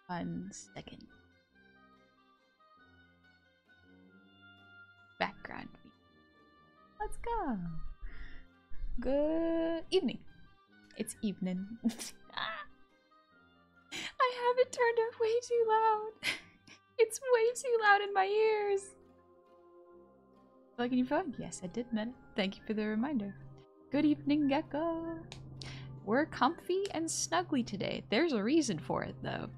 1 second. Background. Let's go. Good evening. It's evening. I have it turned up way too loud. It's way too loud in my ears. Like on your phone? Yes, I did, man. Thank you for the reminder. Good evening, Gecko. We're comfy and snuggly today. There's a reason for it, though.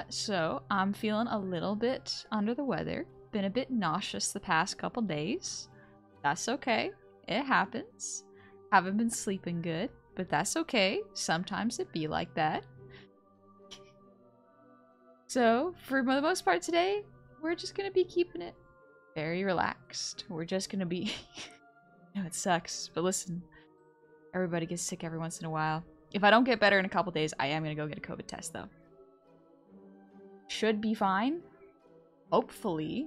So I'm feeling a little bit under the weather. Been a bit nauseous the past couple days. That's okay. It happens. Haven't been sleeping good, but that's okay. Sometimes it be like that. So, for the most part today, we're just gonna be keeping it very relaxed. We're just gonna be... I know it sucks, but listen. Everybody gets sick every once in a while. If I don't get better in a couple days, I am gonna go get a COVID test, though. Should be fine. Hopefully.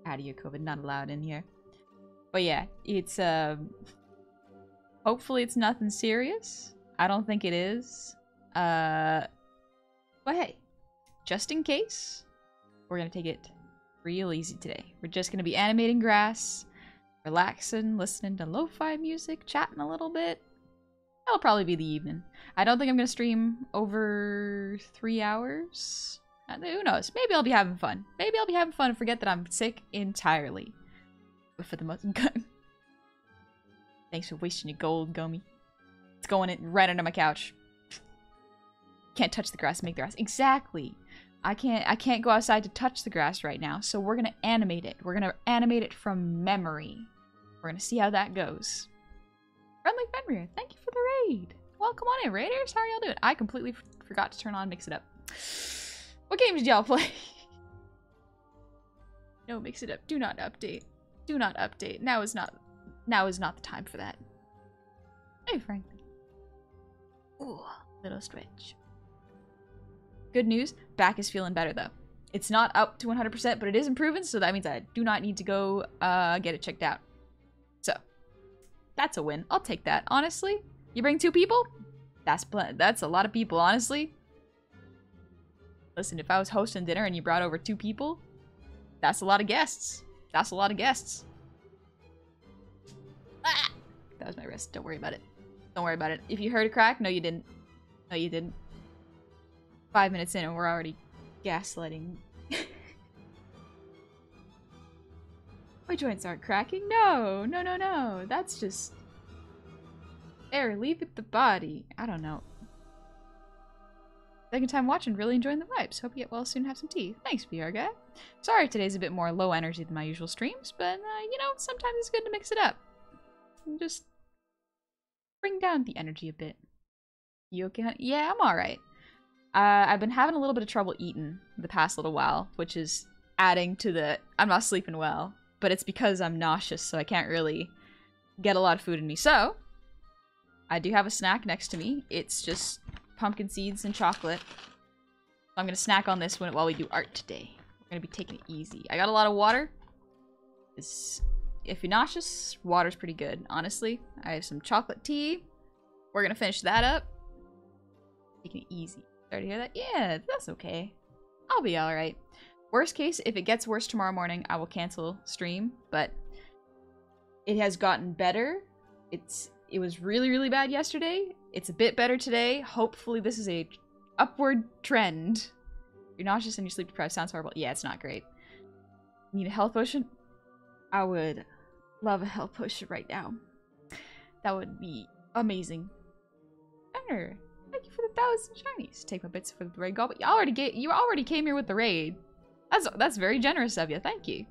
Out of your COVID, not allowed in here. But yeah, it's, hopefully it's nothing serious. I don't think it is. But hey, just in case, we're gonna take it real easy today. We're just gonna be animating grass, relaxing, listening to lo-fi music, chatting a little bit. That'll probably be the evening. I don't think I'm gonna stream over 3 hours. Who knows? Maybe I'll be having fun. Maybe I'll be having fun and forget that I'm sick entirely. But for the most part, thanks for wasting your gold, Gummy. It's going in right under my couch. Can't touch the grass, make the grass. Exactly. I can't go outside to touch the grass right now, so we're gonna animate it. We're gonna animate it from memory. We're gonna see how that goes. Friendly Fenrir, thank you for the raid. Well, come on in, raiders. How are y'all doing? I completely forgot to turn on Mix It Up. What games did y'all play? No, Mix It Up. Do not update. Do not update. Now is not the time for that. Hey, Frank. Ooh, little stretch. Good news, back is feeling better though. It's not up to 100%, but it is improving, so that means I do not need to go get it checked out. So, that's a win. I'll take that, honestly. You bring 2 people? That's a lot of people, honestly. Listen, if I was hosting dinner and you brought over 2 people, that's a lot of guests. That's a lot of guests. Ah! That was my wrist. Don't worry about it. Don't worry about it. If you heard a crack, no you didn't. No you didn't. 5 minutes in and we're already gaslighting. My joints aren't cracking. No, no, no, no. That's just... There, leave it the body. I don't know. Second time watching, really enjoying the vibes. Hope you get well soon and have some tea. Thanks, VR guy. Sorry today's a bit more low energy than my usual streams, but, you know, sometimes it's good to mix it up. And just bring down the energy a bit. You okay, honey? Yeah, I'm alright. I've been having a little bit of trouble eating the past little while, which is adding to the I'm not sleeping well, but it's because I'm nauseous, so I can't really get a lot of food in me. So, I do have a snack next to me. It's just pumpkin seeds and chocolate. I'm gonna snack on this one while we do art today. We're gonna be taking it easy. I got a lot of water. If you're nauseous, water's pretty good, honestly. I have some chocolate tea. We're gonna finish that up. Taking it easy. Sorry to hear that. Yeah, that's okay. I'll be alright. Worst case, if it gets worse tomorrow morning, I will cancel stream, but it has gotten better. It was really, really bad yesterday. It's a bit better today. Hopefully this is a upward trend. You're nauseous and you're sleep deprived. Sounds horrible. Yeah, it's not great. Need a health potion? I would love a health potion right now. That would be amazing. Gunner, thank you for the 1,000 shinies. Take my bits for the raid goblin. You already came here with the raid. That's very generous of you. Thank you.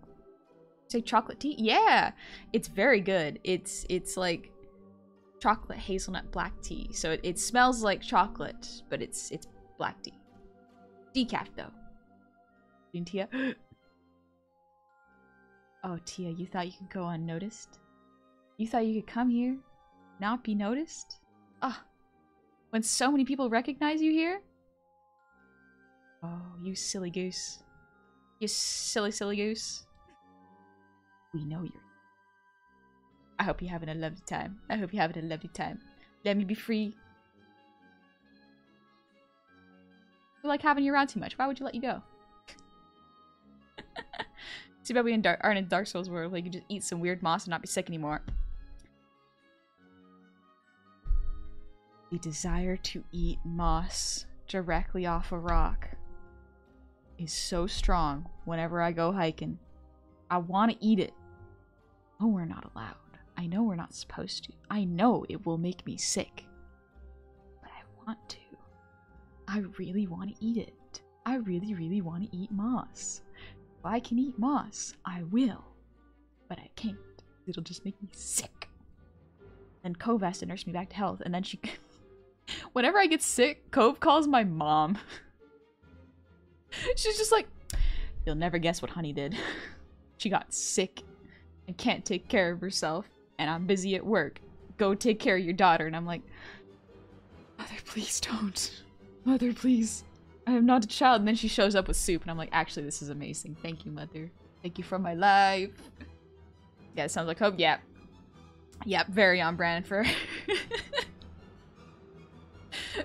Take chocolate tea? Yeah, it's very good. It's like chocolate hazelnut black tea. So it smells like chocolate, but it's black tea. Decaf though. Tia. Oh, Tia, you thought you could go unnoticed? You thought you could come here, not be noticed? Ah, when so many people recognize you here? Oh, you silly goose. You silly, silly goose. We know you're... I hope you're having a lovely time. I hope you're having a lovely time. Let me be free. We like having you around too much. Why would you let you go? Too bad we aren't in Dark Souls world. Like, you just eat some weird moss and not be sick anymore. The desire to eat moss directly off a rock is so strong whenever I go hiking. I want to eat it. Oh, we're not allowed. I know we're not supposed to. I know it will make me sick. But I want to. I really want to eat it. I really, really want to eat moss. If I can eat moss, I will. But I can't. It'll just make me sick. Then Cove has to nurse me back to health, and then she... Whenever I get sick, Cove calls my mom. She's just like, you'll never guess what Honey did. She got sick and can't take care of herself, and I'm busy at work. Go take care of your daughter. And I'm like, Mother, please don't. Mother, please. I am not a child. And then she shows up with soup, and I'm like, actually, this is amazing. Thank you, Mother. Thank you for my life. Yeah, it sounds like Hope. Yeah. Yep, very on brand for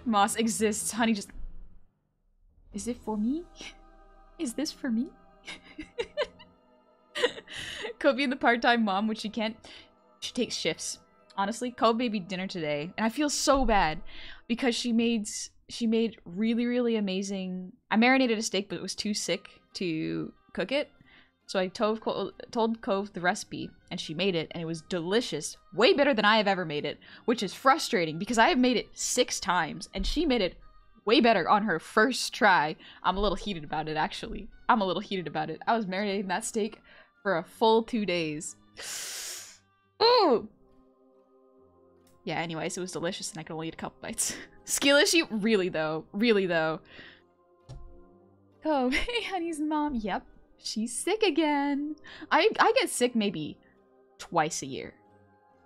Moss exists. Honey just... Is it for me? Is this for me? Cove being the part-time mom, which she can't... She takes shifts. Honestly, Cove made me dinner today, and I feel so bad because she made really, really amazing... I marinated a steak, but it was too sick to cook it. So I told Cove the recipe, and she made it, and it was delicious. Way better than I have ever made it, which is frustrating because I have made it 6 times, and she made it way better on her first try. I'm a little heated about it, actually. I'm a little heated about it. I was marinating that steak for a full 2 days. Ooh! Yeah, anyways, it was delicious, and I could only eat a couple bites. Skill issue? Really, though. Really, though. Oh, hey, Honey's mom. Yep. She's sick again. I get sick maybe twice a year.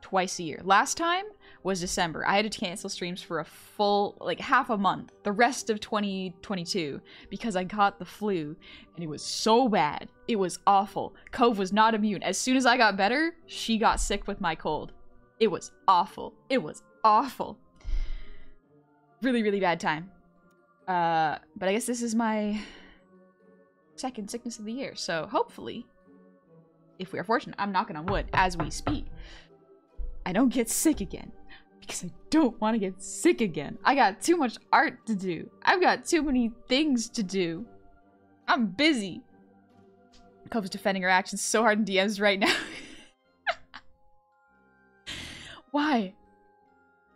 Twice a year. Last time was December. I had to cancel streams for a full, like, half a month. The rest of 2022. Because I got the flu. And it was so bad. It was awful. Cove was not immune. As soon as I got better, she got sick with my cold. It was awful. It was awful. Really, really bad time. But I guess this is my... second sickness of the year, so hopefully, if we are fortunate, I'm knocking on wood as we speak, I don't get sick again, because I don't want to get sick again. I got too much art to do. I've got too many things to do. I'm busy. Cove's defending her actions so hard in DMs right now. Why?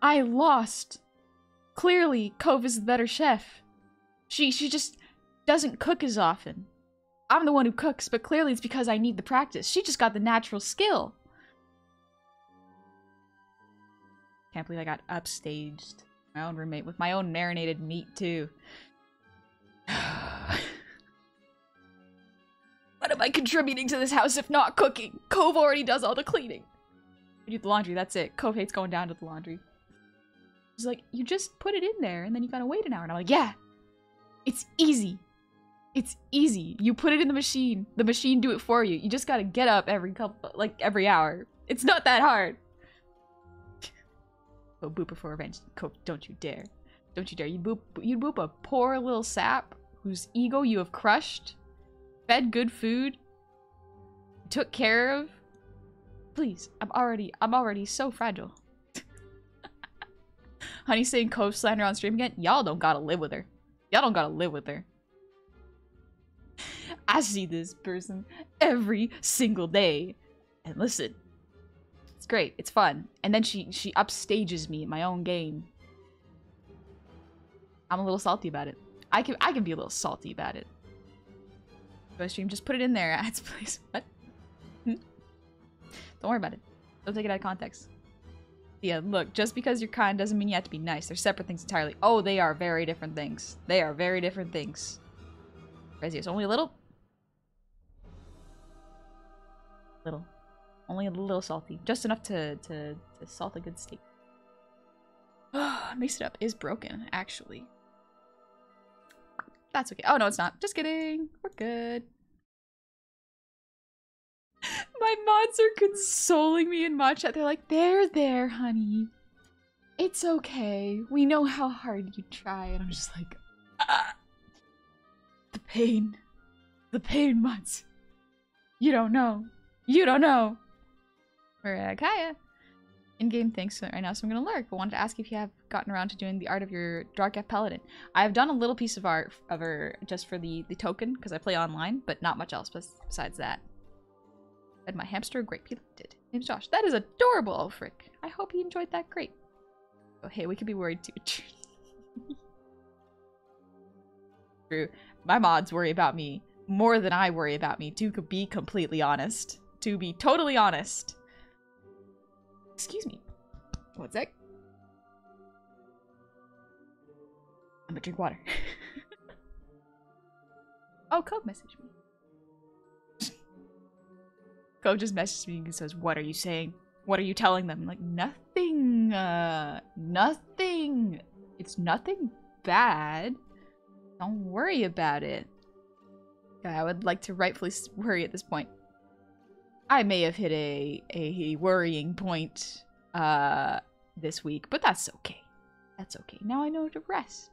I lost. Clearly, Cove is the better chef. She just doesn't cook as often. I'm the one who cooks, but clearly it's because I need the practice. She just got the natural skill. Can't believe I got upstaged. My own roommate with my own marinated meat, too. What am I contributing to this house if not cooking? Cove already does all the cleaning. I do the laundry, that's it. Cove hates going down to the laundry. She's like, you just put it in there and then you gotta wait an hour. And I'm like, yeah, it's easy. It's easy. You put it in the machine do it for you. You just gotta get up every hour. It's not that hard. Oh, booper for revenge. Cope, don't you dare. Don't you dare. You boop a poor little sap whose ego you have crushed, fed good food, took care of. Please, I'm already so fragile. Honey saying Cove slander on stream again? Y'all don't gotta live with her. Y'all don't gotta live with her. I see this person every single day. And listen, it's great. It's fun. And then she upstages me in my own game. I'm a little salty about it. I can be a little salty about it. Go stream, just put it in there. Ads, please. What? Don't worry about it. Don't take it out of context. Yeah, look, just because you're kind doesn't mean you have to be nice. They're separate things entirely. Oh, they are very different things. They are very different things. Crazy, it's only a little. Only a little salty. Just enough to salt a good steak. Mix it up is broken, actually. That's okay. Oh, no, it's not. Just kidding. We're good. My mods are consoling me in my chat. They're like, there, honey. It's okay. We know how hard you try. And I'm just like, ah. The pain. The pain months. You don't know. You don't know. We're at Kaya. In-game things right now, so I'm gonna lurk, but wanted to ask if you have gotten around to doing the art of your Dark F Paladin. I've done a little piece of art of her just for the token, because I play online, but not much else besides that. And my hamster, great he did. Name's Josh. That is adorable, oh frick. I hope he enjoyed that great. Oh hey, we could be worried too. True. My mods worry about me more than I worry about me, to be completely honest. To be totally honest. Excuse me. One sec. I'm gonna drink water. Oh, Cove messaged me. Cove just messaged me and says, "What are you saying? What are you telling them?" I'm like, nothing. Nothing. It's nothing bad. Don't worry about it. I would like to rightfully worry at this point. I may have hit a worrying point this week, but that's okay. That's okay. Now I know to rest.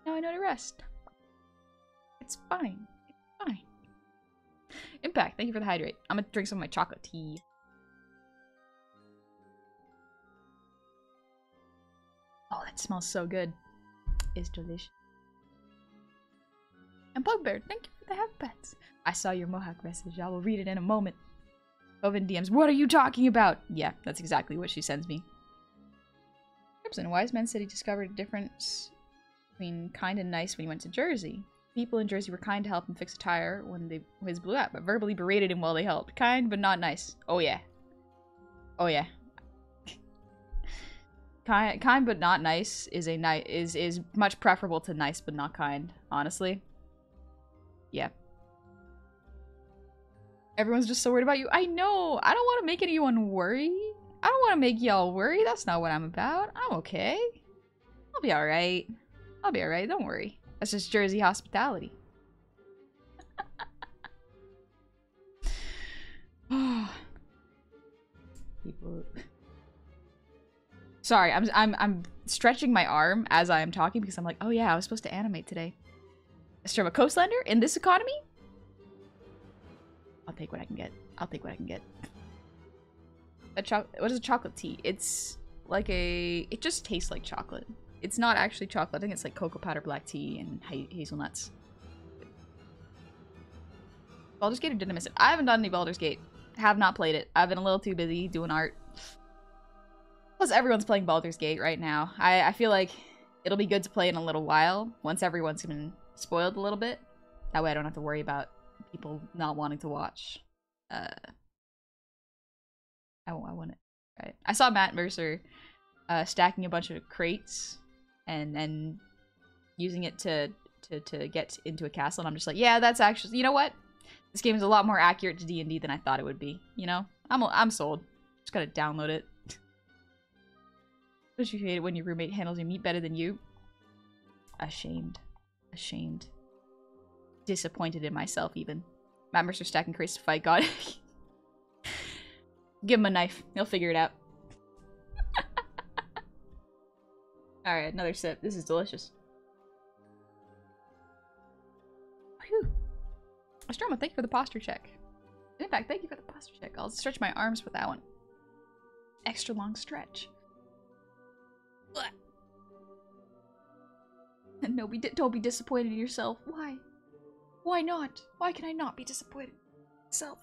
Now I know to rest. It's fine. It's fine. Impact, thank you for the hydrate. I'm gonna drink some of my chocolate tea. Oh, that smells so good. It's delicious. And Bugbear, thank you for the half pets. I saw your Mohawk message. I will read it in a moment. Oven DMs, what are you talking about? Yeah, that's exactly what she sends me. Gibson, wise man said he discovered a difference between kind and nice when he went to Jersey. People in Jersey were kind to help him fix a tire when his blew up, but verbally berated him while they helped. Kind, but not nice. Oh yeah. Oh yeah. Kind but not nice is is much preferable to nice but not kind, honestly. Yeah. Everyone's just so worried about you. I know. I don't want to make anyone worry. I don't want to make y'all worry. That's not what I'm about. I'm okay. I'll be alright. I'll be alright. Don't worry. That's just Jersey hospitality. People. Sorry, I'm stretching my arm as I am talking because I'm like, oh yeah, I was supposed to animate today. Mr. a Coastlander in this economy? I'll take what I can get. I'll take what I can get. What is a chocolate tea? It's like it just tastes like chocolate. It's not actually chocolate. I think it's like cocoa powder black tea and hazelnuts. Baldur's Gate or did I miss it? I haven't done any Baldur's Gate. Have not played it. I've been a little too busy doing art. Plus everyone's playing Baldur's Gate right now. I feel like it'll be good to play in a little while once everyone's been spoiled a little bit. That way I don't have to worry about people not wanting to watch. I want it. Right. I saw Matt Mercer stacking a bunch of crates and using it to get into a castle, and I'm just like, yeah, that's actually, you know what? This game is a lot more accurate to D&D than I thought it would be. You know, I'm sold. Just gotta download it. Don't you hate it when your roommate handles your meat better than you? Ashamed. Ashamed. Disappointed in myself, even. Matt Mercer stacking crates to fight God. Give him a knife. He'll figure it out. Alright, another sip. This is delicious. Whew. Astroma, thank you for the posture check. In fact, thank you for the posture check. I'll stretch my arms with that one. Extra long stretch. And no, don't be disappointed in yourself. Why? Why not? Why can I not be disappointed in myself?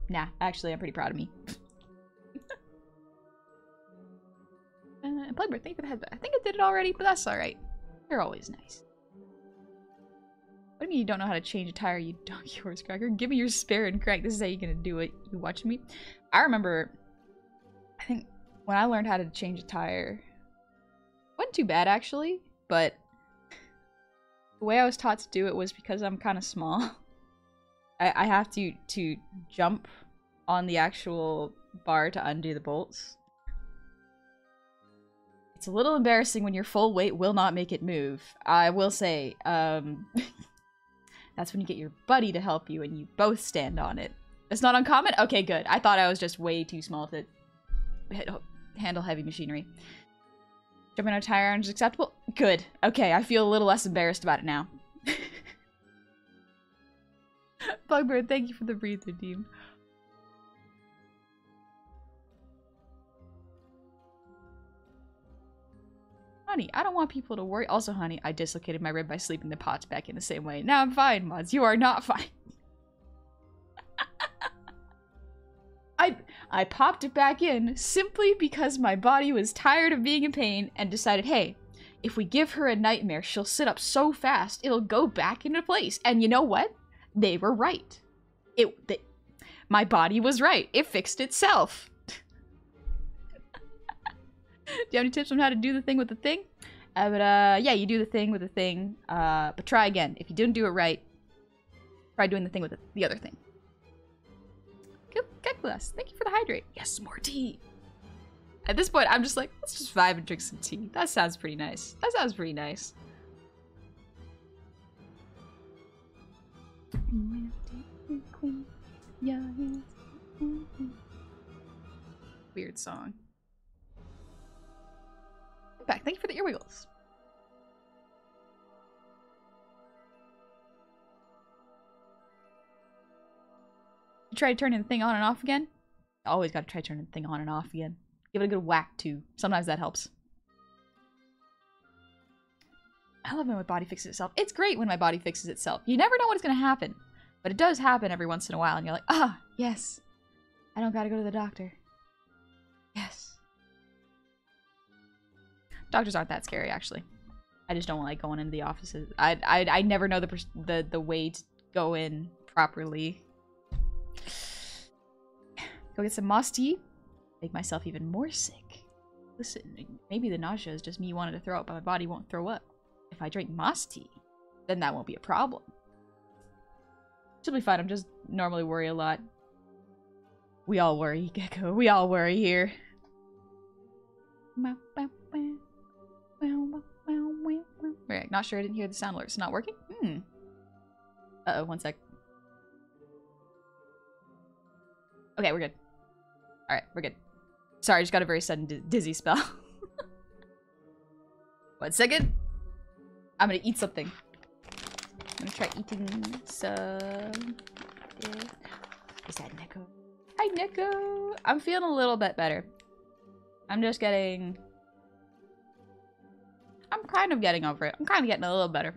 Nah, actually, I'm pretty proud of me. Plugbear, thank you for the headband. I think I did it already, but that's alright. They're always nice. What do you mean you don't know how to change a tire, you donkey horse cracker? Give me your spare and crank. This is how you're gonna do it. You watching me? I remember, I think, when I learned how to change a tire, it wasn't too bad, actually, but the way I was taught to do it was because I'm kind of small. I have to jump on the actual bar to undo the bolts. It's a little embarrassing when your full weight will not make it move. I will say, that's when you get your buddy to help you and you both stand on it. It's not uncommon? Okay, good. I thought I was just way too small to handle heavy machinery. Jumping on a tire iron is acceptable? Good. Okay, I feel a little less embarrassed about it now. Bugbird, thank you for the breather, team. Honey, I don't want people to worry. Also, honey, I dislocated my rib by sleeping the pots back in the same way. Now I'm fine, mods. You are not fine. I popped it back in simply because my body was tired of being in pain and decided, hey, if we give her a nightmare, she'll sit up so fast, it'll go back into place. And you know what? They were right. My body was right. It fixed itself. Do you have any tips on how to do the thing with the thing? Yeah, you do the thing with the thing, but try again. If you didn't do it right, try doing the thing with the other thing. Keklas, thank you for the hydrate. Yes, more tea. At this point, I'm just like, let's just vibe and drink some tea. That sounds pretty nice. That sounds pretty nice. Weird song. Back. Thank you for the ear wiggles. You try turning the thing on and off again? Always gotta try turning the thing on and off again. Give it a good whack too. Sometimes that helps. I love when my body fixes itself. It's great when my body fixes itself. You never know what's gonna happen. But it does happen every once in a while and you're like, ah, yes. I don't gotta go to the doctor. Yes. Doctors aren't that scary, actually. I just don't like going into the offices. I never know the way to go in properly. Go get some moss tea. Make myself even more sick. Listen, maybe the nausea is just me wanting to throw up, but my body won't throw up. If I drink moss tea, then that won't be a problem. She'll be fine. I'm just normally worry a lot. We all worry, Gecko. We all worry here. Right, not sure I didn't hear the sound alert. It's not working? Uh-oh, one sec. Okay, we're good. Alright, we're good. Sorry, I just got a very sudden dizzy spell. 1 second. I'm gonna eat something. I'm gonna try eating some... Is that Neko? Hi, Neko! I'm feeling a little bit better. I'm just getting... I'm kind of getting over it. I'm kind of getting a little better.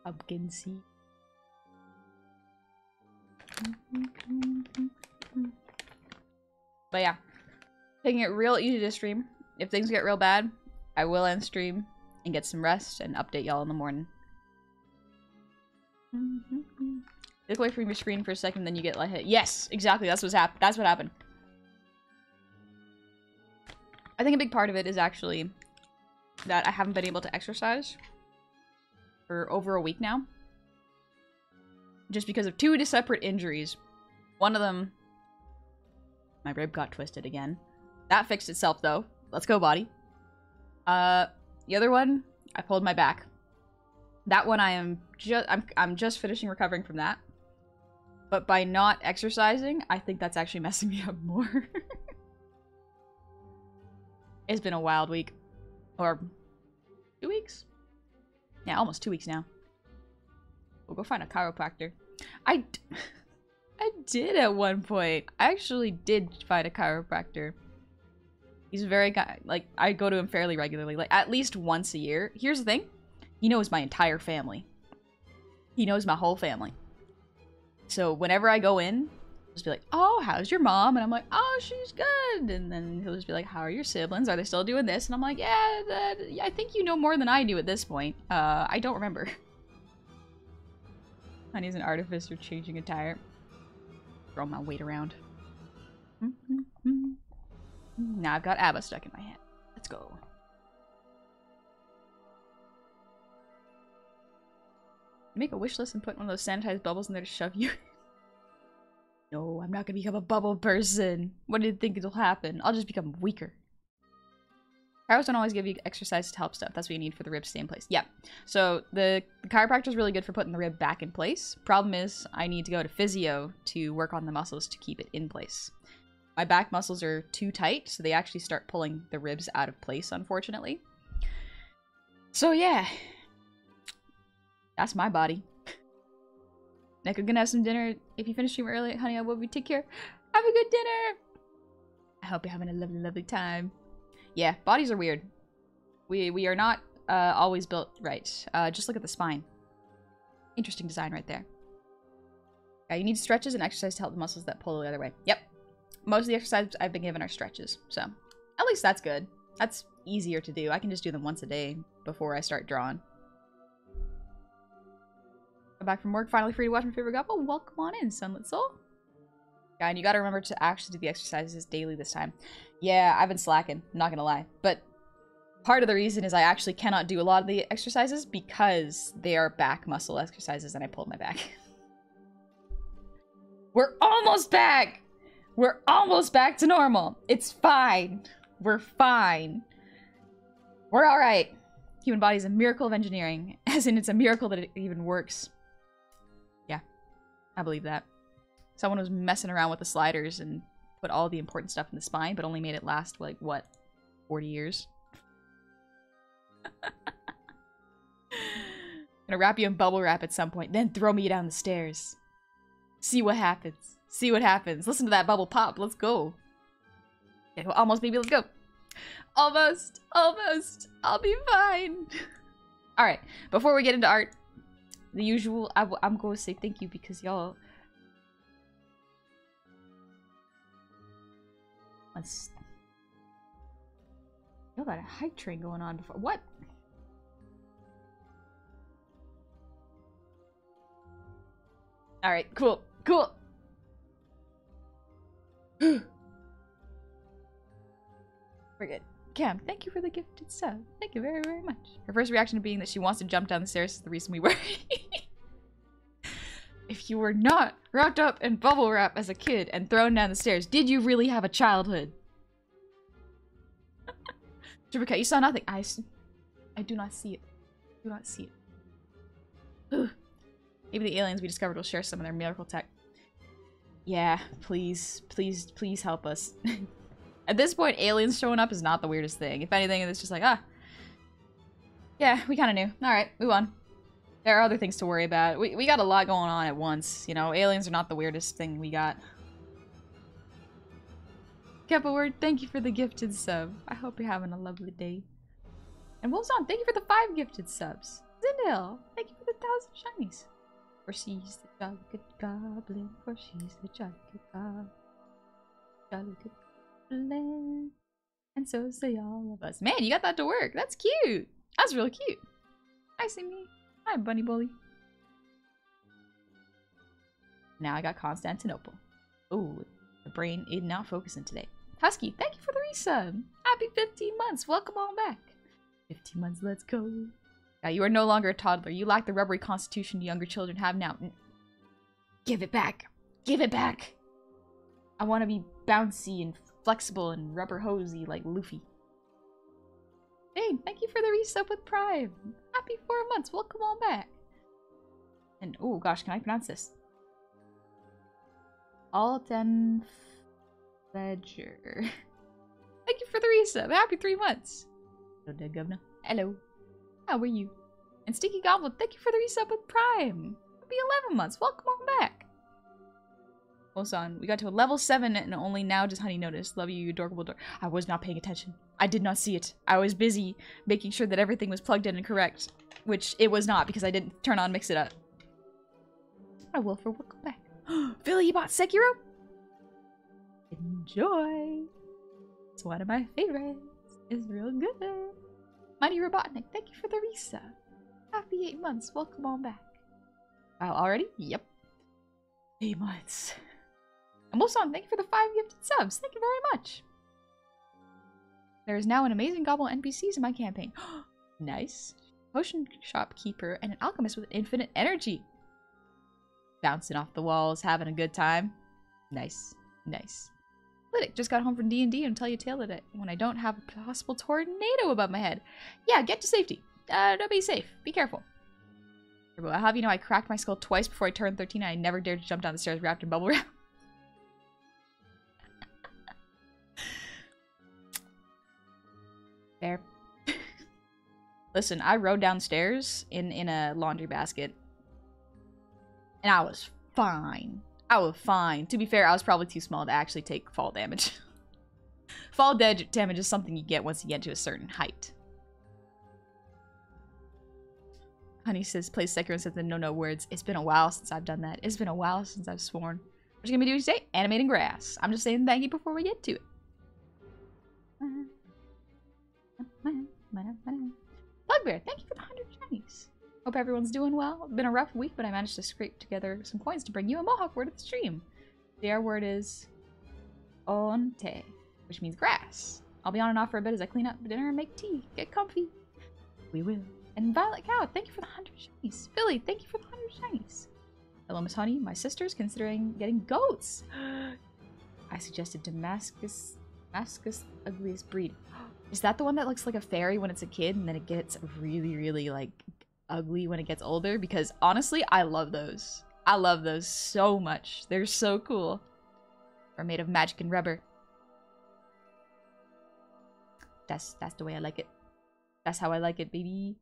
Pumpkin seed. But yeah, taking it real easy to stream. If things get real bad, I will end stream and get some rest and update y'all in the morning. Look away from your screen for a second, then you get like hit. Yes, exactly. That's what happened. I think a big part of it is actually that I haven't been able to exercise for over a week now. Just because of 2 separate injuries. One of them, my rib got twisted again. That fixed itself though. Let's go, body. The other one, I pulled my back. That one I'm just finishing recovering from that. But by not exercising, I think that's actually messing me up more. It's been a wild week. Or 2 weeks? Yeah, almost 2 weeks now. We'll go find a chiropractor. I did at one point. I actually did find a chiropractor. He's very like, I go to him fairly regularly, like at least once a year. Here's the thing. He knows my entire family. He knows my whole family. So whenever I go in, he'll just be like, oh, how's your mom? And I'm like, oh, she's good. And then he'll just be like, how are your siblings? Are they still doing this? And I'm like, yeah, I think you know more than I do at this point. I don't remember. Honey's an artificer changing a tire. Throw my weight around. Now I've got ABBA stuck in my head. Let's go. Make a wish list and put one of those sanitized bubbles in there to shove you. No, I'm not gonna become a bubble person. What do you think it'll happen? I'll just become weaker. Chiros don't always give you exercises to help stuff. That's what you need for the rib to stay in place. Yeah. So the chiropractor is really good for putting the rib back in place. Problem is, I need to go to physio to work on the muscles to keep it in place. My back muscles are too tight, so they actually start pulling the ribs out of place, unfortunately. So yeah. That's my body. Nick, I'm gonna have some dinner. If you finish stream early, honey, I will be. Take care. Have a good dinner. I hope you're having a lovely, lovely time. Yeah, bodies are weird. We are not always built right. Just look at the spine. Interesting design right there. Yeah, you need stretches and exercise to help the muscles that pull the other way. Yep. Most of the exercises I've been given are stretches, so at least that's good. That's easier to do. I can just do them once a day before I start drawing. I'm back from work, finally free to watch my favorite Goblin. Welcome on in, Sunlit Soul. Yeah, and you gotta remember to actually do the exercises daily this time. Yeah, I've been slacking, I'm not gonna lie. But part of the reason is I actually cannot do a lot of the exercises because they are back muscle exercises and I pulled my back. We're almost back! We're almost back to normal. It's fine. We're fine. We're alright. Human body is a miracle of engineering. As in, it's a miracle that it even works. Yeah, I believe that. Someone was messing around with the sliders and put all the important stuff in the spine, but only made it last, like, what, 40 years? Gonna wrap you in bubble wrap at some point, then throw me down the stairs. See what happens. See what happens. Listen to that bubble pop. Let's go. Okay, well, almost, baby. Let's go. Almost. Almost. I'll be fine. Alright. Before we get into art, the usual, I'm going to say thank you because y'all... Y'all got a hype train going on before. What? Alright, cool. Cool. We're good. Cam, thank you for the gifted sub. Thank you very, very much. Her first reaction to being that she wants to jump down the stairs is the reason we worry. If you were not wrapped up in bubble wrap as a kid and thrown down the stairs, did you really have a childhood? Jibbercat, you saw nothing. I do not see it. Do not see it. Maybe the aliens we discovered will share some of their miracle tech. Yeah, please, please, please help us. At this point, aliens showing up is not the weirdest thing. If anything, it's just like, ah. Yeah, we kind of knew. Alright, move on. There are other things to worry about. We got a lot going on at once. You know, aliens are not the weirdest thing we got. Kepaword, thank you for the gifted sub. I hope you're having a lovely day. And Wolfson, thank you for the 5 gifted subs. Zindel, thank you for the 1,000 shinies. For she's the jolly good goblin. For she's the jolly good goblin. Jolly good goblin. And so say all of us. Man, you got that to work. That's cute. That's real cute. Hi, Simi. Hi, Bunny Bully. Now I got Constantinople. Ooh, the brain is not focusing today. Husky, thank you for the resub. Happy 15 months. Welcome on back. 15 months, let's go. Yeah, you are no longer a toddler. You lack the rubbery constitution younger children have now. Give it back. Give it back. I want to be bouncy and flexible and rubber hosey like Lofi. Hey, thank you for the resub with Prime. Happy 4 months. Welcome on back. And, oh gosh, can I pronounce this? Alten Ledger. Thank you for the resub. Happy 3 months. Hello, dead governor. Hello. How are you? And Stinky Goblin, thank you for the resub with Prime. Happy 11 months. Welcome on back. Mosan, we got to a level 7 and only now does Honey notice. Love you, you adorable door. I was not paying attention. I did not see it. I was busy making sure that everything was plugged in and correct. Which it was not because I didn't turn on Mix It Up. Hi, Wilfer. Welcome back. Philly, you bought Sekiro? Enjoy. It's one of my favorites. It's real good. Mighty Robotnik, thank you for the resub. Happy 8 months. Welcome on back. Wow, already? Yep. 8 months. And Wolfson, thank you for the 5 gifted subs. Thank you very much. There is now an amazing goblin NPCs in my campaign. Nice. Potion shopkeeper and an alchemist with infinite energy. Bouncing off the walls, having a good time. Nice. Nice. Lytic, just got home from D&D and tell you tale it when I don't have a possible tornado above my head. Yeah, get to safety. Don't be safe. Be careful. I'll have you know I cracked my skull twice before I turned 13 and I never dared to jump down the stairs wrapped in bubble wrap. Fair. Listen, I rode downstairs in a laundry basket. And I was fine. I was fine. To be fair, I was probably too small to actually take fall damage. Fall damage is something you get once you get to a certain height. Honey says, play Sekiro and says the no words. It's been a while since I've done that. It's been a while since I've sworn. What you gonna be doing today? Animating grass. I'm just saying thank you before we get to it. Bugbear, thank you for the 100 shinies. Hope everyone's doing well. It's been a rough week, but I managed to scrape together some coins to bring you a Mohawk word at the stream. The R word is onte, which means grass. I'll be on and off for a bit as I clean up dinner and make tea. Get comfy. We will. And Violet Cow, thank you for the 100 shinies. Philly, thank you for the 100 shinies. Hello, Miss Honey. My sister's considering getting goats. I suggested Damascus ugliest breed. Is that the one that looks like a fairy when it's a kid and then it gets really, really, like, ugly when it gets older? Because, honestly, I love those. I love those so much. They're so cool. They're made of magic and rubber. That's the way I like it. That's how I like it, baby.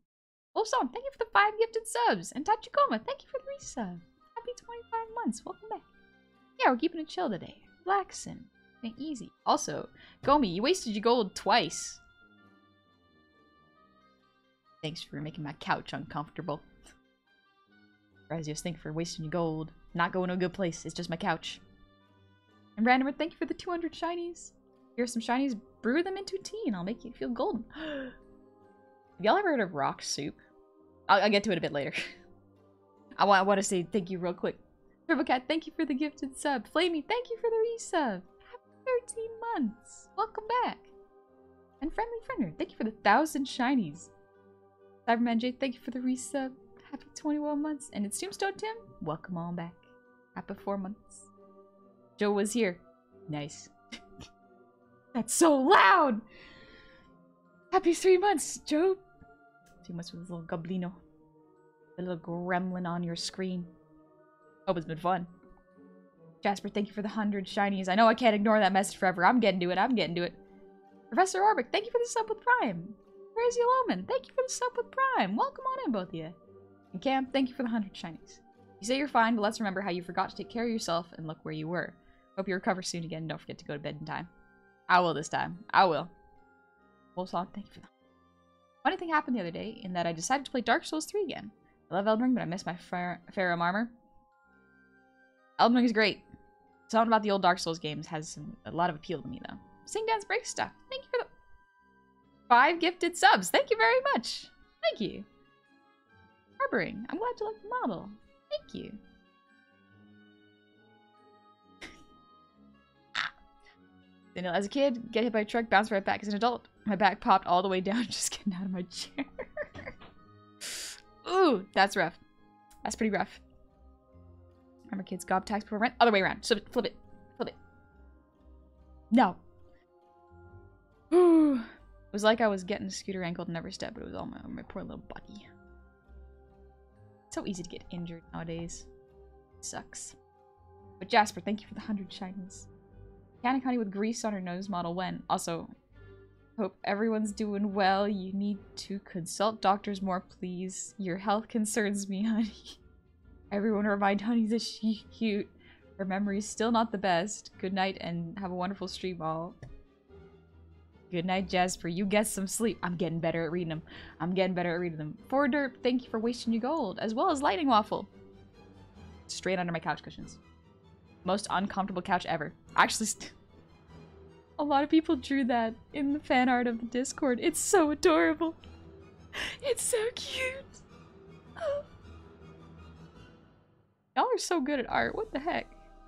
Olson, thank you for the 5 gifted subs. And Tachikoma, thank you for the resub. Happy 25 months. Welcome back. Yeah, we're keeping it chill today. Relaxing. And easy. Also, Gomi, you wasted your gold twice. Thanks for making my couch uncomfortable. Razios, thank you for wasting your gold. Not going to a good place. It's just my couch. And Randomer, thank you for the 200 shinies. Here's some shinies. Brew them into tea and I'll make you feel golden. Have y'all ever heard of rock soup? I'll get to it a bit later. I want to say thank you real quick. TurboCat, thank you for the gifted sub. Flamey, thank you for the resub. Happy 13 months. Welcome back. And Friendly Friender, thank you for the 1,000 shinies. Cyberman J, thank you for the resub. Happy 21 months. And it's Tombstone Tim, welcome on back. Happy 4 months. Joe was here. Nice. That's so loud! Happy 3 months, Joe. 2 months with this little goblino. The little gremlin on your screen. Hope it's been fun. Jasper, thank you for the 100 shinies. I know I can't ignore that message forever. I'm getting to it. I'm getting to it. Professor Orbic, thank you for the sub with Prime. Where's Yoloman? Thank you for the sub with Prime. Welcome on in, both of you. And Cam, thank you for the 100 shinies. You say you're fine, but let's remember how you forgot to take care of yourself and look where you were. Hope you recover soon again and don't forget to go to bed in time. I will this time. I will. Wolfsong, thank you for that. Funny thing happened the other day in that I decided to play Dark Souls 3 again. I love Elden Ring, but I miss my Farum armor. Elden Ring is great. Something about the old Dark Souls games has a lot of appeal to me, though. Sing, Dance, Break Stuff. Thank you for the 5 gifted subs. Thank you very much. Thank you. Harboring. I'm glad you like the model. Thank you. Daniel, as a kid, get hit by a truck, bounce right back as an adult. My back popped all the way down just getting out of my chair. Ooh, that's rough. That's pretty rough. Remember kids, gob tax before rent? Other way around. So flip it. Flip it. No. Ooh. It was like I was getting scooter ankled in every step, but it was all my poor little body. It's so easy to get injured nowadays. It sucks. But Jasper, thank you for the 100 shinies. Mechanic Honey with grease on her nose model when. Also, hope everyone's doing well. You need to consult doctors more, please. Your health concerns me, honey. Everyone remind Honey that she's cute. Her memory's still not the best. Good night and have a wonderful stream all. Good night, Jasper. You get some sleep. I'm getting better at reading them. I'm getting better at reading them. For Derp, thank you for wasting your gold, as well as Lightning Waffle. Straight under my couch cushions. Most uncomfortable couch ever. Actually, a lot of people drew that in the fan art of the Discord. It's so adorable. It's so cute. Oh. Y'all are so good at art. What the heck?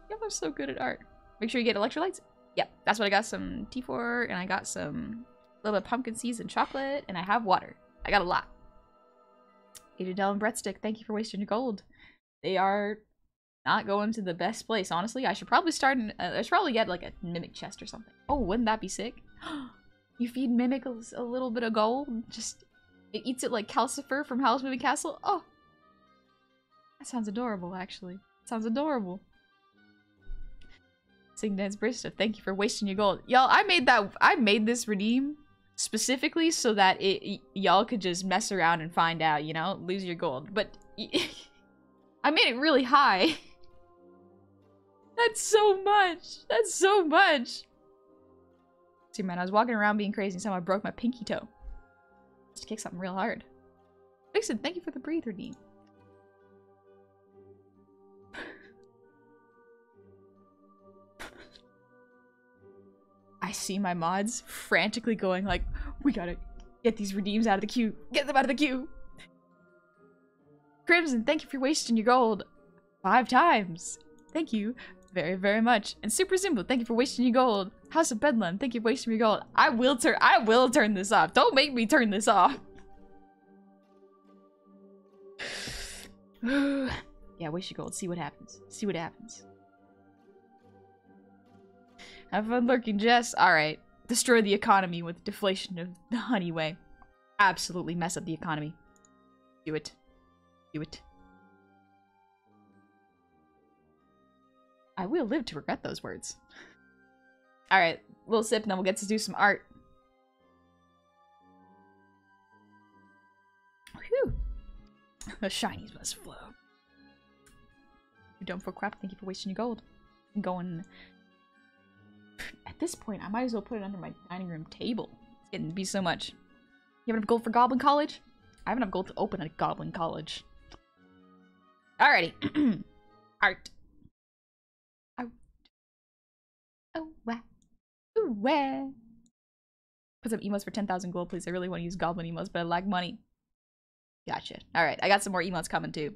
Y'all are so good at art. Make sure you get electrolytes. Yep, that's what I got. Some T4, and I got some little bit of pumpkin seeds and chocolate, and I have water. I got a lot. Adel and Breadstick, thank you for wasting your gold. They are not going to the best place, honestly. I should probably start I should probably get like a Mimic chest or something. Oh, wouldn't that be sick? You feed Mimic a little bit of gold, just it eats it like Calcifer from Howl's Moving Castle. Oh, that sounds adorable, actually. It sounds adorable. Sing Dance Brista, thank you for wasting your gold. Y'all, I made this redeem specifically so that y'all could just mess around and find out, you know? Lose your gold. But I made it really high. That's so much. That's so much. See, man, I was walking around being crazy and somehow I broke my pinky toe. Just kick something real hard. Vixen, thank you for the breathe redeem. I see my mods frantically going like, we gotta get these redeems out of the queue. Get them out of the queue. Crimson, thank you for wasting your gold 5 times. Thank you very, very much. And Super Simple, thank you for wasting your gold. House of Bedlam, thank you for wasting your gold. I will turn this off. Don't make me turn this off. Yeah, waste your gold. See what happens. See what happens. Have fun lurking, Jess. Alright. Destroy the economy with deflation of the honey way. Absolutely mess up the economy. Do it. Do it. I will live to regret those words. Alright. Little sip and then we'll get to do some art. Whew. The shinies must flow. You don't feel crap. Thank you for wasting your gold. I'm going... At this point, I might as well put it under my dining room table. It's getting to be so much. You have enough gold for Goblin College? I have enough gold to open a Goblin College. Alrighty. Art. Oh, wow. Ooh, wow. Put some emotes for 10,000 gold, please. I really want to use Goblin emotes, but I lack money. Gotcha. Alright, I got some more emotes coming, too.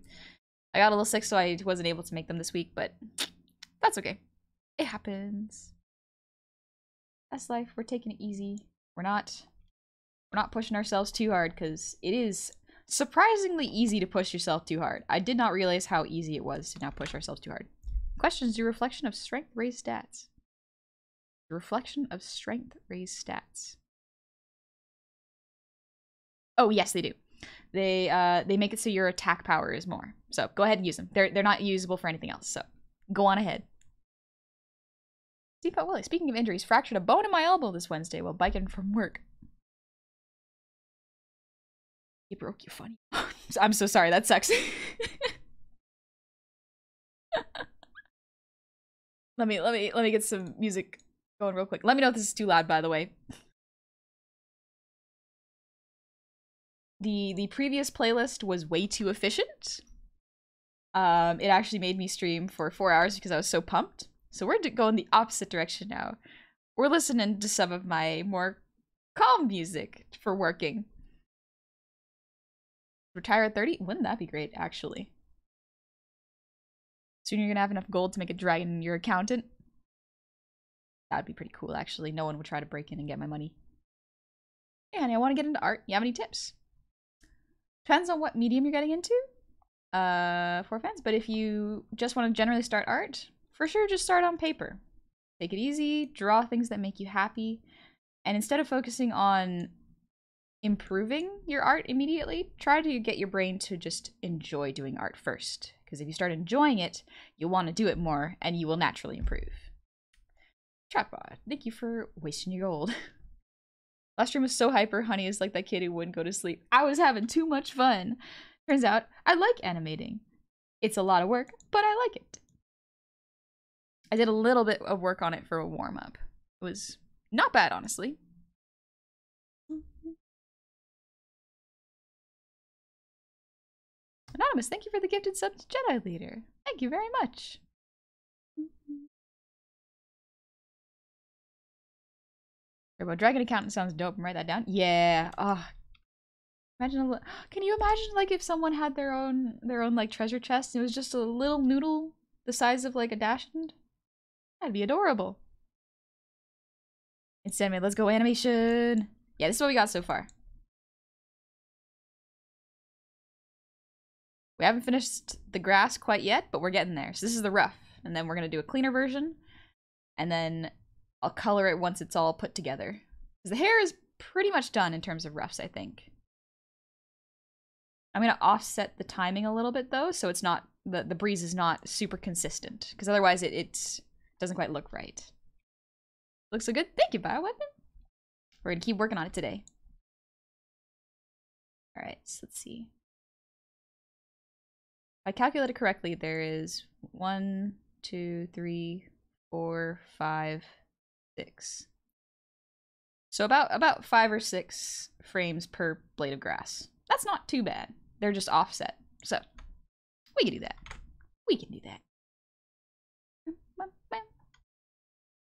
I got a little sick, so I wasn't able to make them this week, but that's okay. It happens. That's life. We're taking it easy. We're not pushing ourselves too hard because it is surprisingly easy to push yourself too hard. I did not realize how easy it was to not push ourselves too hard. Questions: do reflection of strength raise stats? The reflection of strength raise stats. Oh yes, they do. They make it so your attack power is more. So go ahead and use them. They're not usable for anything else. So go on ahead. Deepa Willie, speaking of injuries, fractured a bone in my elbow this Wednesday while biking from work. You broke your funny. I'm so sorry, that sucks. Let me get some music going real quick. Let me know if this is too loud, by the way. The previous playlist was way too efficient. It actually made me stream for 4 hours because I was so pumped. So we're going the opposite direction now. We're listening to some of my more calm music for working. Retire at 30? Wouldn't that be great, actually? Soon you're gonna have enough gold to make a dragon your accountant. That'd be pretty cool, actually. No one would try to break in and get my money. Hey, honey, I want to get into art. You have any tips? Depends on what medium you're getting into. For fans. But if you just want to generally start art, for sure, just start on paper. Take it easy, draw things that make you happy, and instead of focusing on improving your art immediately, try to get your brain to just enjoy doing art first. Because if you start enjoying it, you'll want to do it more, and you will naturally improve. Chatbot, thank you for wasting your gold. Last stream was so hyper, honey is like that kid who wouldn't go to sleep. I was having too much fun. Turns out, I like animating. It's a lot of work, but I like it. I did a little bit of work on it for a warm-up. It was not bad, honestly. Anonymous, thank you for the gifted sub to Jedi Leader. Thank you very much. Turbo Dragon Accountant sounds dope. Write that down. Yeah. Imagine can you imagine like if someone had their own like treasure chest and it was just a little noodle the size of like a dachshund? That'd be adorable. It's anime. Let's go animation. Yeah, this is what we got so far. We haven't finished the grass quite yet, but we're getting there. So this is the rough, and then we're gonna do a cleaner version, and then I'll color it once it's all put together. Because the hair is pretty much done in terms of roughs, I think. I'm gonna offset the timing a little bit though, so it's not the breeze is not super consistent, because otherwise it doesn't quite look right. Looks so good. Thank you, Bioweapon. We're gonna keep working on it today. Alright, so let's see. If I calculated correctly, there is 1, 2, 3, 4, 5, 6. So about 5 or 6 frames per blade of grass. That's not too bad. They're just offset. So, we can do that. We can do that.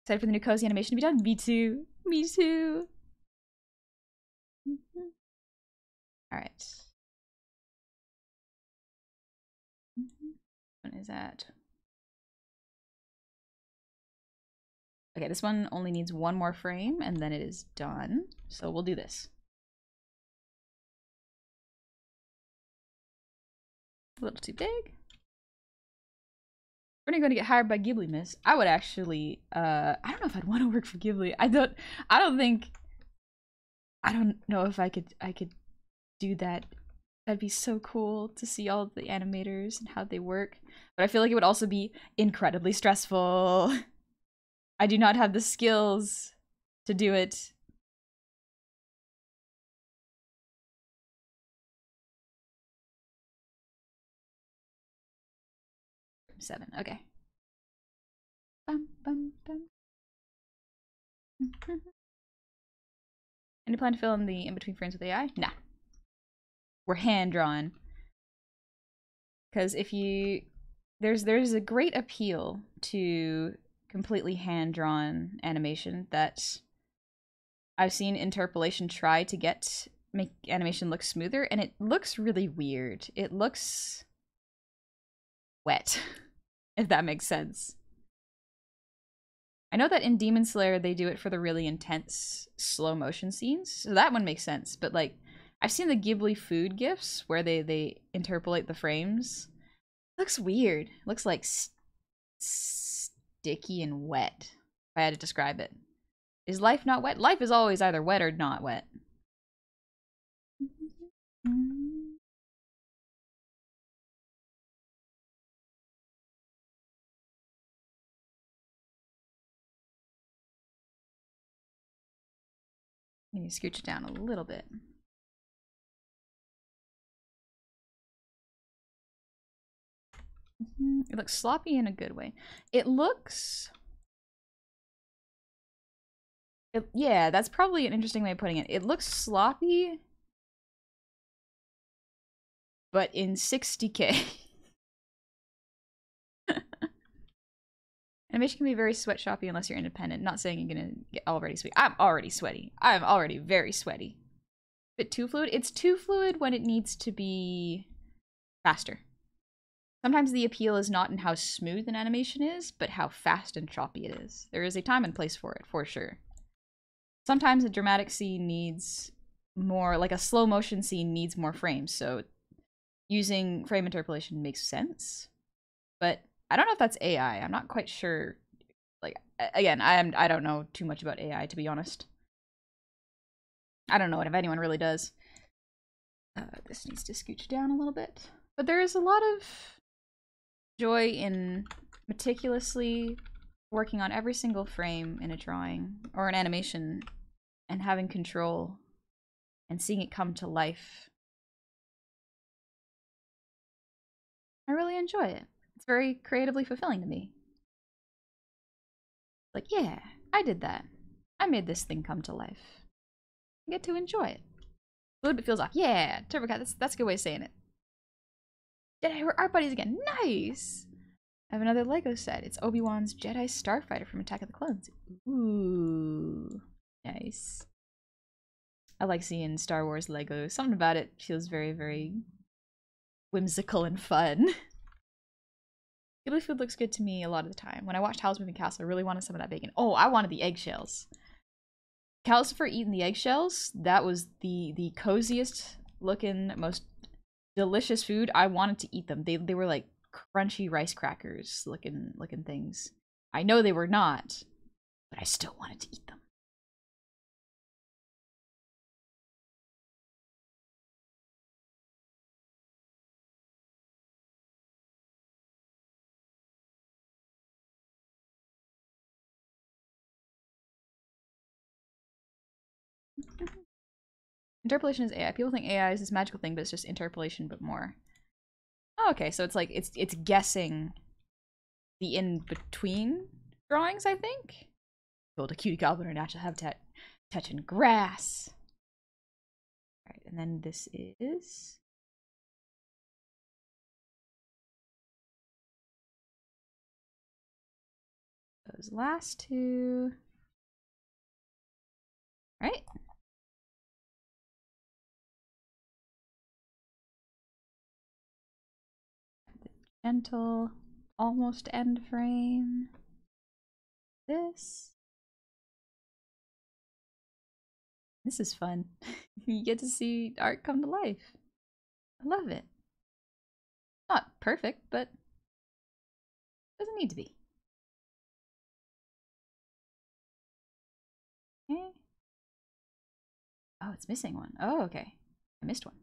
Excited for the new cozy animation to be done? Me too. Me too. Alright. When is that? Okay, this one only needs 1 more frame and then it is done. So we'll do this. A little too big. We're not going to get hired by Ghibli, miss. I would actually, I don't know if I'd want to work for Ghibli. I don't know if I could do that. That'd be so cool to see all the animators and how they work. But I feel like it would also be incredibly stressful. I do not have the skills to do it. Seven, okay. Bum, bum, bum. Any plan to fill in the in-between frames with AI? Nah. We're hand-drawn. Because if you... There's a great appeal to completely hand-drawn animation that I've seen Interpolation try to make animation look smoother, and it looks really weird. It looks wet, if that makes sense. I know that in Demon Slayer they do it for the really intense slow motion scenes, so that one makes sense. But like, I've seen the Ghibli food gifs where they interpolate the frames. It looks weird. It looks like sticky and wet, if I had to describe it. Is life not wet? Life is always either wet or not wet. Let me scooch it down a little bit. It looks sloppy in a good way. It looks... yeah, that's probably an interesting way of putting it. It looks sloppy, but in 60K. Animation can be very sweatshoppy unless you're independent. Not saying you're gonna get already sweaty. I'm already sweaty. I'm already very sweaty. Bit too fluid? It's too fluid when it needs to be faster. Sometimes the appeal is not in how smooth an animation is, but how fast and choppy it is. There is a time and place for it, for sure. Sometimes a dramatic scene needs more, like a slow motion scene needs more frames, so using frame interpolation makes sense. But I don't know if that's AI. I'm not quite sure. Like, again, I don't know too much about AI, to be honest. I don't know if anyone really does. This needs to scooch down a little bit. But there is a lot of joy in meticulously working on every single frame in a drawing or an animation and having control and seeing it come to life. I really enjoy it. It's very creatively fulfilling to me. Like, yeah, I did that. I made this thing come to life. I get to enjoy it. Fluid but feels off. Yeah, TurboCat, that's a good way of saying it. Jedi, we're art buddies again. Nice! I have another Lego set. It's Obi-Wan's Jedi Starfighter from Attack of the Clones. Ooh, nice. I like seeing Star Wars Lego. Something about it feels very, very whimsical and fun. Ghibli food looks good to me a lot of the time. When I watched Howl's Moving Castle, I really wanted some of that bacon. Oh, I wanted the eggshells. Calcifer eating the eggshells, that was the coziest looking, most delicious food. I wanted to eat them. They were like crunchy rice crackers looking things. I know they were not, but I still wanted to eat them. Interpolation is AI. People think AI is this magical thing, but it's just interpolation, but more. Oh, okay, so it's like it's guessing the in-between drawings, I think. Build a cute goblin or natural habitat, touching grass. All right, and then this is those last two. All right. Gentle, almost end frame. This is fun. You get to see art come to life. I love it. Not perfect, but doesn't need to be. Okay. Oh, it's missing one. Oh, okay. I missed one.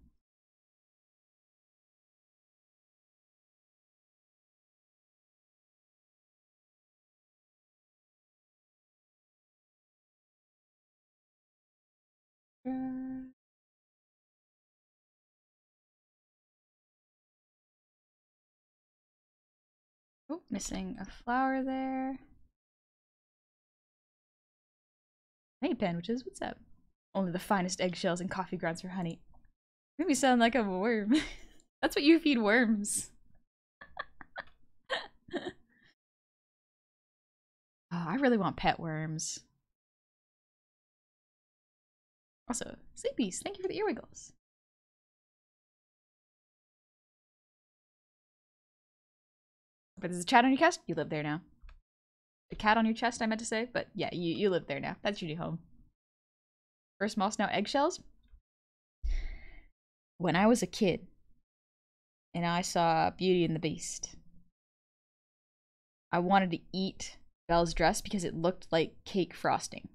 Oh, missing a flower there. Honey sandwiches, what's up? Only the finest eggshells and coffee grounds for honey. Made me sound like a worm. That's what you feed worms. Oh, I really want pet worms. Also, Sleepies, thank you for the earwiggles. But there's a cat on your chest? You live there now. The cat on your chest, I meant to say, but yeah, you live there now. That's your new home. First mouse, now eggshells? When I was a kid, and I saw Beauty and the Beast, I wanted to eat Belle's dress because it looked like cake frosting.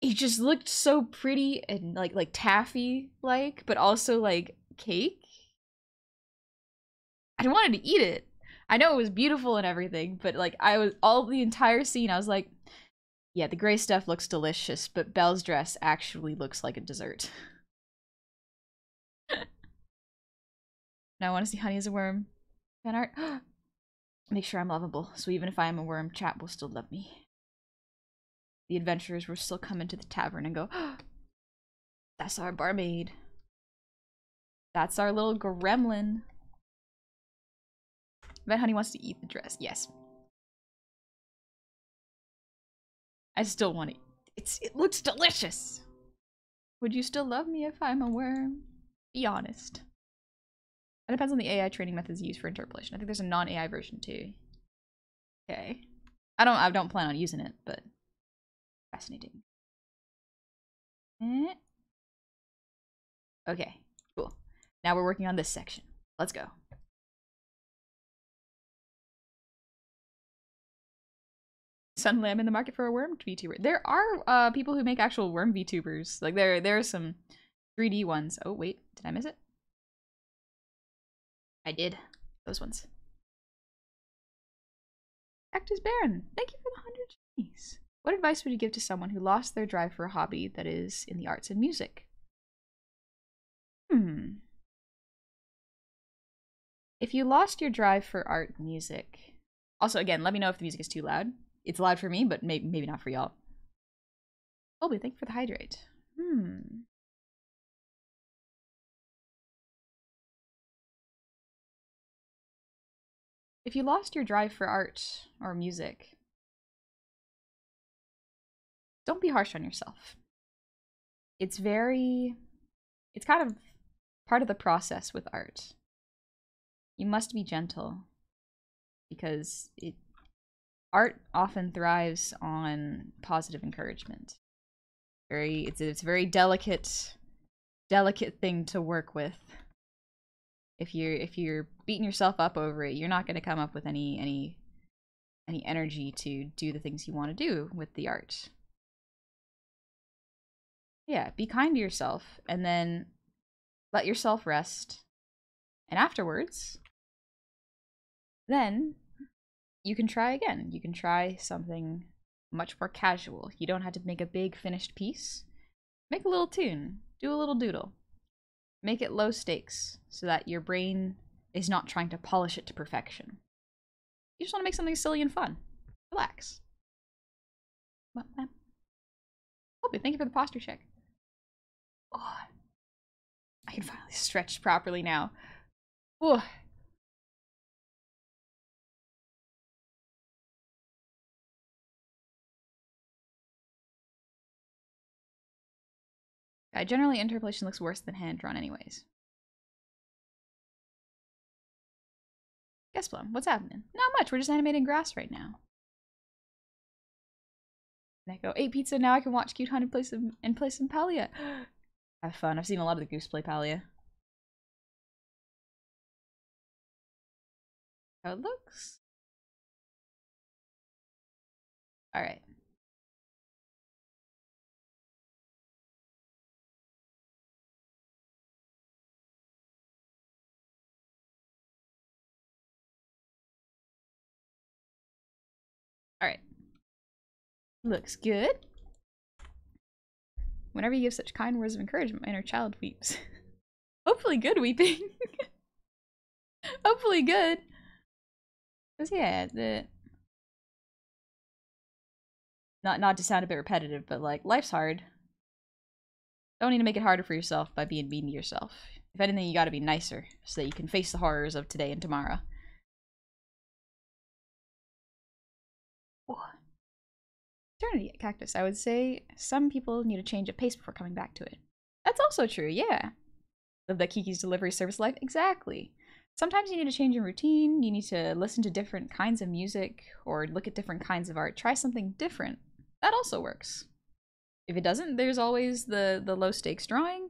It just looked so pretty and like taffy-like, but also like cake. I wanted to eat it. I know it was beautiful and everything, but like the entire scene, I was like, yeah, the gray stuff looks delicious, but Belle's dress actually looks like a dessert. Now I want to see Honey as a worm. Fan art. Make sure I'm lovable, so even if I am a worm, chat will still love me. The adventurers will still come into the tavern and go, that's our barmaid. That's our little gremlin. Bet Honey wants to eat the dress. Yes. I still want to eat. It looks delicious. Would you still love me if I'm a worm? Be honest. It depends on the AI training methods used for interpolation. I think there's a non-AI version too. Okay. I don't plan on using it, but fascinating. Okay, cool. Now we're working on this section. Let's go. Suddenly I'm in the market for a worm VTuber. There are people who make actual worm VTubers. Like there are some 3D ones. Oh wait, did I miss it? I did. Those ones. Cactus Baron, thank you for the 100 G's. What advice would you give to someone who lost their drive for a hobby that is in the arts and music? If you lost your drive for art and music... Also, again, let me know if the music is too loud. It's loud for me, but maybe not for y'all. Colby, thank you for the hydrate. If you lost your drive for art or music, don't be harsh on yourself. It's kind of part of the process with art. You must be gentle because art often thrives on positive encouragement. It's a very delicate thing to work with. If you're beating yourself up over it, you're not going to come up with any energy to do the things you want to do with the art. Yeah, be kind to yourself and then let yourself rest. And afterwards, then you can try again. You can try something much more casual. You don't have to make a big finished piece. Make a little tune. Do a little doodle. Make it low stakes so that your brain is not trying to polish it to perfection. You just want to make something silly and fun. Relax. Hope thank you for the posture check. Oh, I can finally stretch properly now. Oh. Generally, interpolation looks worse than hand-drawn anyways. Guess Plum, what's happening? Not much, we're just animating grass right now. And I go, ate pizza, now I can watch Cute Honey play some Palia. Have fun, I've seen a lot of the Goose play Palia. How it looks. Alright. Alright. Looks good. Whenever you give such kind words of encouragement, my inner child weeps. Hopefully good weeping. Hopefully good. Cause yeah, not to sound a bit repetitive, but like life's hard. Don't need to make it harder for yourself by being mean to yourself. If anything, you gotta be nicer so that you can face the horrors of today and tomorrow. Oh. Eternity cactus. I would say some people need a change of pace before coming back to it. That's also true, yeah. Live that Kiki's delivery service life. Exactly. Sometimes you need a change in routine, you need to listen to different kinds of music, or look at different kinds of art. Try something different. That also works. If it doesn't, there's always the low stakes drawing.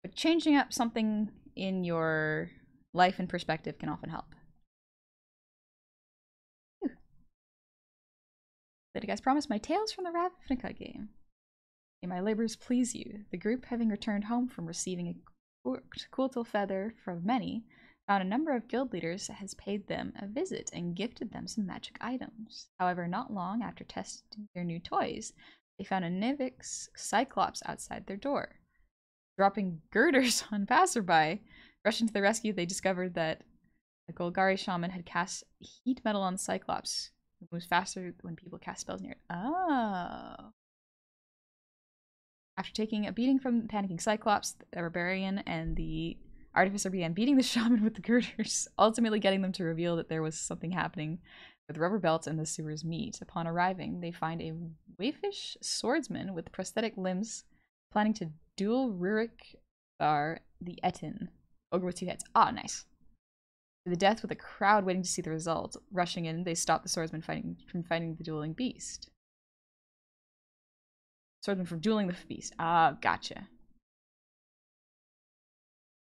But changing up something in your life and perspective can often help. Did you guys promise my Tales from the Ravnica game? May my labors please you. The group, having returned home from receiving a quiltal feather from many, found a number of guild leaders has paid them a visit and gifted them some magic items. However, not long after testing their new toys, they found a Nivix Cyclops outside their door. Dropping girders on passerby, rushing to the rescue, they discovered that a Golgari shaman had cast heat metal on Cyclops. It moves faster when people cast spells near it. Oh. After taking a beating from the panicking Cyclops, the barbarian and the artificer began beating the shaman with the girders, ultimately getting them to reveal that there was something happening with rubber belts and the sewer's meat. Upon arriving, they find a waifish swordsman with prosthetic limbs planning to duel Rurik the Etin, ogre with two heads. Ah, nice. To the death with a crowd waiting to see the result. Rushing in, they stop the swordsman from fighting the dueling beast. Swordsman from dueling the beast. Ah, gotcha.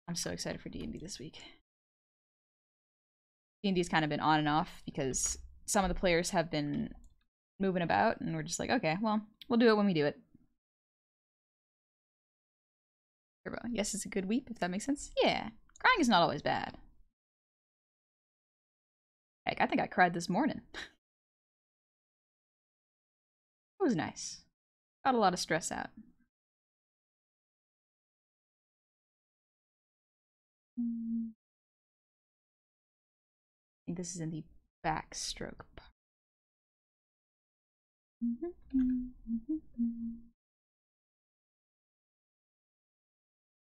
I'm so excited for D&D this week. D&D's kind of been on and off because some of the players have been moving about, and we're just like, okay, well, we'll do it when we do it. Turbo. Yes, it's a good weep, if that makes sense. Yeah, crying is not always bad. Heck, I think I cried this morning. It was nice. Got a lot of stress out. I think this is in the backstroke part.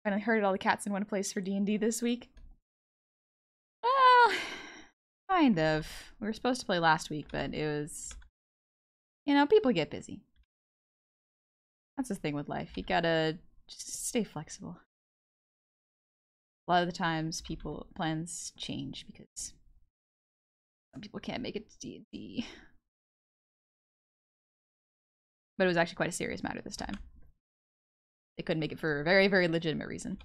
Finally herded all the cats in one place for D&D this week. Well, kind of. We were supposed to play last week, but it was... You know, people get busy. That's the thing with life. You gotta just stay flexible. A lot of the times, plans change because some people can't make it to D&D. But it was actually quite a serious matter this time. They couldn't make it for a very, very legitimate reason.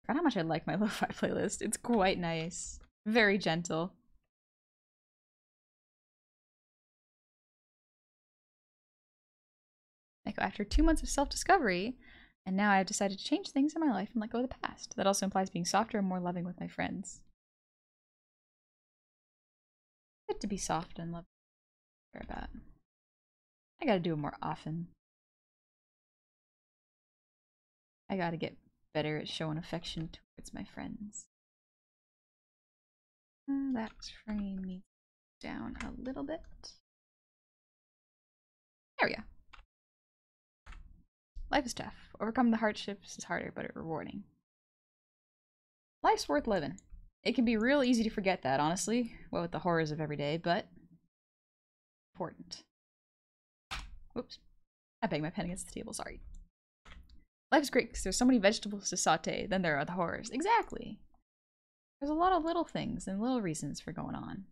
I forgot how much I like my Lo-Fi playlist. It's quite nice. Very gentle. psycho after 2 months of self-discovery, and now I have decided to change things in my life and let go of the past. That also implies being softer and more loving with my friends. Good to be soft and loving. About. I gotta do it more often. I gotta get better at showing affection towards my friends. That frame needs down a little bit. There we go. Life is tough. Overcoming the hardships is harder, but it's rewarding. Life's worth living. It can be real easy to forget that, honestly. What with the horrors of every day, but important. Whoops. I banged my pen against the table, sorry. Life is great because there's so many vegetables to saute, then there are the horrors. Exactly. There's a lot of little things and little reasons for going on.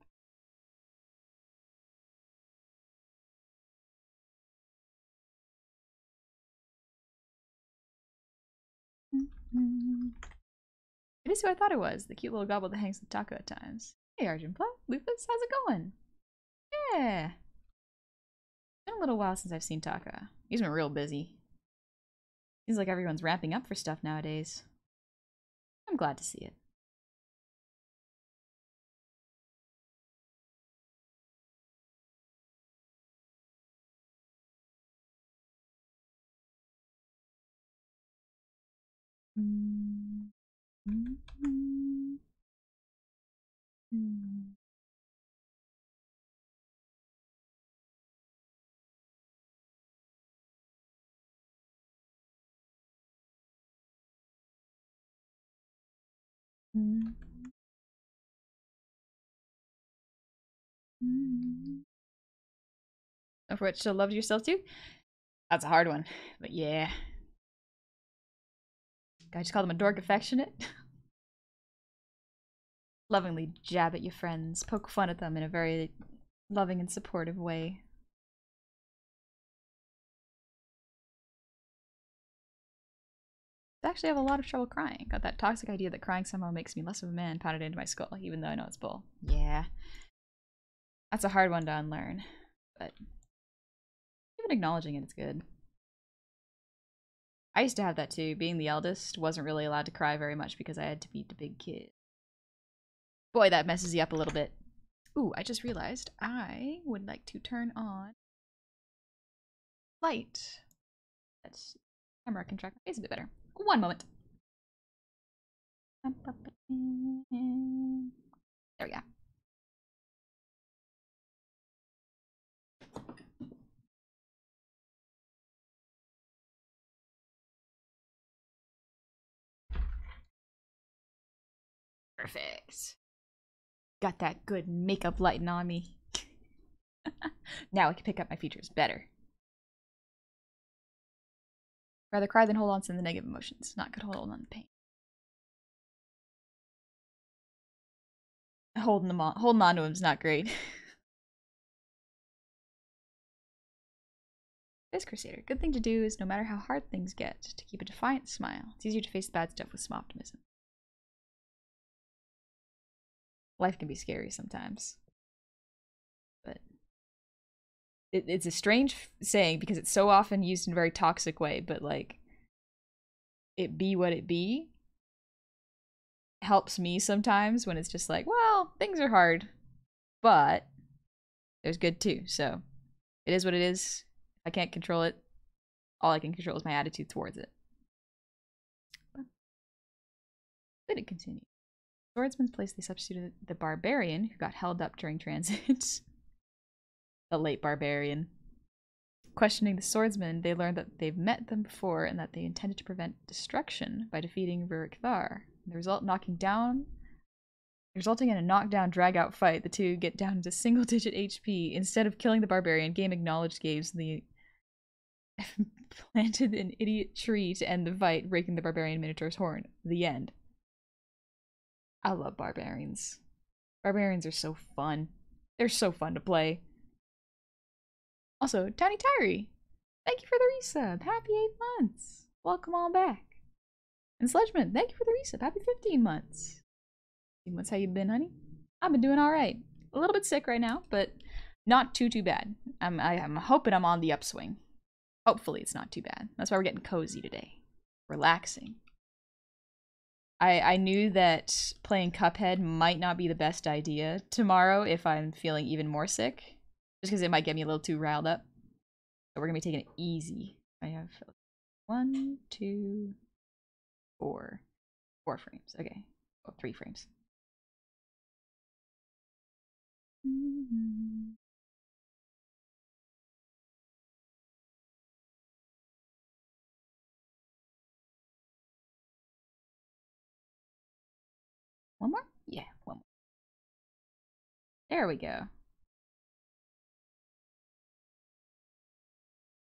It is who I thought it was, the cute little goblin that hangs with Taco at times. Hey Argenpla, Lupus, how's it going? Yeah. It's been a little while since I've seen Taka. He's been real busy. Seems like everyone's ramping up for stuff nowadays. I'm glad to see it. Oh, for which still loved yourself too? That's a hard one, but yeah. I just called him a dork affectionate. Lovingly jab at your friends, poke fun at them in a very loving and supportive way. I actually have a lot of trouble crying. Got that toxic idea that crying somehow makes me less of a man pounded into my skull, even though I know it's bull. Yeah. That's a hard one to unlearn, but even acknowledging it is good. I used to have that too. Being the eldest, wasn't really allowed to cry very much because I had to be the big kid. Boy, that messes you up a little bit. Ooh, I just realized I would like to turn on light. That's camera can track my face a bit better. One moment. There we go. Perfect. Got that good makeup lighting on me. Now I can pick up my features better. Rather cry than hold on to the negative emotions. Not good hold on the pain. Holding on to him's not great. This Crusader. Good thing to do is no matter how hard things get, to keep a defiant smile. It's easier to face the bad stuff with some optimism. Life can be scary sometimes. But it's a strange saying because it's so often used in a very toxic way, but like, it be what it be helps me sometimes when it's just like, well, things are hard, but there's good too. So it is what it is. I can't control it. All I can control is my attitude towards it. But then it continued. Swordsman's place, they substituted the barbarian who got held up during transit. The late barbarian. Questioning the swordsman, they learned that they've met them before and that they intended to prevent destruction by defeating Rurik Thar. The result resulting in a knockdown drag-out fight, the two get down to single-digit HP. Instead of killing the barbarian, game acknowledged Gabe's the planted an idiot tree to end the fight, breaking the barbarian minotaur's horn. The end. I love barbarians. Barbarians are so fun. They're so fun to play. Also, Tiny Tyree, thank you for the resub. Happy 8 months. Welcome on back. And Sledgeman, thank you for the resub. Happy 15 months. 15 months, how you been, honey? I've been doing alright. A little bit sick right now, but not too bad. I'm hoping I'm on the upswing. Hopefully it's not too bad. That's why we're getting cozy today. Relaxing. I knew that playing Cuphead might not be the best idea tomorrow if I'm feeling even more sick. Just because it might get me a little too riled up. So we're going to be taking it easy. I have 1, 2, 4. 4 frames. Okay. Oh, 3 frames. One more? Yeah, one more. There we go.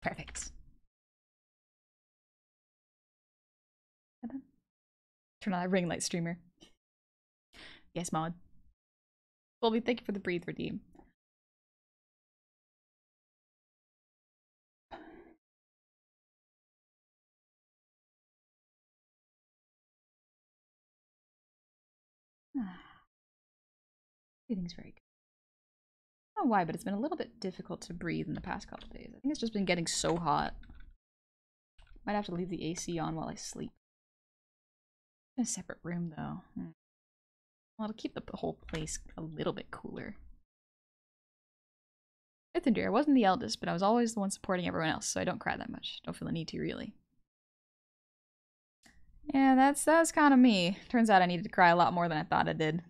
Perfect. Turn on that ring light streamer. Yes, mod. Colby, thank you for the breathe redeem. Breathing's very good. I don't know why, but it's been a little bit difficult to breathe in the past couple days. I think it's just been getting so hot. Might have to leave the AC on while I sleep. In a separate room, though. Well, it'll keep the whole place a little bit cooler. Fifth and dear, I wasn't the eldest, but I was always the one supporting everyone else, so I don't cry that much. Don't feel the need to, really. Yeah, that's kind of me. Turns out I needed to cry a lot more than I thought I did.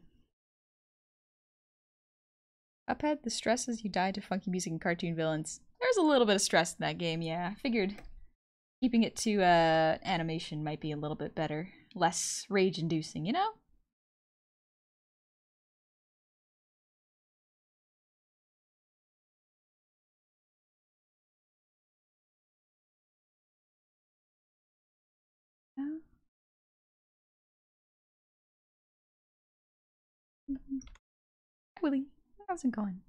Cuphead, the stresses you die to funky music and cartoon villains. There's a little bit of stress in that game, yeah. I figured keeping it to animation might be a little bit better. Less rage-inducing, you know? Hi, Willie. How's it going?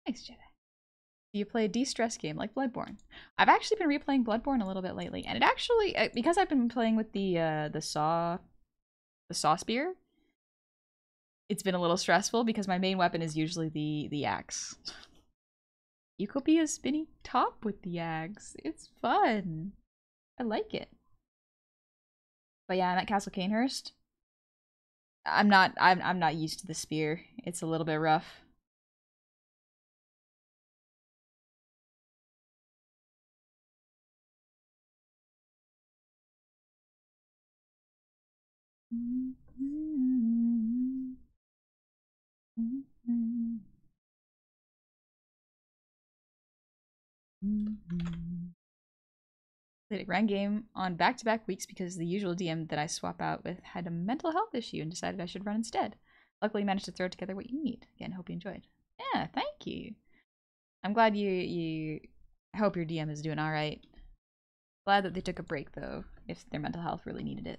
Thanks, Jedi. Do you play a de-stress game like Bloodborne? I've actually been replaying Bloodborne a little bit lately, and it actually, because I've been playing with the saw spear, it's been a little stressful because my main weapon is usually the axe. You could be a spinny top with the axe. It's fun. I like it. But yeah, I'm at Castle Canehurst. I'm not used to the spear. It's a little bit rough. Played a grand game on back-to-back weeks because the usual DM that I swap out with had a mental health issue and decided I should run instead. Luckily managed to throw together what you need. Again, hope you enjoyed. Yeah, thank you. I'm glad I hope your DM is doing alright. Glad that they took a break though, if their mental health really needed it.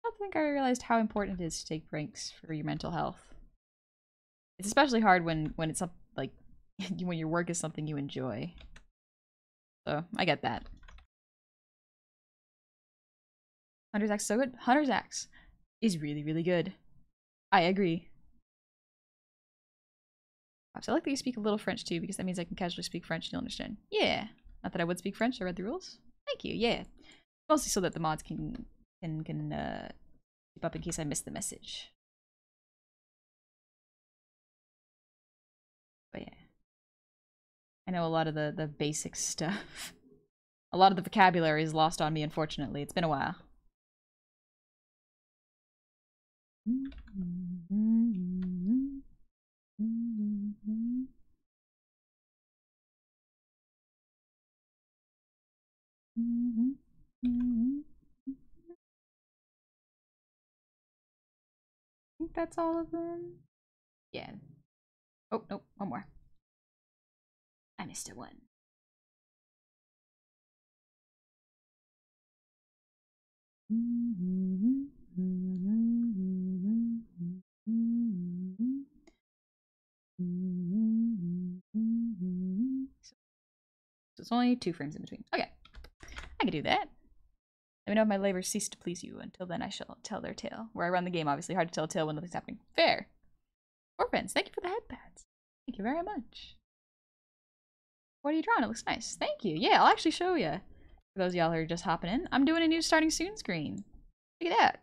I don't think I realized how important it is to take breaks for your mental health. It's especially hard when it's like when your work is something you enjoy. So I get that. Hunter's Axe so good. Hunter's Axe is really, really good. I agree. So I like that you speak a little French too, because that means I can casually speak French and you'll understand. Yeah. Not that I would speak French, I read the rules. Thank you, yeah. Mostly so that the mods can keep up in case I miss the message. But yeah. I know a lot of the basic stuff. A lot of the vocabulary is lost on me, unfortunately. It's been a while. I think that's all of them. Yeah. Oh, nope, one more. I missed it one. So it's only 2 frames in between. Okay. I can do that. Let me know if my labors cease to please you. Until then, I shall tell their tale. Where I run the game, obviously. Hard to tell a tale when nothing's happening. Fair. Orphans, thank you for the headpads. Thank you very much. What are you drawing? It looks nice. Thank you. Yeah, I'll actually show you. For those of y'all who are just hopping in, I'm doing a new starting soon screen. Look at that.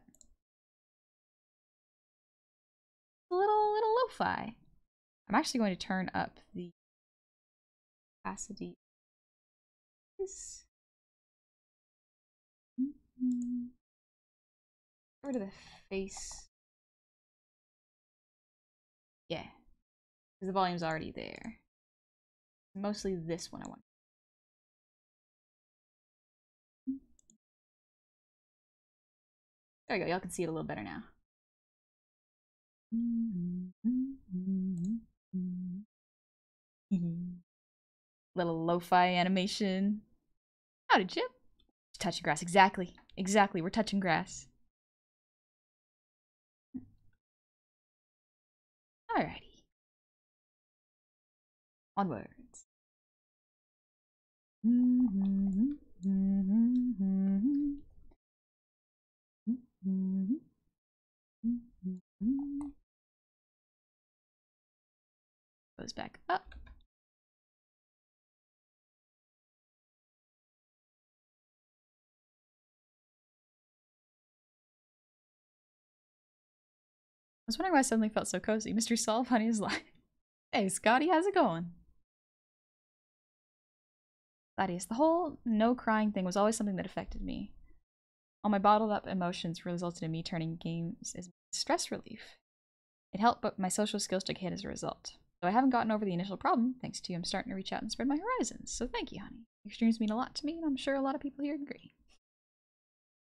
A little lo-fi. I'm actually going to turn up the opacity. This. Get rid of the face. Yeah, because the volume's already there. Mostly this one I want. There we go. Y'all can see it a little better now. Little lo-fi animation. Howdy, Chip. Touching grass. Exactly. Exactly. We're touching grass. Alrighty. Onwards. Goes back up. I was wondering why I suddenly felt so cozy. Mystery solved, honey is live. Hey, Scotty, how's it going? Thaddeus, the whole no crying thing was always something that affected me. All my bottled up emotions resulted in me turning games as stress relief. It helped, but my social skills took a hit as a result. Though I haven't gotten over the initial problem, thanks to you, I'm starting to reach out and spread my horizons. So thank you, honey. Your streams mean a lot to me, and I'm sure a lot of people here agree.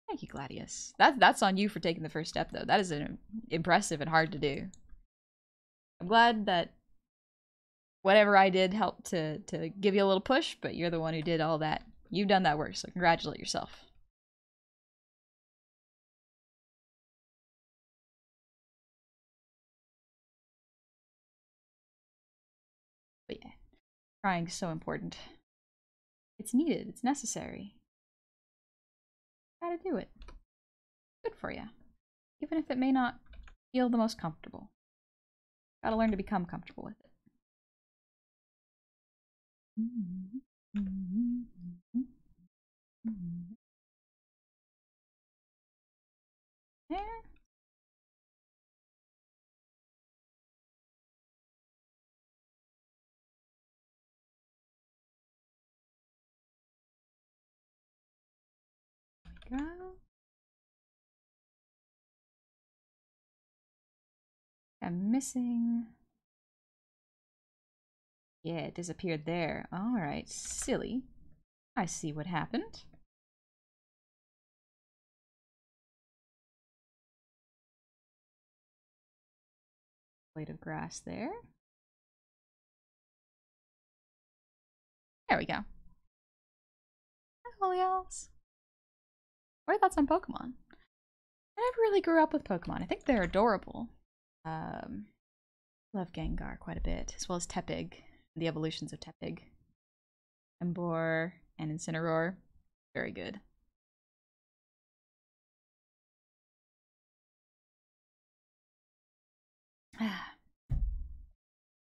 Thank you, Gladius. That's on you for taking the first step, though. That is impressive and hard to do. I'm glad that whatever I did helped to give you a little push, but you're the one who did all that. You've done that work, so congratulate yourself. But yeah, crying is so important. It's needed. It's necessary. Gotta do it. Good for you. Even if it may not feel the most comfortable. Gotta learn to become comfortable with it. There. There we go. I'm missing. Yeah, it disappeared there. Alright, silly. I see what happened. Blade of grass there. There we go. Hi, else. What are your thoughts on Pokemon? I never really grew up with Pokemon. I think they're adorable. Love Gengar quite a bit, as well as Tepig, the evolutions of Tepig. Emboar and Incineroar. Very good.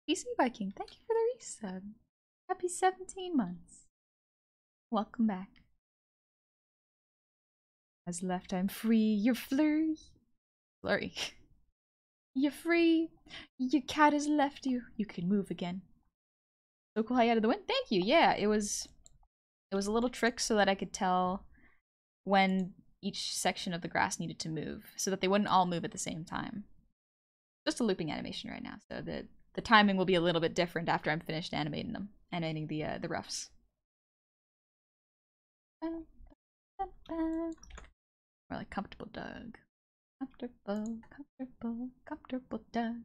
PC Viking, thank you for the resub. Happy 17 months. Welcome back. As left, I'm free. You're flurry. Flurry. You're free. Your cat has left you. You can move again. So cool how you added the wind. Thank you. Yeah, it was a little trick so that I could tell when each section of the grass needed to move, so that they wouldn't all move at the same time. Just a looping animation right now, so the timing will be a little bit different after I'm finished animating them, animating the roughs. More like comfortable Doug. Comfortable Doug.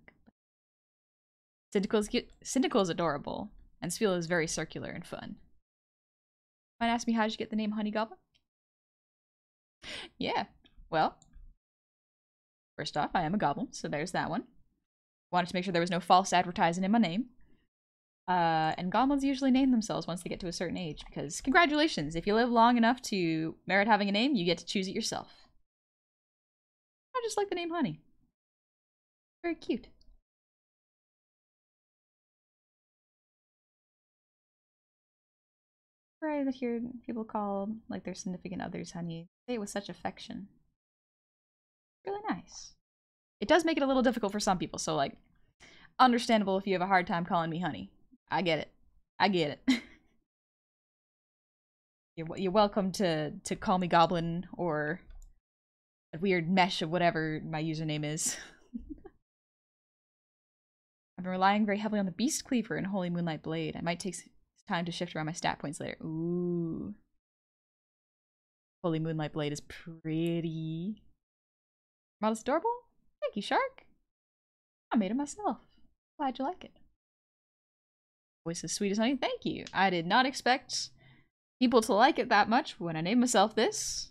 Cyndaquil's adorable, and Sphila is very circular and fun. Might ask me how did you get the name Honey Goblin? Yeah, well, first off, I am a goblin, so there's that one. Wanted to make sure there was no false advertising in my name. And goblins usually name themselves once they get to a certain age, because congratulations, if you live long enough to merit having a name, you get to choose it yourself. I just like the name Honey. Very cute. Right, I hear people call like their significant others honey. Say it with such affection. Really nice. It does make it a little difficult for some people, so like, understandable if you have a hard time calling me honey. I get it. I get it. You're welcome to call me Goblin or a weird mesh of whatever my username is. I've been relying very heavily on the Beast Cleaver and Holy Moonlight Blade. I might take time to shift around my stat points later. Ooh. Holy Moonlight Blade is pretty. Model's adorable? Thank you, Shark. I made it myself. Glad you like it. Voice as sweet as honey. Thank you. I did not expect people to like it that much when I named myself this.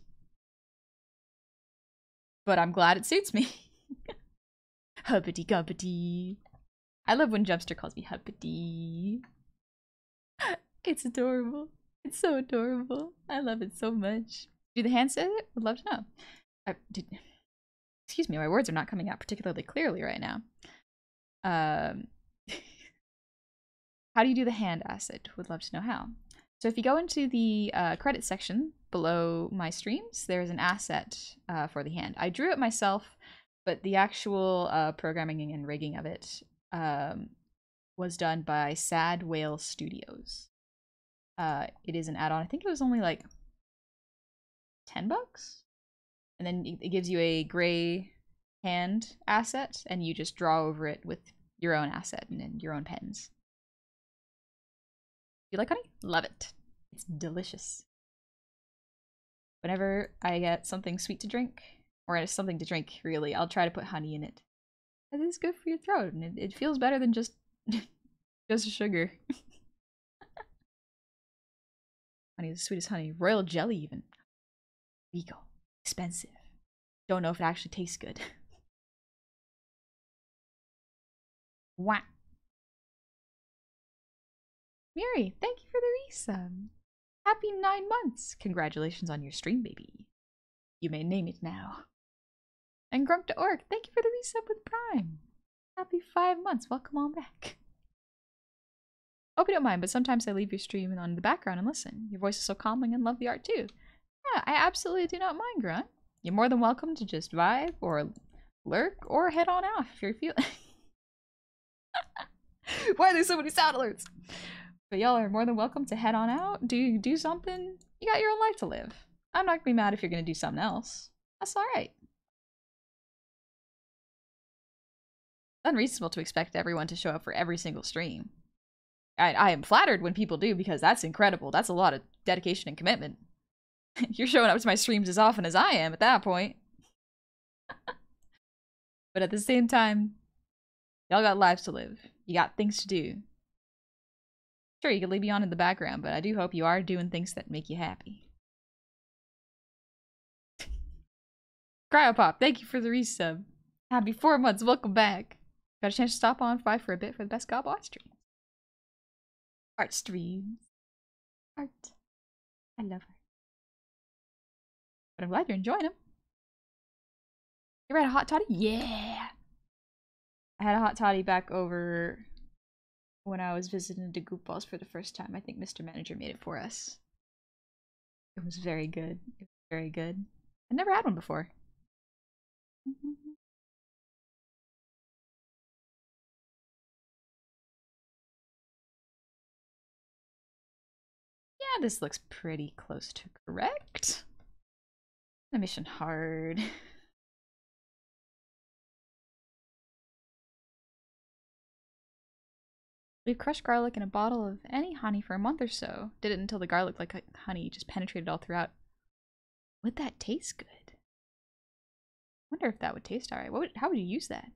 But I'm glad it suits me. Hubbity gubbity. I love when Jumpster calls me Hubbity. It's adorable. It's so adorable. I love it so much. Do the hand say it? Would love to know. Excuse me, my words are not coming out particularly clearly right now. How do you do the hand acid? Would love to know how. So if you go into the credit section below my streams, there's an asset for the hand. I drew it myself, but the actual programming and rigging of it was done by Sad Whale Studios. It is an add-on. I think it was only like $10, and then it gives you a gray hand asset, and you just draw over it with your own asset and then your own pens. You like honey? Love it. It's delicious. Whenever I get something sweet to drink, or something to drink, really, I'll try to put honey in it. It is good for your throat, and it feels better than just sugar. Honey is the sweetest honey. Royal jelly, even. Legal. Expensive. Don't know if it actually tastes good. Wah. Miri, thank you for the resub. Happy 9 months. Congratulations on your stream, baby. You may name it now. And Grunk.org, thank you for the resub with Prime. Happy 5 months. Welcome on back. Hope you don't mind, but sometimes I leave your stream on the background and listen. Your voice is so calming and love the art too. Yeah, I absolutely do not mind, Grunt. You're more than welcome to just vibe or lurk or head on out if you're feeling. Why are there so many sound alerts? But y'all are more than welcome to head on out, do something. You got your own life to live. I'm not gonna be mad if you're gonna do something else. That's alright. It's unreasonable to expect everyone to show up for every single stream. I am flattered when people do, because that's incredible. That's a lot of dedication and commitment. You're showing up to my streams as often as I am at that point. But at the same time, y'all got lives to live. You got things to do. Sure, you can leave me on in the background, but I do hope you are doing things that make you happy. Cryopop, thank you for the resub. Happy 4 months, welcome back. Got a chance to stop on 5 for a bit for the best Goblin stream. Art streams. Art. I love her. But I'm glad you're enjoying them. You ever had a hot toddy? Yeah! I had a hot toddy back over when I was visiting the Goop Balls for the first time. I think Mr. Manager made it for us. It was very good. It was very good. I never had one before. Yeah, this looks pretty close to correct. The mission hard. Leave crushed garlic in a bottle of any honey for a month or so. Did it until the garlic, like honey, just penetrated all throughout. Would that taste good? Wonder if that would taste alright. How would you use that?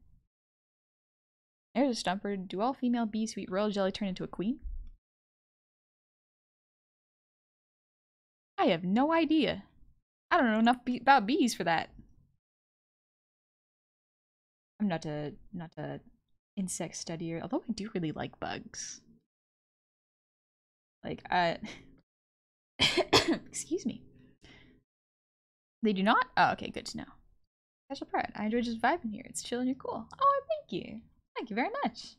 There's a stumper. Do all female bees who eat royal jelly turn into a queen? I have no idea. I don't know enough about bees for that. I'm not a insect studier, although I do really like bugs. Like, excuse me. They do not? Oh, okay, good to know. Special pride. I enjoy just vibing here. It's chill and you're cool. Oh, thank you. Thank you very much.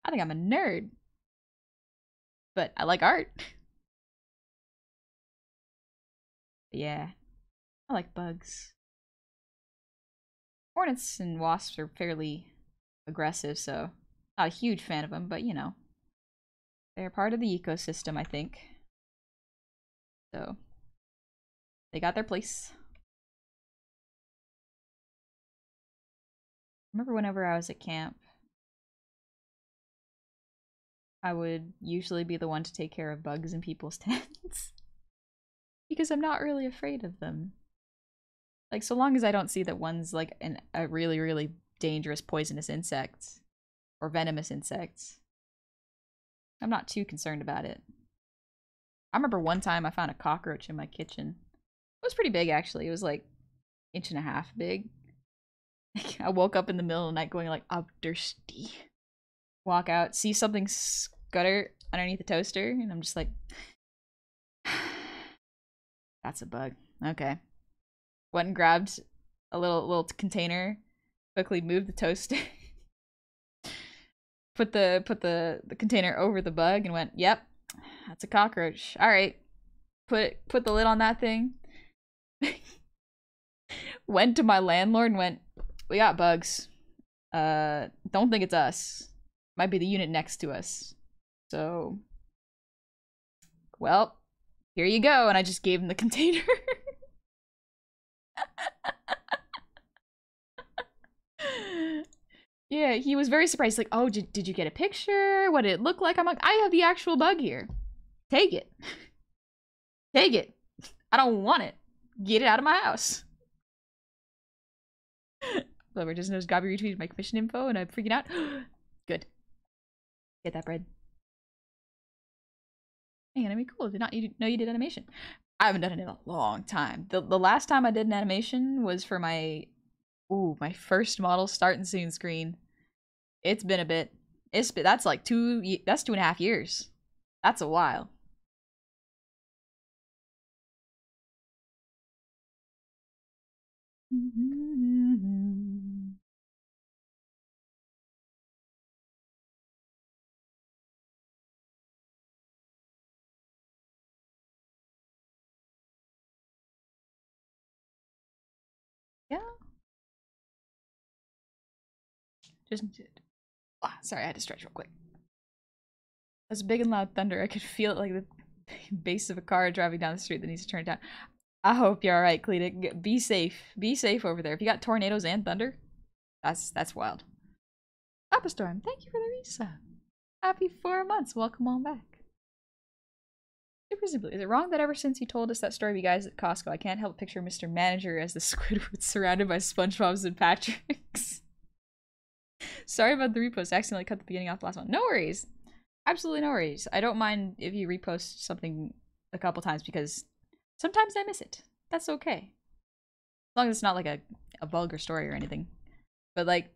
I think I'm a nerd. But I like art. But yeah, I like bugs. Hornets and wasps are fairly aggressive, so not a huge fan of them, but you know, they're part of the ecosystem, I think. So they got their place. Remember whenever I was at camp, I would usually be the one to take care of bugs in people's tents. Because I'm not really afraid of them. Like, so long as I don't see that one's like a really, really dangerous poisonous insect or venomous insect, I'm not too concerned about it. I remember one time I found a cockroach in my kitchen. It was pretty big, actually. It was like 1.5 inches big. I woke up in the middle of the night going like, I'm thirsty. Walk out, see something scutter underneath the toaster, and I'm just like, that's a bug. Okay. Went and grabbed a little container, quickly moved the toaster, put the container over the bug, and went, yep, that's a cockroach. All right, put the lid on that thing. Went to my landlord and went, we got bugs. Don't think it's us. Might be the unit next to us. So, well, here you go. And I just gave him the container. Yeah, he was very surprised. Like, oh, did you get a picture? What did it look like? I'm like, I have the actual bug here. Take it. Take it. I don't want it. Get it out of my house. Whoever just knows Gabi retweeted my commission info and I'm freaking out. Good. Get that bread. Hey, that'd be cool. Did not know you did animation. I haven't done it in a long time. The last time I did an animation was for my first model starting soon screen. It's been a bit. That's like 2.5 years. That's a while. Yeah. Just sorry, I had to stretch real quick. That's big and loud thunder. I could feel it like the base of a car driving down the street that needs to turn down. I hope you're alright, Cleta. Be safe. Be safe over there. If you got tornadoes and thunder, that's wild. Papa Storm, thank you for the resub. Happy 4 months. Welcome on back. Super simply, is it wrong that ever since you told us that story of you guys at Costco, I can't help picture Mr. Manager as the Squidward surrounded by SpongeBob's and Patrick's? Sorry about the repost. I accidentally cut the beginning off the last one. No worries. Absolutely no worries. I don't mind if you repost something a couple times because sometimes I miss it. That's okay. As long as it's not like a vulgar story or anything. But like,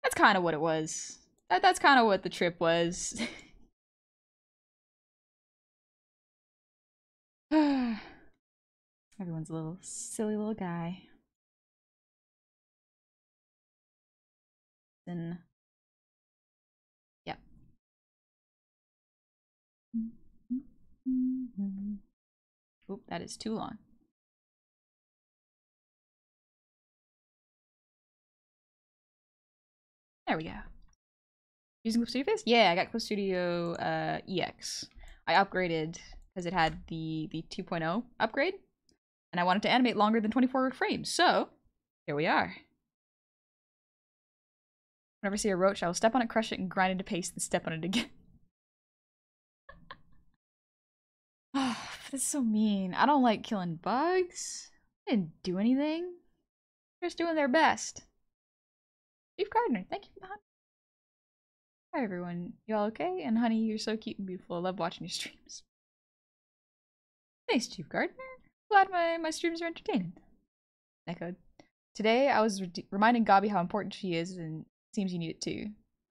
that's kind of what it was. That's kind of what the trip was. Everyone's a little silly little guy. Then, yep. Oop, that is too long. There we go. Using Clip Studio Face? Yeah, I got Clip Studio EX. I upgraded because it had the 2.0 upgrade, and I wanted to animate longer than 24 frames. So here we are. Whenever I see a roach, I will step on it, crush it, and grind it to paste, and step on it again. Oh, that's so mean. I don't like killing bugs. I didn't do anything. They're just doing their best. Chief Gardener, thank you for the honey. Hi everyone, y'all okay? And honey, you're so cute and beautiful. I love watching your streams. Thanks, Chief Gardener. Glad my streams are entertaining. Echoed. Today, I was reminding Gabi how important she is, and it seems you need it too.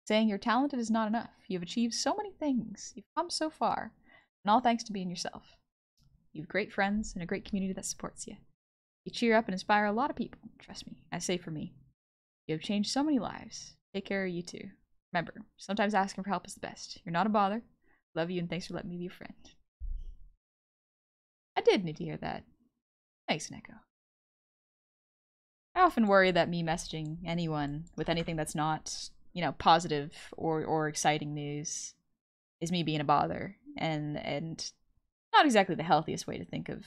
Saying you're talented is not enough. You've achieved so many things. You've come so far. And all thanks to being yourself. You have great friends and a great community that supports you. You cheer up and inspire a lot of people. Trust me. I say for me. You have changed so many lives. Take care of you too. Remember, sometimes asking for help is the best. You're not a bother. Love you and thanks for letting me be a friend. I did need to hear that. Thanks, Neko. I often worry that me messaging anyone with anything that's not, you know, positive or exciting news is me being a bother, and not exactly the healthiest way to think of,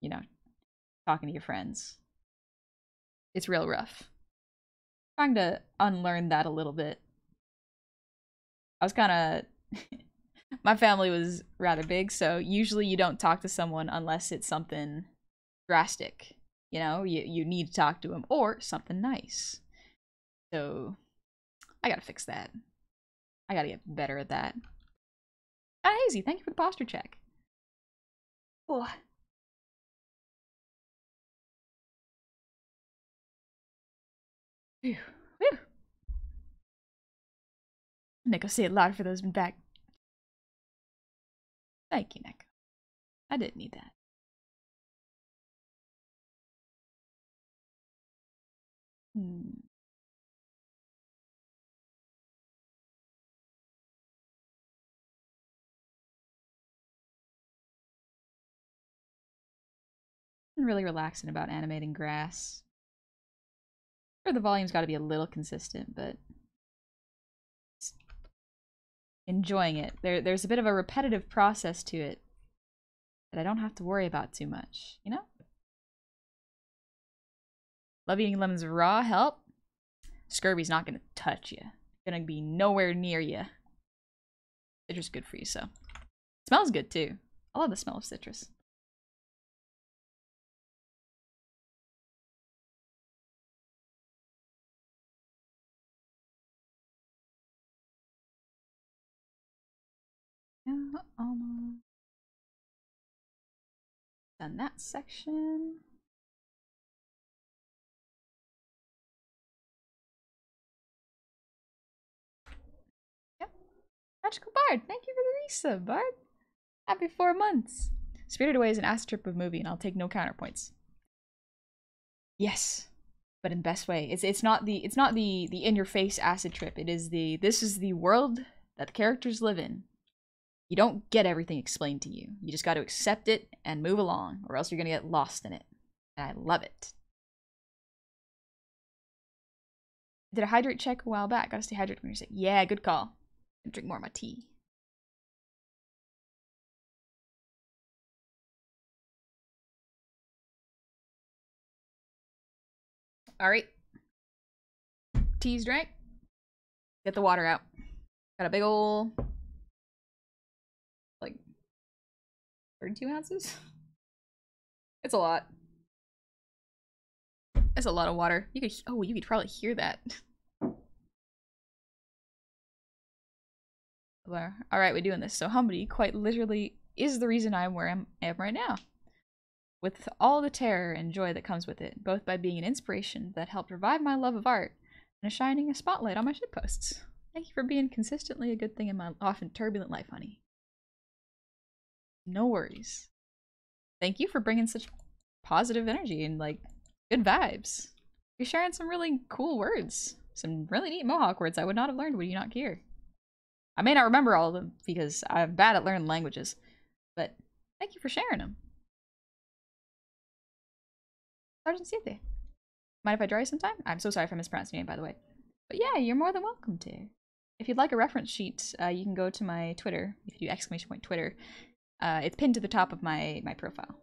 you know, talking to your friends. It's real rough. Trying to unlearn that a little bit. I was kind of my family was rather big, so usually you don't talk to someone unless it's something drastic. You know, you need to talk to them or something nice. So I gotta fix that. I gotta get better at that. Ah, Hazy, thank you for the posture check. Oh. Phew. Whew. Neko, say it loud for those in back. Thank you, Neko. I didn't need that. Hmm. I'm really relaxing about animating grass. Sure, the volume's got to be a little consistent, but enjoying it. There's a bit of a repetitive process to it that I don't have to worry about too much, you know? Love eating lemons raw, help. Scurvy's not gonna touch you. Gonna be nowhere near you. Citrus is good for you, so. Smells good too. I love the smell of citrus. Yeah, almost done that section. Yep. Magical Bard, thank you for the resub, Bard. Happy 4 months. Spirited Away is an acid trip of movie, and I'll take no counterpoints. Yes, but in the best way. It's not the in your face acid trip. It is this is the world that the characters live in. You don't get everything explained to you. You just got to accept it and move along, or else you're gonna get lost in it. And I love it. Did a hydrate check a while back. Gotta stay hydrated when you're sick. Yeah, good call. And drink more of my tea. All right. Tea's drank. Get the water out. Got a big ol' like 32 ounces. It's a lot. It's a lot of water. You could probably hear that. Alright, we're doing this. So Humbody quite literally is the reason I'm where I am right now. With all the terror and joy that comes with it, both by being an inspiration that helped revive my love of art and shining a spotlight on my shitposts. Thank you for being consistently a good thing in my often turbulent life, honey. No worries. Thank you for bringing such positive energy and, like, good vibes. You're sharing some really cool words. Some really neat Mohawk words I would not have learned were you not here. I may not remember all of them because I'm bad at learning languages, but thank you for sharing them. Sergeant Siete. Mind if I draw you sometime? I'm so sorry if I mispronounced your name, by the way. But yeah, you're more than welcome to. If you'd like a reference sheet, you can go to my Twitter. If you do ! Twitter, it's pinned to the top of my profile.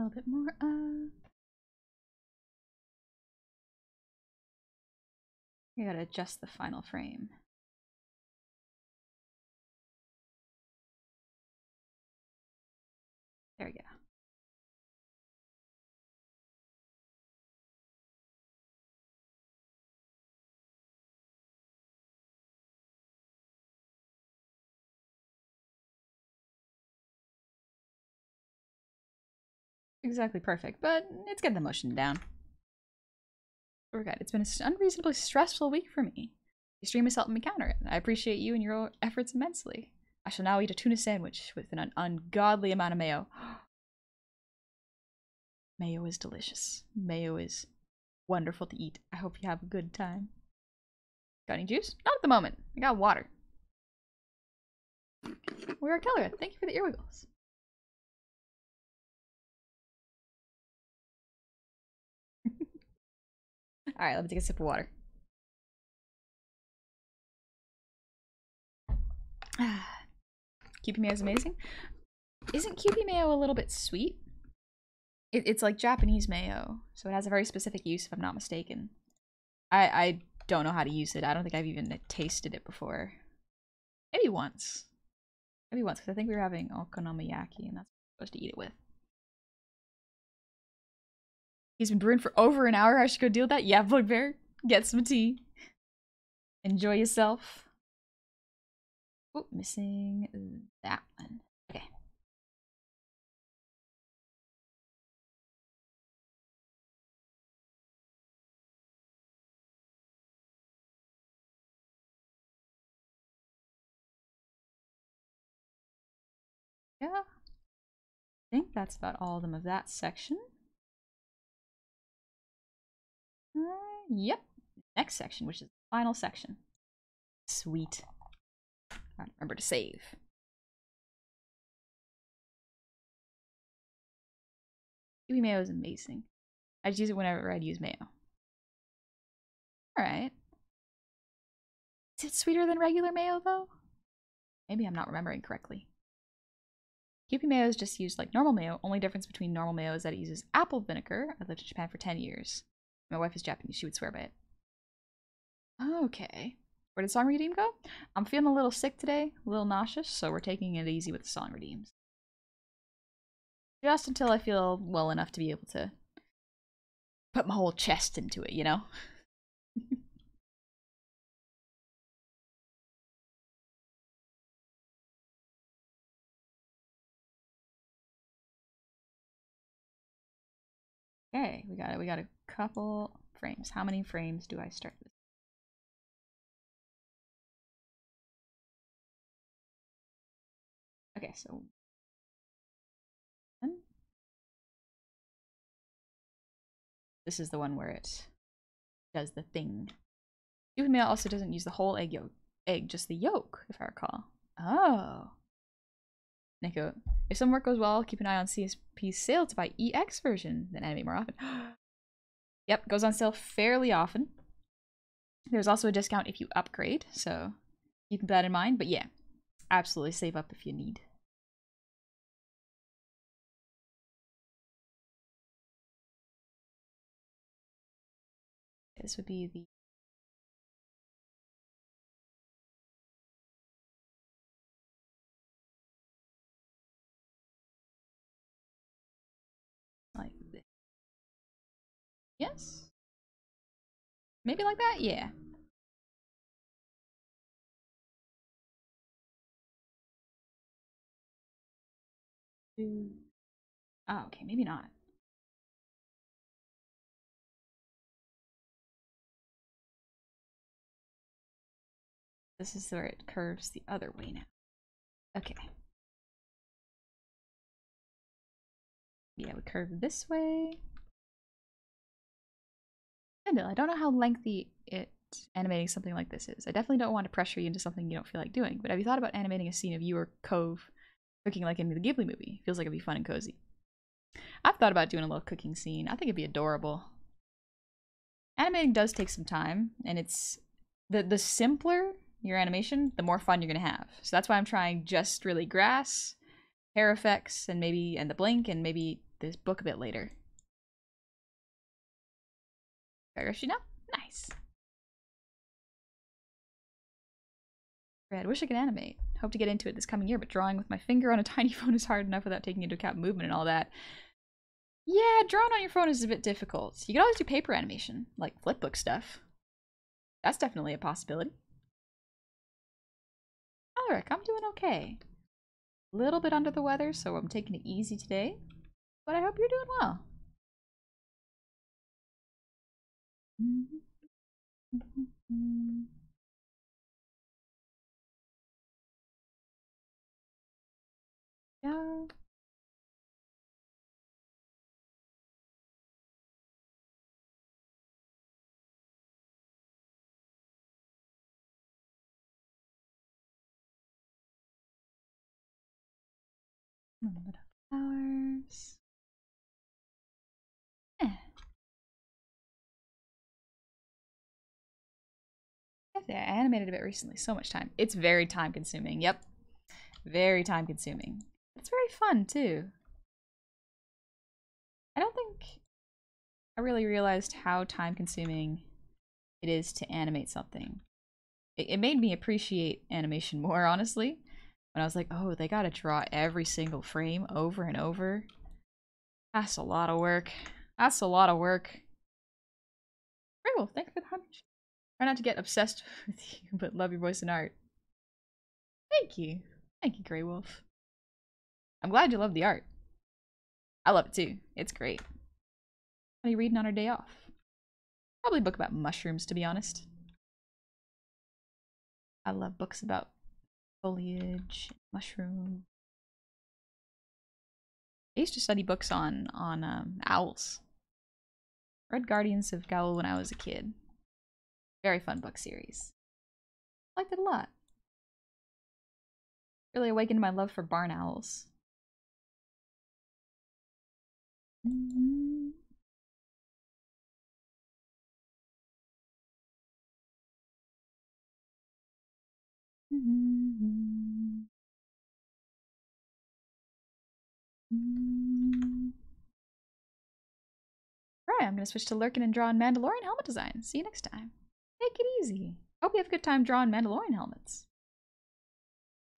A little bit more up. You gotta adjust the final frame. There we go. Exactly perfect, but it's getting the motion down. We're good. It's been an unreasonably stressful week for me. Your stream has helped me counter it. I appreciate you and your efforts immensely. I shall now eat a tuna sandwich with an ungodly amount of mayo. Mayo is delicious. Mayo is wonderful to eat. I hope you have a good time. Got any juice? Not at the moment. I got water. We're a color. Thank you for the ear wiggles. Alright, let me take a sip of water. Kewpie mayo is amazing. Isn't Kewpie mayo a little bit sweet? It's like Japanese mayo, so it has a very specific use if I'm not mistaken. I don't know how to use it. I don't think I've even tasted it before. Maybe once. Maybe once, because I think we were having okonomiyaki, and that's what I'm supposed to eat it with. He's been brewing for over an hour. I should go deal with that. Yeah, Bugbear. Get some tea. Enjoy yourself. Oh, missing that one. Okay. Yeah. I think that's about all of them of that section. Yep. Next section, which is the final section. Sweet. Right, remember to save. Kewpie mayo is amazing. I just use it whenever I'd use mayo. Alright. Is it sweeter than regular mayo, though? Maybe I'm not remembering correctly. Kewpie mayo is just used like normal mayo. Only difference between normal mayo is that it uses apple vinegar. I lived in Japan for 10 years. My wife is Japanese. She would swear by it. Okay. Where did Song Redeem go? I'm feeling a little sick today. A little nauseous, so we're taking it easy with the Song Redeems. Just until I feel well enough to be able to put my whole chest into it, you know? Okay, we got a couple frames. How many frames do I start with? Okay, so one. This is the one where it does the thing. Kewpie mayo also doesn't use the whole egg, just the yolk, if I recall. Oh. Nico, if some work goes well, keep an eye on CSP's sale to buy EX version, then animate more often. Yep, goes on sale fairly often. There's also a discount if you upgrade, so keep that in mind. But yeah, absolutely save up if you need. This would be the like this. Yes? Maybe like that? Yeah. Oh, okay, maybe not. This is where it curves the other way now. Okay. Yeah, we curve this way. I don't know how lengthy animating something like this is. I definitely don't want to pressure you into something you don't feel like doing, but have you thought about animating a scene of you or Cove cooking like in the Ghibli movie? Feels like it'd be fun and cozy. I've thought about doing a little cooking scene. I think it'd be adorable. Animating does take some time, and it's the simpler your animation, the more fun you're gonna have. So that's why I'm trying just really grass, hair effects, and the blink, and maybe this book a bit later. Rush you now? Nice. I wish I could animate. Hope to get into it this coming year, but drawing with my finger on a tiny phone is hard enough without taking into account movement and all that. Yeah, drawing on your phone is a bit difficult. You can always do paper animation, like flipbook stuff. That's definitely a possibility. Alric, I'm doing okay. A little bit under the weather, so I'm taking it easy today. But I hope you're doing well. Yeah. A little bit of flowers. Eh. I animated a bit recently. So much time. It's very time consuming. Yep. Very time consuming. It's very fun too. I don't think I really realized how time consuming it is to animate something. It made me appreciate animation more, honestly. When I was like, oh, they gotta draw every single frame over and over. That's a lot of work. That's a lot of work. Very well, thank you for the 100. Try not to get obsessed with you, but love your voice and art. Thank you. Thank you, Grey Wolf. I'm glad you love the art. I love it too. It's great. What are you reading on our day off? Probably a book about mushrooms, to be honest. I love books about foliage, mushroom. I used to study books on owls. Read Guardians of Gaul when I was a kid. Very fun book series. Liked it a lot. Really awakened my love for barn owls. Mm-hmm. Mm-hmm. Mm-hmm. Right, I'm gonna switch to lurking and drawing Mandalorian helmet design. See you next time. Take it easy. Hope you have a good time drawing Mandalorian helmets.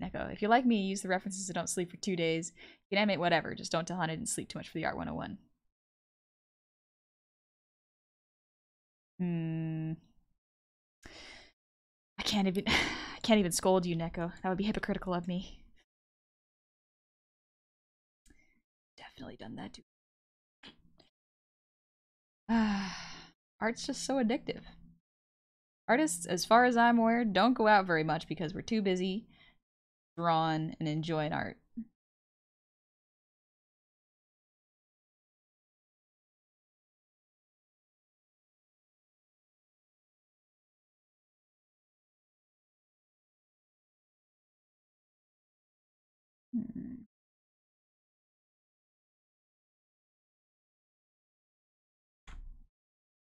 Neko, if you like me, use the references to don't sleep for 2 days. You can animate whatever, just don't tell Han I didn't sleep too much for the Art 101. I can't even scold you, Neko. That would be hypocritical of me. Definitely done that too. Art's just so addictive. Artists, as far as I'm aware, don't go out very much because we're too busy drawing and enjoying art.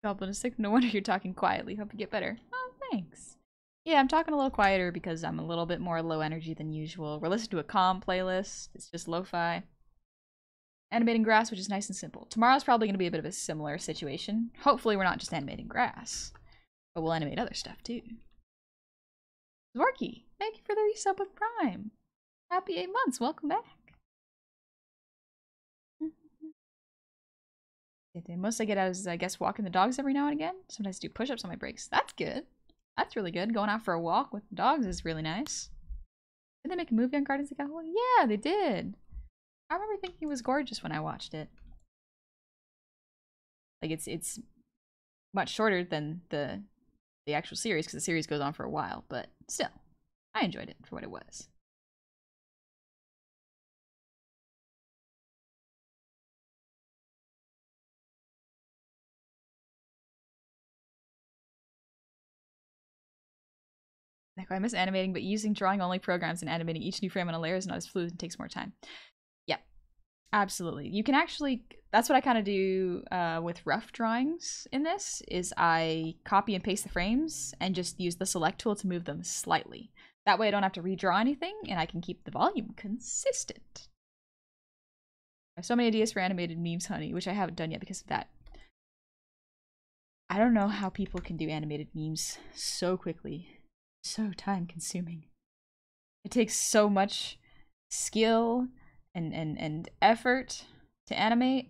Goblin is sick. No wonder you're talking quietly. Hope you get better. Oh, thanks. Yeah, I'm talking a little quieter because I'm a little bit more low energy than usual. We're listening to a calm playlist. It's just lo-fi. Animating grass, which is nice and simple. Tomorrow's probably going to be a bit of a similar situation. Hopefully we're not just animating grass, but we'll animate other stuff too. Zorky, thank you for the resub with Prime. Happy 8 months. Welcome back. The most I get out is, I guess, walking the dogs every now and again. Sometimes I do push-ups on my breaks. That's good. That's really good. Going out for a walk with the dogs is really nice. Did they make a movie on Guardians of the Galaxy? Yeah, they did. I remember thinking it was gorgeous when I watched it. Like, it's much shorter than the actual series, because the series goes on for a while, but still, I enjoyed it for what it was. Like, I miss animating, but using drawing-only programs and animating each new frame on a layer is not as fluid and takes more time. Yeah, absolutely. You can actually, that's what I kind of do with rough drawings in this, is I copy and paste the frames and just use the select tool to move them slightly. That way I don't have to redraw anything and I can keep the volume consistent. I have so many ideas for animated memes, honey, which I haven't done yet because of that. I don't know how people can do animated memes so quickly. So time consuming. It takes so much skill and effort to animate.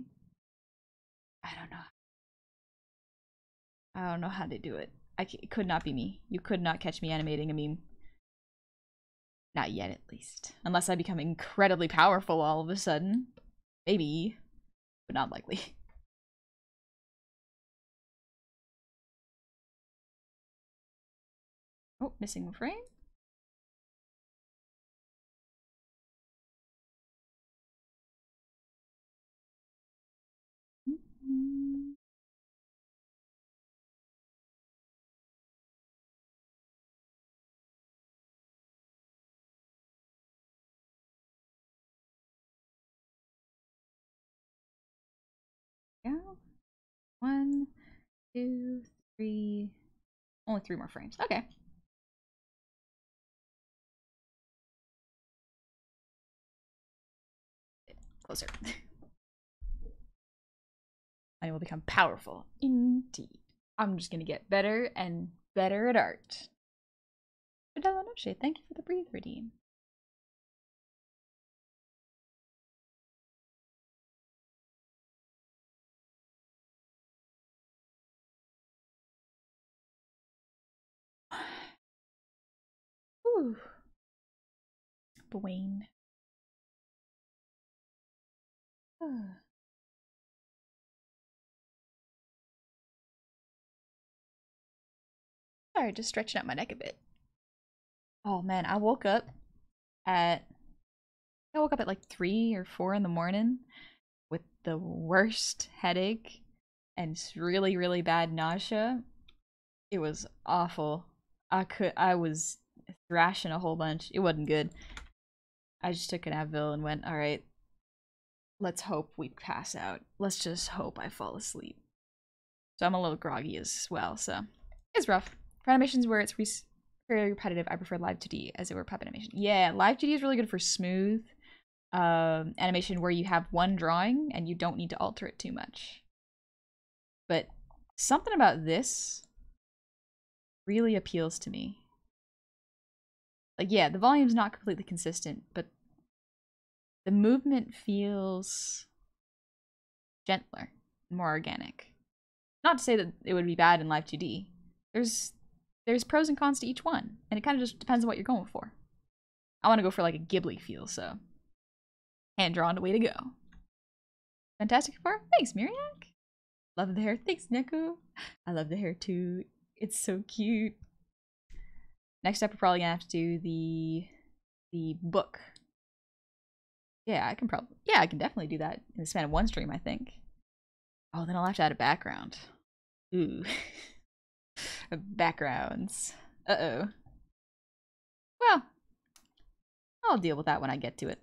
I don't know. I don't know how to do it. It could not be me. You could not catch me animating a meme. Not yet, at least. Unless I become incredibly powerful all of a sudden. Maybe. But not likely. Oh, missing a frame? Yeah. 1, 2, 3. Only 3 more frames. Okay. Closer. I will become powerful. Indeed. I'm just gonna get better and better at art. Noche, thank you for the breathe redeem. Whew. Bwayne. Sorry, just stretching out my neck a bit. Oh man, I woke up at like 3 or 4 in the morning with the worst headache and really, really bad nausea. It was awful. I was thrashing a whole bunch. It wasn't good. I just took an Advil and went, all right, let's hope we pass out. Let's just hope I fall asleep. So I'm a little groggy as well, so it's rough. For animations where it's very repetitive, I prefer live 2D as it were puppet animation. Yeah, live 2D is really good for smooth animation where you have one drawing and you don't need to alter it too much. But something about this really appeals to me. Like, yeah, the volume's not completely consistent, but the movement feels gentler, more organic. Not to say that it would be bad in live 2D. There's pros and cons to each one, and it kind of just depends on what you're going for. I want to go for like a Ghibli feel, so hand drawn, way to go. Fantastic Four, thanks Miriak. Love the hair, thanks Neko. I love the hair too. It's so cute. Next up, we're probably gonna have to do the book. Yeah, I can definitely do that in the span of one stream, I think. Oh, then I'll have to add a background. Ooh. Backgrounds. Uh-oh. Well, I'll deal with that when I get to it.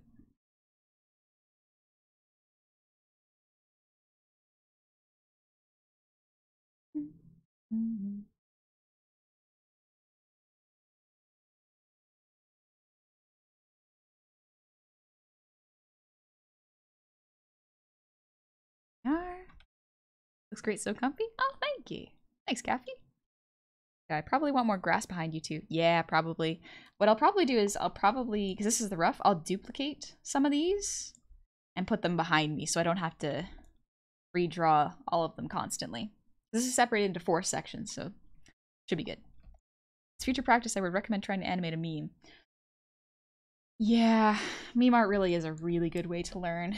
Looks great, so comfy. Oh, thank you. Thanks, Kathy. I probably want more grass behind you too. Yeah, probably. What I'll probably do is because this is the rough, I'll duplicate some of these and put them behind me so I don't have to redraw all of them constantly. This is separated into 4 sections, so should be good. It's future practice. I would recommend trying to animate a meme. Yeah, meme art really is a really good way to learn.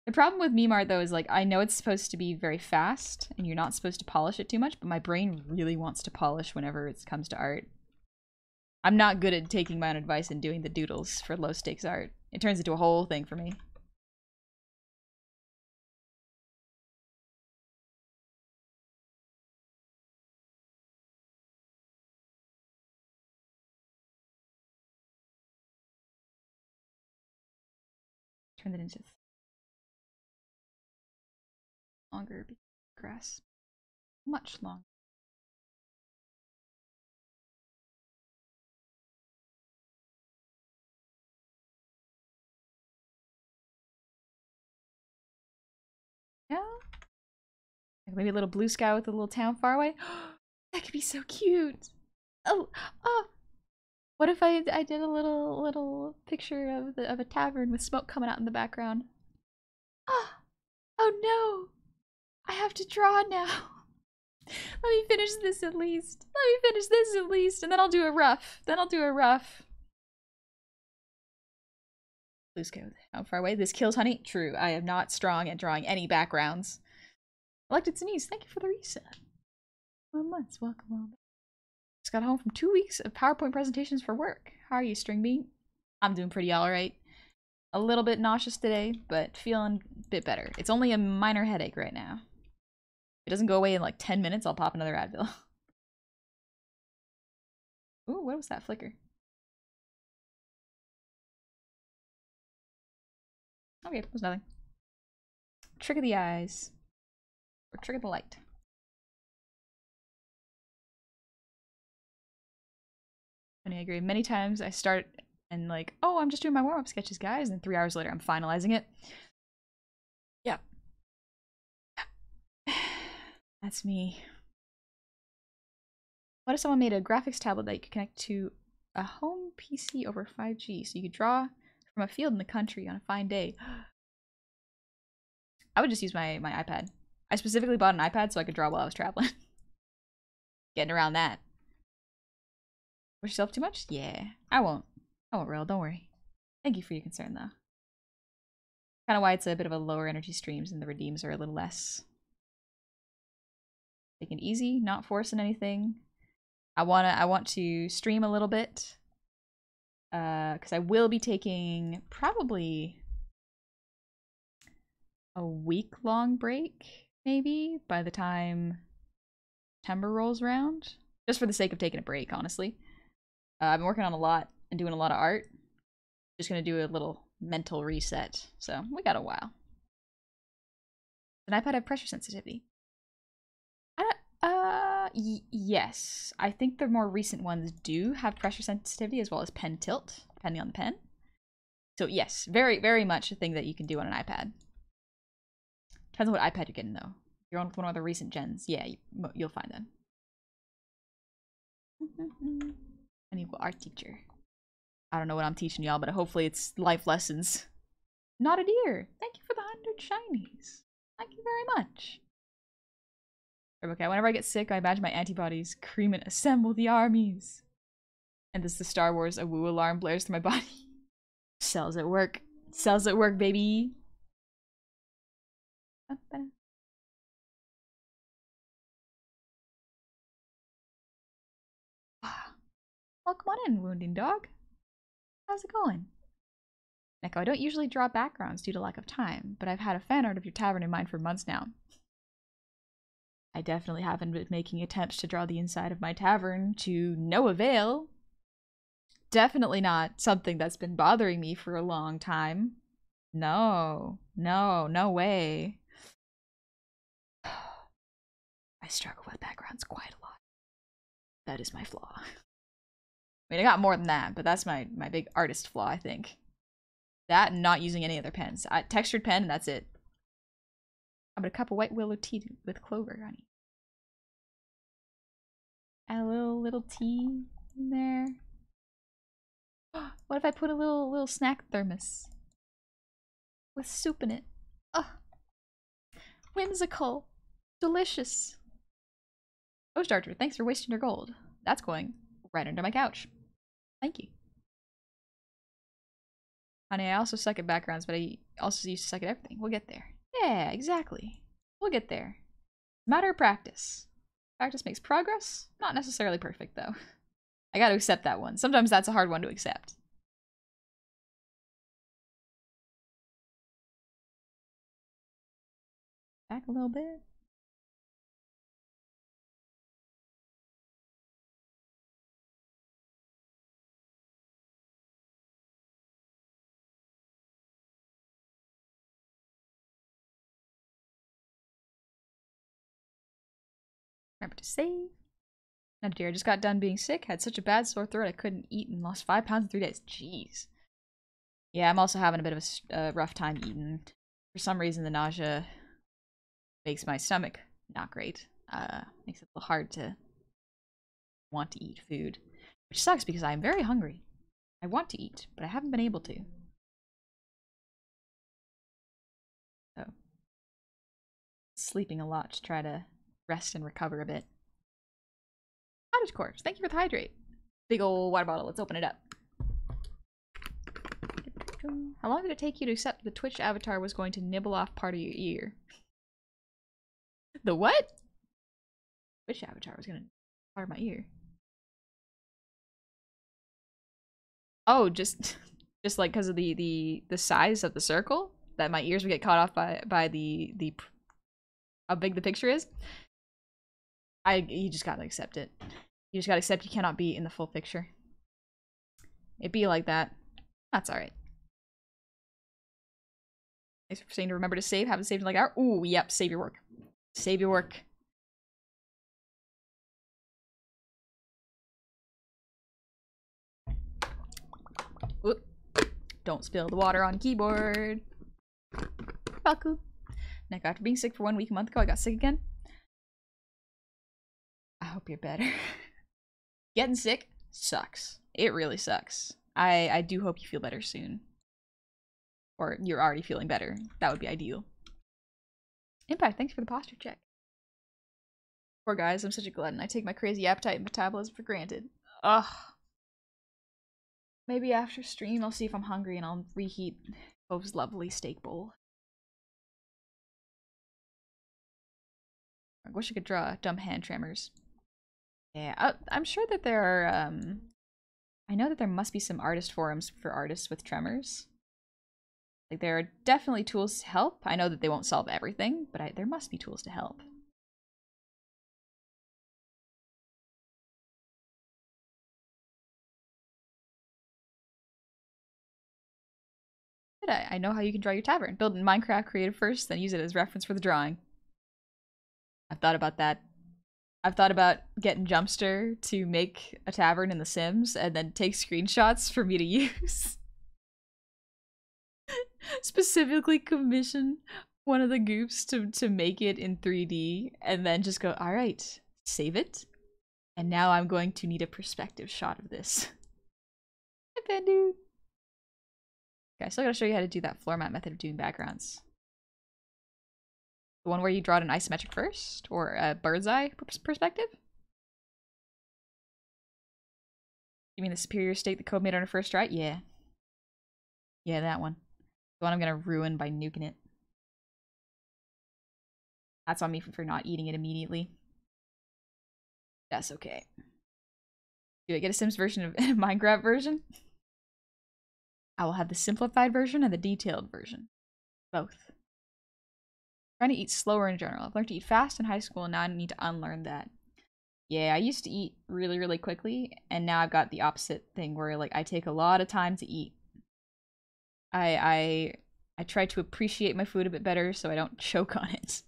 The problem with meme art, though, is like I know it's supposed to be very fast and you're not supposed to polish it too much, but my brain really wants to polish whenever it comes to art. I'm not good at taking my own advice and doing the doodles for low stakes art. It turns into a whole thing for me. Turn that into longer grass. Much longer. Yeah. Maybe a little blue sky with a little town far away. That could be so cute. Oh, oh. What if I did a little picture of a tavern with smoke coming out in the background? Oh, oh no! I have to draw now. Let me finish this at least. And then I'll do a rough. Blue sky. How far away? This kills honey? True. I am not strong at drawing any backgrounds. Elected Denise, thank you for the reset. 1 month. Welcome on. Just got home from 2 weeks of PowerPoint presentations for work. How are you, String Bean? I'm doing pretty alright. A little bit nauseous today, but feeling a bit better. It's only a minor headache right now. If it doesn't go away in like 10 minutes, I'll pop another Advil. Ooh, what was that flicker? Okay, it was nothing. trick of the eyes. Or trick of the light. And I agree. Many times I start and like, oh, I'm just doing my warm-up sketches, guys, and 3 hours later I'm finalizing it. Yeah. That's me. What if someone made a graphics tablet that you could connect to a home PC over 5G so you could draw from a field in the country on a fine day? I would just use my iPad. I specifically bought an iPad so I could draw while I was traveling. Getting around that. Push yourself too much? Yeah. I won't rail, don't worry. Thank you for your concern though. Kind of why it's a bit of a lower energy streams and the redeems are a little less. Take it easy, not forcing anything. I want to stream a little bit. Because I will be taking probably a week-long break, maybe, by the time September rolls around. Just for the sake of taking a break, honestly. I've been working on a lot and doing a lot of art. Just gonna do a little mental reset. So, we got a while. Does an iPad have pressure sensitivity? Yes. I think the more recent ones do have pressure sensitivity as well as pen tilt, depending on the pen. So yes, very, very much a thing that you can do on an iPad. Depends on what iPad you're getting though. If you're on with one of the recent gens, yeah, you'll find them. An equal art teacher. I don't know what I'm teaching y'all, but hopefully it's life lessons. Not a deer. Thank you for the 100 shinies. Thank you very much. Okay, whenever I get sick, I imagine my antibodies scream and assemble the armies. And this the Star Wars a woo alarm blares through my body. Cells at work. Cells at work, baby. Well, come on in, wounding dog. How's it going? Neko, I don't usually draw backgrounds due to lack of time, but I've had a fan art of your tavern in mind for months now. I definitely haven't been making attempts to draw the inside of my tavern to no avail. Definitely not something that's been bothering me for a long time. No way. I struggle with backgrounds quite a lot. That is my flaw. I mean, I got more than that, but that's my big artist flaw, I think. That and not using any other pens. Textured pen, and that's it. How about a cup of white willow tea with clover, honey? Add a little tea in there. What if I put a little snack thermos with soup in it? Oh, whimsical, delicious. Oh, Starter, thanks for wasting your gold. That's going right under my couch. Thank you. Honey, I also suck at backgrounds, but I also used to suck at everything. We'll get there. Yeah, exactly. We'll get there. Matter of practice. Practice makes progress. Not necessarily perfect, though. I gotta accept that one. Sometimes that's a hard one to accept. Back a little bit. Remember to save. Now, dear, I just got done being sick. Had such a bad sore throat I couldn't eat and lost 5 pounds in 3 days. Jeez. Yeah, I'm also having a bit of a rough time eating. For some reason, the nausea makes my stomach not great. Makes it a little hard to want to eat food. Which sucks because I'm very hungry. I want to eat, but I haven't been able to. So, sleeping a lot to try to rest and recover a bit. Cottage corpse, thank you for the hydrate. Big old water bottle, let's open it up. How long did it take you to accept the Twitch avatar was going to nibble off part of your ear? The what? Twitch avatar was gonna part of my ear. Oh, just like because of the size of the circle, that my ears would get caught off by the how big the picture is. You just gotta accept it. You just gotta accept you cannot be in the full picture. It be like that. That's alright. Thanks for saying to remember to save. Haven't saved in like an hour. Ooh, yep. Save your work. Save your work. Oop. Don't spill the water on keyboard. Baku. Nick, after being sick for 1 week a month ago, I got sick again. I hope you're better. Getting sick sucks. It really sucks. I do hope you feel better soon. Or you're already feeling better. That would be ideal. Impact, thanks for the posture check. Poor guys, I'm such a glutton. I take my crazy appetite and metabolism for granted. Ugh. Maybe after stream I'll see if I'm hungry and I'll reheat Bove's lovely steak bowl. I wish I could draw dumb hand tremors. Yeah, I'm sure that there are, I know that there must be some artist forums for artists with tremors. Like, there are definitely tools to help. I know that they won't solve everything, but there must be tools to help. I know how you can draw your tavern. Build in Minecraft Creative first, then use it as reference for the drawing. I've thought about that. I've thought about getting Jumpster to make a tavern in The Sims and then take screenshots for me to use. Specifically commission one of the goops to make it in 3D and then just go, alright, save it. And now I'm going to need a perspective shot of this. Hi, Pandu. Okay, I still gotta show you how to do that floor mat method of doing backgrounds. The one where you draw it in isometric first? Or a bird's eye perspective? You mean the superior state the code made on a first try? Yeah. Yeah, that one. The one I'm gonna ruin by nuking it. That's on me for not eating it immediately. That's okay. Do I get a Sims version of a Minecraft version? I will have the simplified version and the detailed version. Both. I'm trying to eat slower in general. I've learned to eat fast in high school and now I need to unlearn that. Yeah, I used to eat really, really quickly and now I've got the opposite thing where like I take a lot of time to eat. I try to appreciate my food a bit better so I don't choke on it. It's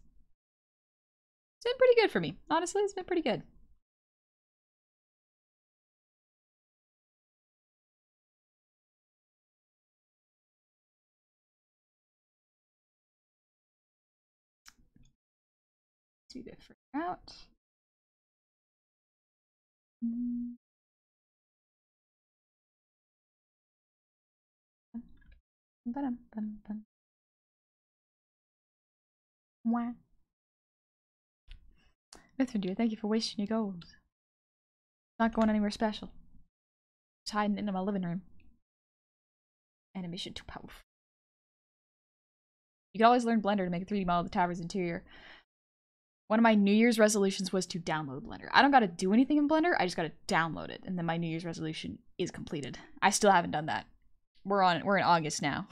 been pretty good for me. Honestly, it's been pretty good. Do the first out. Wow. Mithrin, dear, thank you for wasting your gold. Not going anywhere special. Just hiding into my living room. Animation too powerful. You can always learn Blender to make a 3D model of the tavern's interior. One of my New Year's resolutions was to download Blender. I don't gotta do anything in Blender, I just gotta download it, and then my New Year's resolution is completed. I still haven't done that. We're in August now.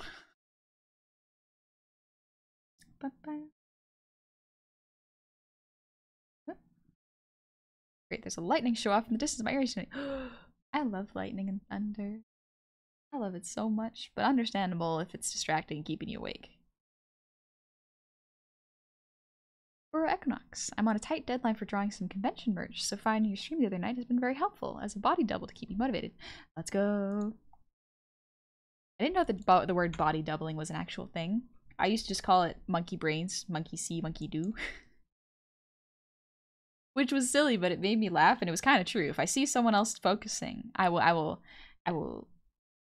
Great, there's a lightning show off in the distance of my area tonight. I love lightning and thunder. I love it so much, but understandable if it's distracting and keeping you awake. For Equinox, I'm on a tight deadline for drawing some convention merch, so finding your stream the other night has been very helpful as a body double to keep me motivated. Let's go. I didn't know that the word body doubling was an actual thing. I used to just call it monkey brains, monkey see, monkey do. Which was silly, but it made me laugh and it was kind of true. If I see someone else focusing, I will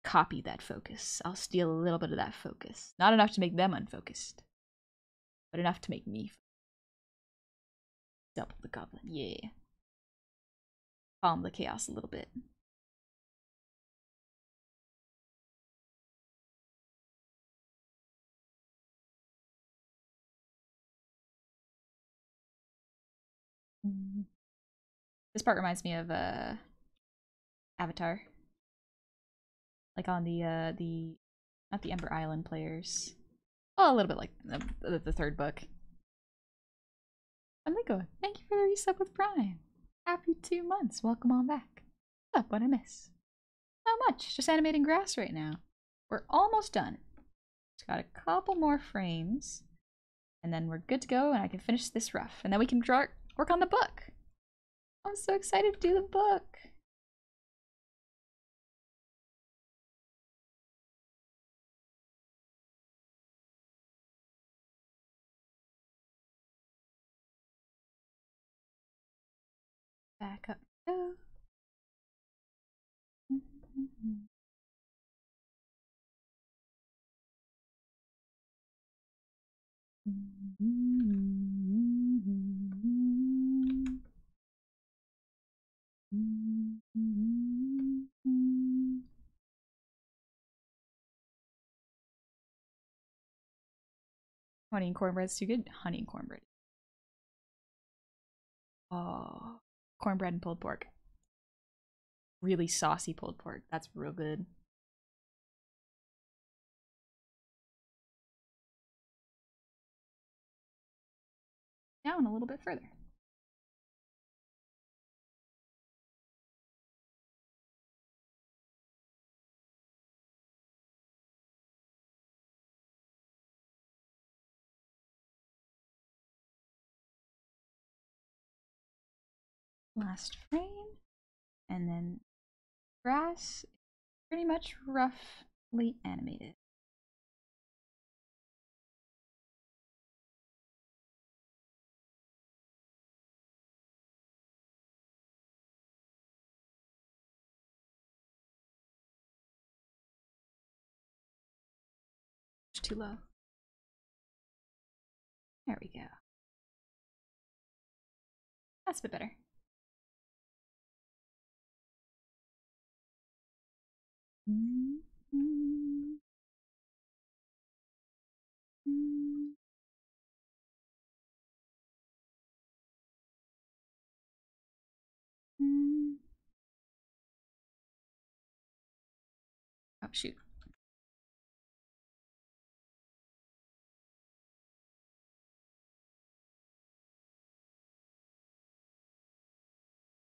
copy that focus. I'll steal a little bit of that focus. Not enough to make them unfocused, but enough to make me double the goblin. Yeah. Calm the chaos a little bit. This part reminds me of Avatar. Like on the not the Ember Island players. Oh, a little bit like the third book. Amigo, thank you for the resub with Prime. Happy 2 months. Welcome on back. What's up? What I miss? Not much. Just animating grass right now. We're almost done. Just got a couple more frames. And then we're good to go, and I can finish this rough. And then we can work on the book. I'm so excited to do the book. Back up. Go. Honey and cornbread's too good. Honey and cornbread. Oh, cornbread and pulled pork. Really saucy pulled pork. That's real good. Down a little bit further. Last frame. And then grass, pretty much roughly animated. It's too low. There we go. That's a bit better. Oh, shoot.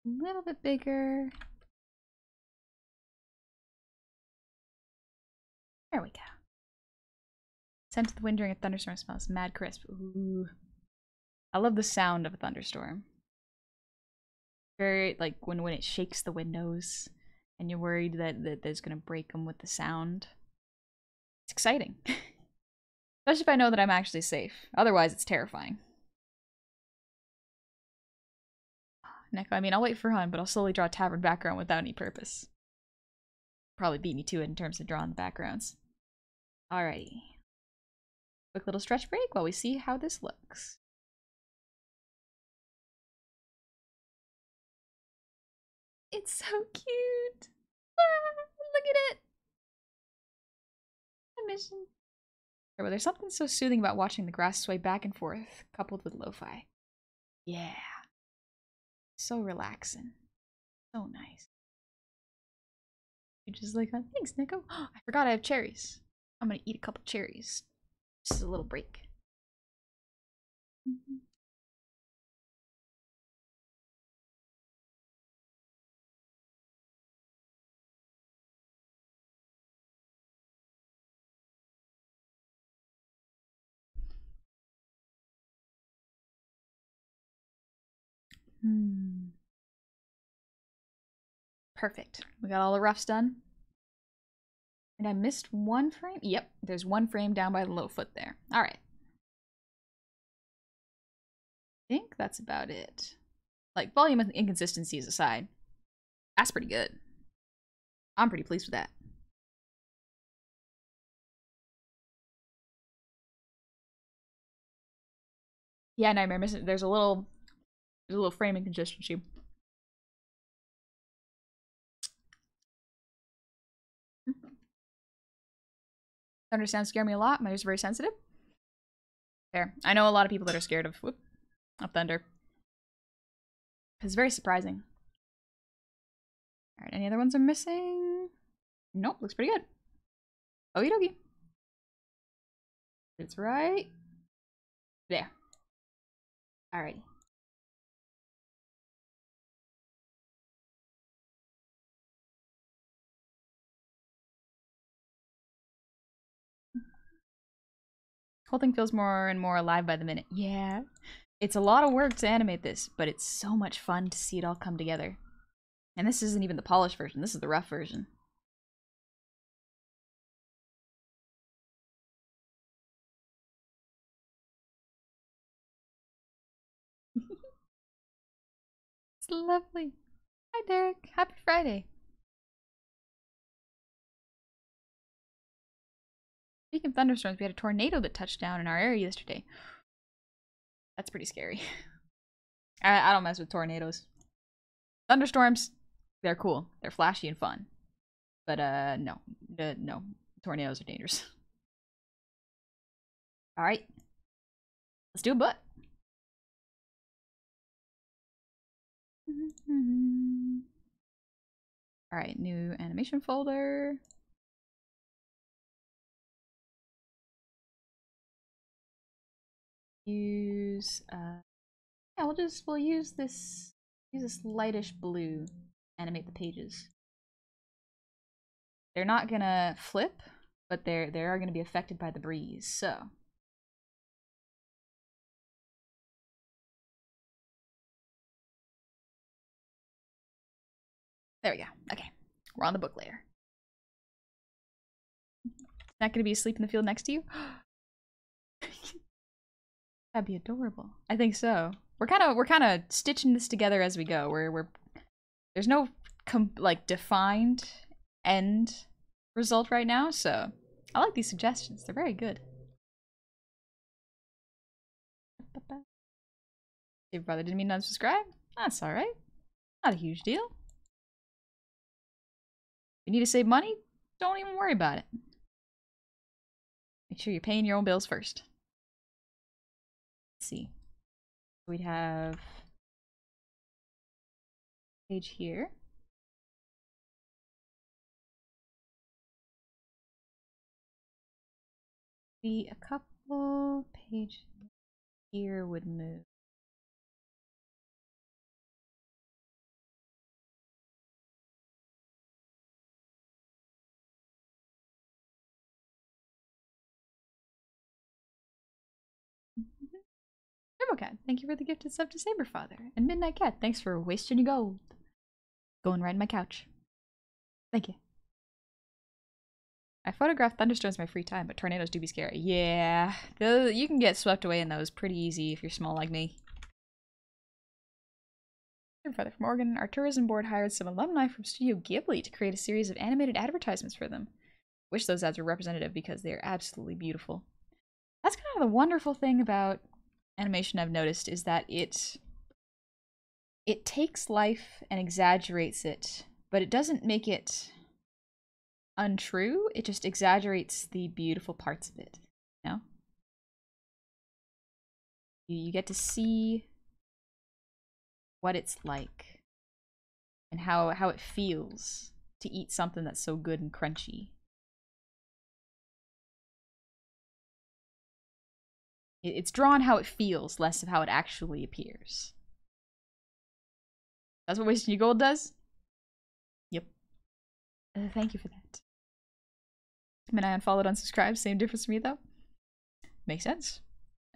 A little bit bigger. There we go. Sent to the wind during a thunderstorm smells mad crisp. Ooh. I love the sound of a thunderstorm. Very, like, when it shakes the windows and you're worried that there's gonna break them with the sound. It's exciting. Especially if I know that I'm actually safe. Otherwise, it's terrifying. Neko, I mean, I'll wait for Hun, but I'll slowly draw a tavern background without any purpose. Probably beat me to it in terms of drawing the backgrounds. Alrighty. Quick little stretch break while we see how this looks. It's so cute! Ah, look at it! A mission. Well, there's something so soothing about watching the grass sway back and forth, coupled with lo-fi. Yeah. So relaxing. So nice. You just like, oh, thanks, Nico. I forgot I have cherries. I'm gonna eat a couple cherries. Just a little break. Perfect. We got all the roughs done. And I missed one frame? Yep, there's one frame down by the low foot there. Alright. I think that's about it. Like, volume and inconsistencies aside, that's pretty good. I'm pretty pleased with that. Yeah, Nightmare missing. There's a little frame inconsistency. Thunder sounds scare me a lot. My ears are very sensitive. There. I know a lot of people that are scared of thunder. It's very surprising. Alright, any other ones I'm missing? Nope, looks pretty good. Okie dokie. It's right there. Alrighty. Whole thing feels more and more alive by the minute. Yeah. It's a lot of work to animate this, but it's so much fun to see it all come together. And this isn't even the polished version. This is the rough version. It's lovely. Hi, Derek. Happy Friday. Speaking of thunderstorms, we had a tornado that touched down in our area yesterday. That's pretty scary. I don't mess with tornadoes. Thunderstorms, they're cool. They're flashy and fun. But, no. No. Tornadoes are dangerous. Alright. Let's do a butt. Alright, new animation folder. Use, yeah, we'll use this lightish blue. Animate the pages. They're not gonna flip, but they are gonna be affected by the breeze, so. There we go. Okay. We're on the book layer. Not gonna be asleep in the field next to you? That'd be adorable. I think so. We're kind of stitching this together as we go. There's no like defined end result right now, so I like these suggestions. They're very good. Your brother didn't mean to unsubscribe? That's alright. Not a huge deal. You need to save money? Don't even worry about it. Make sure you're paying your own bills first. Let's see. We'd have page here. Be a couple page here would move. TurboCat, thank you for the gifted sub to Saberfather. And Midnight Cat, thanks for wasting your gold. Go and ride on my couch. Thank you. I photograph thunderstorms in my free time, but tornadoes do be scary. Yeah, you can get swept away in those pretty easy if you're small like me. Father from Oregon, our tourism board hired some alumni from Studio Ghibli to create a series of animated advertisements for them. Wish those ads were representative because they are absolutely beautiful. That's kind of the wonderful thing about animation I've noticed is that it takes life and exaggerates it, but it doesn't make it untrue. It just exaggerates the beautiful parts of it. You know? You get to see what it's like and how it feels to eat something that's so good and crunchy. It's drawn how it feels, less of how it actually appears. That's what Wasting Your Gold does? Yep. Thank you for that. I mean, I unfollowed, unsubscribed. Same difference for me, though. Makes sense.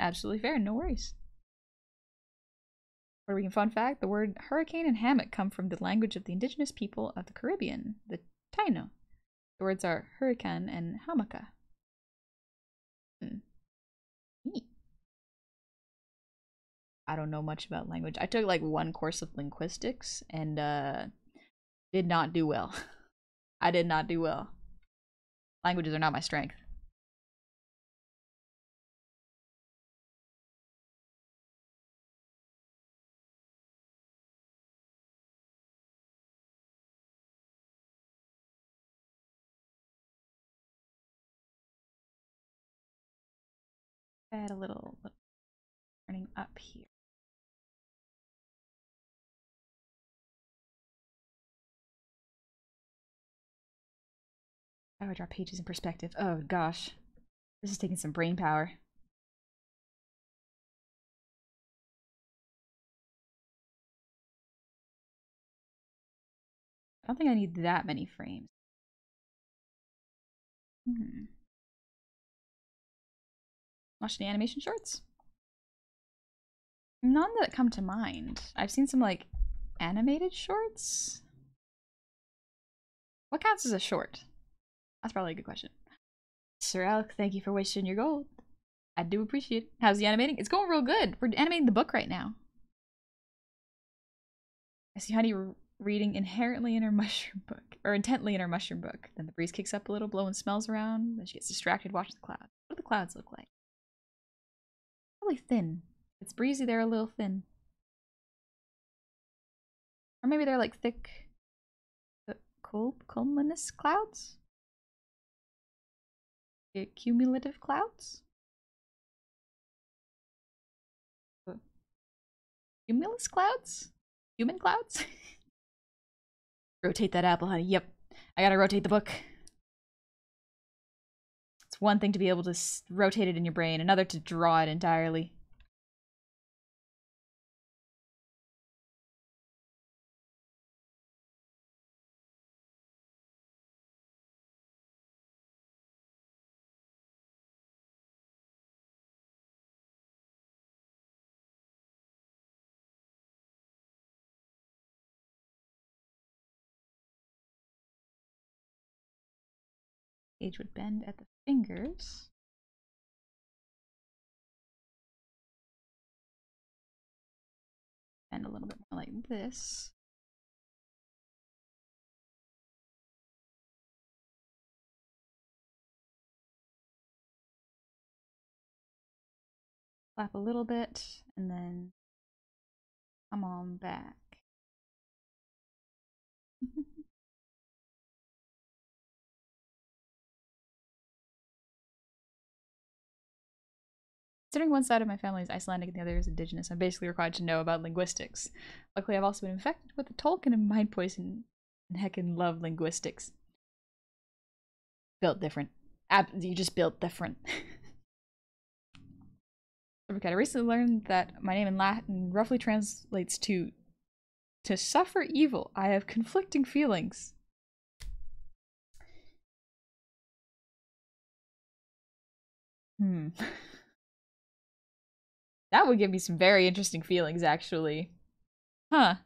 Absolutely fair. No worries. Puerto Rican fun fact, the word hurricane and hammock come from the language of the indigenous people of the Caribbean, the Taino. The words are hurricane and hamaka. Neat. I don't know much about language. I took like one course of linguistics and did not do well. I did not do well. Languages are not my strength. Add a little turning up here. I would draw pages in perspective. Oh gosh. This is taking some brain power. I don't think I need that many frames. Watch any animation shorts? None that come to mind. I've seen some like animated shorts. What counts as a short? That's probably a good question. Sir Alec, thank you for wasting your gold. I do appreciate it. How's the animating? It's going real good. We're animating the book right now. I see Honey reading inherently in her mushroom book, or intently in her mushroom book. Then the breeze kicks up a little, blowing smells around. Then she gets distracted watching the clouds. What do the clouds look like? Probably thin. If it's breezy, they're a little thin. Or maybe they're like thick, cumulus clouds? Cumulative clouds? Cumulus clouds? Human clouds? Rotate that apple, honey. Yep. I gotta rotate the book. It's one thing to be able to rotate it in your brain, another to draw it entirely. Page would bend at the fingers. Bend a little bit more like this. Flap a little bit, and then come on back. Considering one side of my family is Icelandic and the other is indigenous, I'm basically required to know about linguistics. Luckily, I've also been infected with the Tolkien and mind poison and heckin' love linguistics. Built different. You just built different. Okay, I recently learned that my name in Latin roughly translates to suffer evil. I have conflicting feelings. That would give me some very interesting feelings, actually. Huh.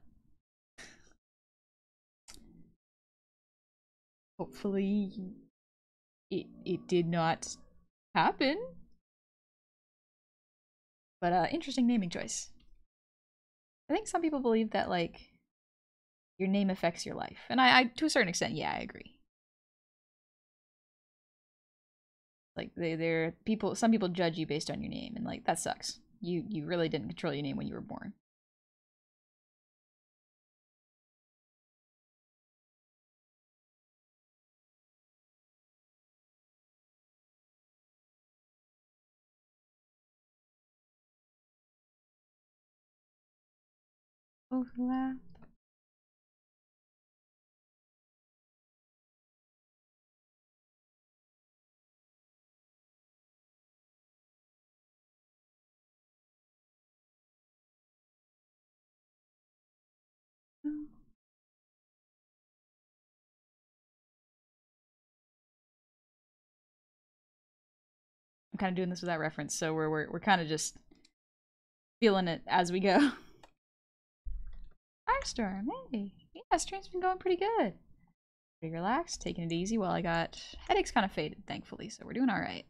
Hopefully it did not happen. But interesting naming choice. I think some people believe that like your name affects your life. And I to a certain extent, yeah, I agree. Like some people judge you based on your name, and like that sucks. You really didn't control your name when you were born. Overlap. I'm kind of doing this without reference, so we're kind of just feeling it as we go. Firestorm, hey, yeah, stream's been going pretty good. Pretty relaxed, taking it easy while I got headaches kind of faded, thankfully, so we're doing all right.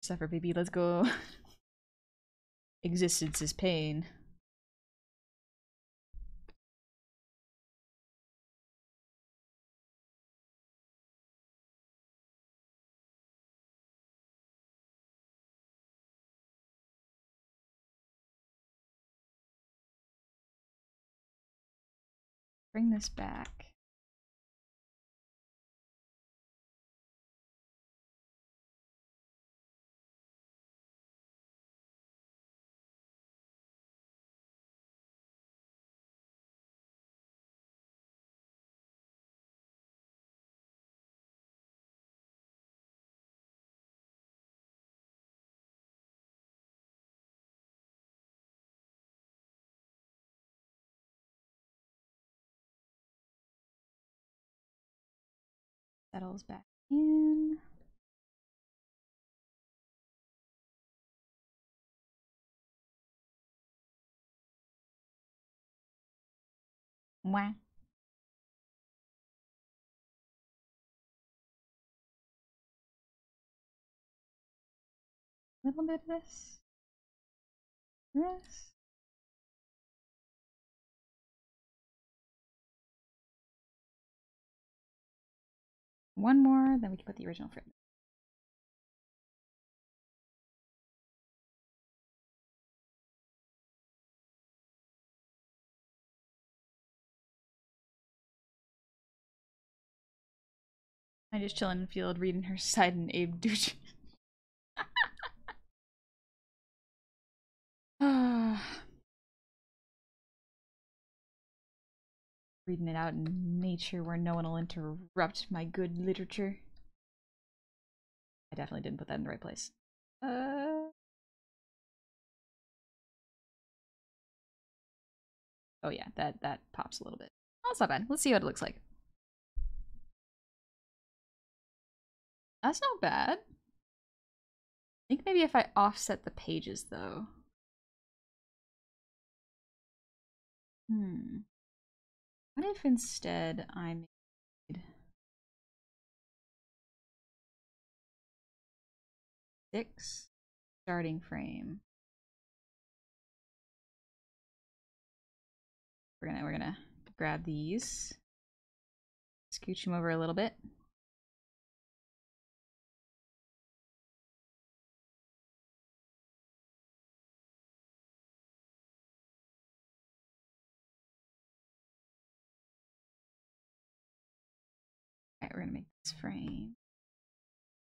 Suffer, baby, let's go. Existence is pain. Bring this back. Settles back in. Mwah. A little bit of this. This. One more, then we can put the original frame. I just chilling in the field, reading her side and Abe douche. Reading it out in nature where no one will interrupt my good literature. I definitely didn't put that in the right place. Oh yeah, that pops a little bit. Oh, it's not bad. Let's see what it looks like. That's not bad. I think maybe if I offset the pages though. What if instead I made 6 starting frame? We're gonna grab these, scooch them over a little bit. Alright, we're gonna make this frame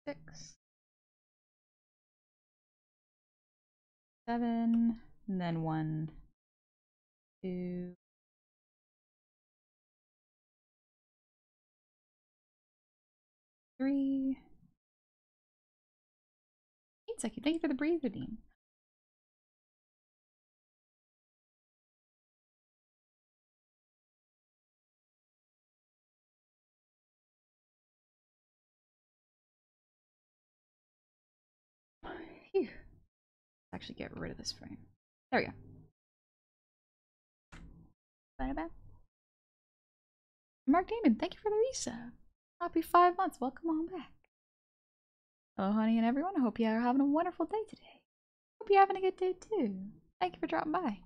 6, 7, and then 1, 2, 3. Thank you for the breather beam. Phew. Let's actually get rid of this frame. There we go. Bye-bye. Mark Damon, thank you for the resub. Happy 5 months. Welcome on back. Hello, honey, and everyone. I hope you are having a wonderful day today. Hope you're having a good day too. Thank you for dropping by.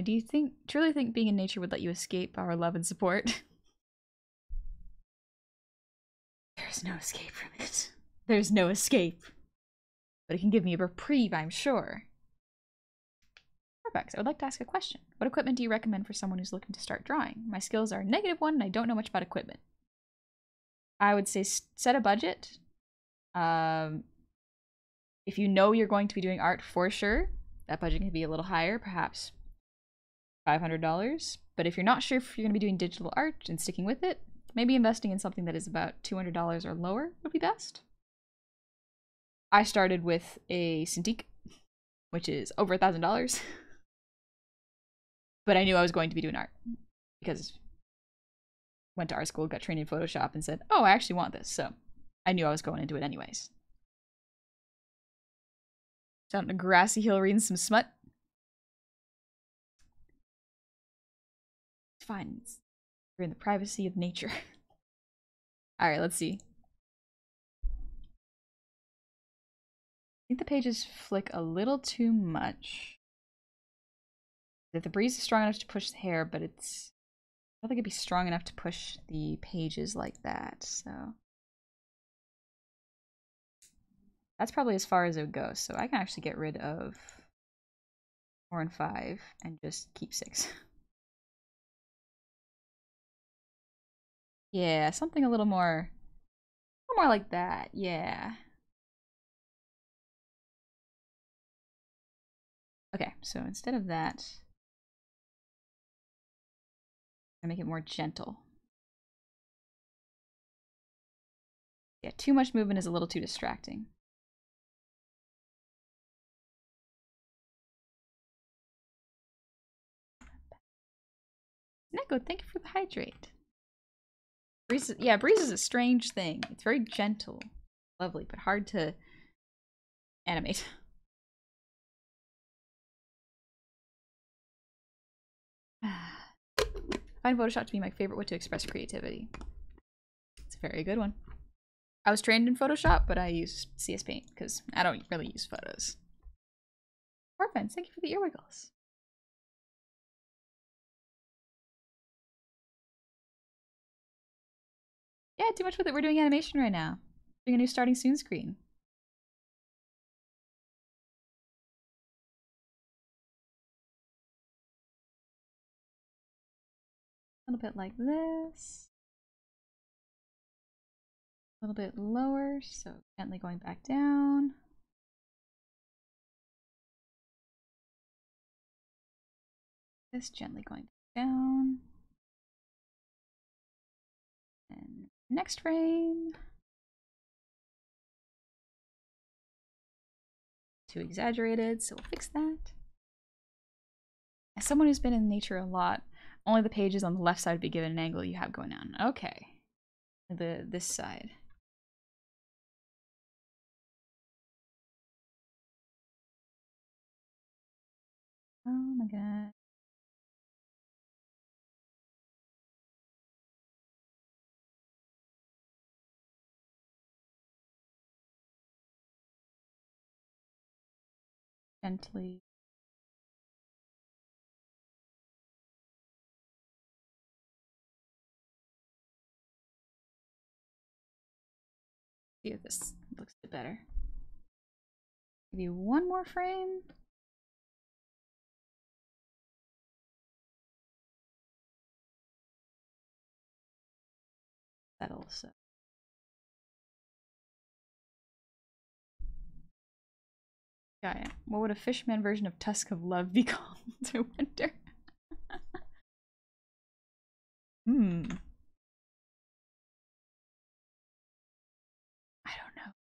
Do you truly think being in nature would let you escape our love and support? There's no escape from it. There's no escape. But it can give me a reprieve, I'm sure. Perfect. I would like to ask a question. What equipment do you recommend for someone who's looking to start drawing? My skills are -1 and I don't know much about equipment. I would say set a budget. If you know you're going to be doing art for sure, that budget can be a little higher, perhaps $500. But if you're not sure if you're going to be doing digital art and sticking with it, maybe investing in something that is about $200 or lower would be best. I started with a Cintiq, which is over $1,000. But I knew I was going to be doing art because went to art school, got trained in Photoshop, and said, oh, I actually want this. So I knew I was going into it anyways. Down on a grassy hill reading some smut. It's fine. You're in the privacy of nature. Alright, let's see. I think the pages flick a little too much. The breeze is strong enough to push the hair, but I don't think it'd be strong enough to push the pages like that, so. That's probably as far as it would go, so I can actually get rid of 4 and 5 and just keep 6. Yeah, something a little more like that, yeah. Okay, so instead of that, I'm gonna make it more gentle. Yeah, too much movement is a little too distracting. Neko, thank you for the hydrate. Breeze is a strange thing. It's very gentle, lovely, but hard to animate. I find Photoshop to be my favorite way to express creativity. It's a very good one. I was trained in Photoshop, but I use CS Paint because I don't really use photos. Orphans, thank you for the ear wiggles. Yeah, too much with it. We're doing animation right now. Doing a new starting soon screen. A little bit like this. A little bit lower, so gently going back down. This gently going down. And next frame. Too exaggerated, so we'll fix that. As someone who's been in nature a lot, only the pages on the left side would be given an angle you have going on. Okay. This side. Oh my god. Gently. See if this looks a bit better. Maybe one more frame. That also. Got it. What would a fishman version of Tusk of Love be called? I wonder. I don't know.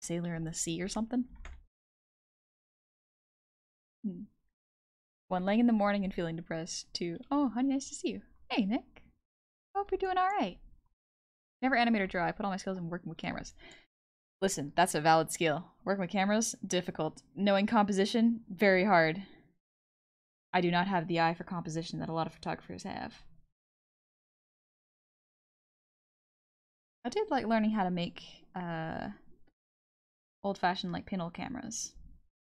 Sailor in the Sea or something? One, laying in the morning and feeling depressed. Two, oh, honey, nice to see you. Hey, Nick. Hope you're doing alright. Never animate or draw. I put all my skills in working with cameras. Listen, that's a valid skill. Working with cameras, difficult. Knowing composition, very hard. I do not have the eye for composition that a lot of photographers have. I did like learning how to make old-fashioned like pinhole cameras.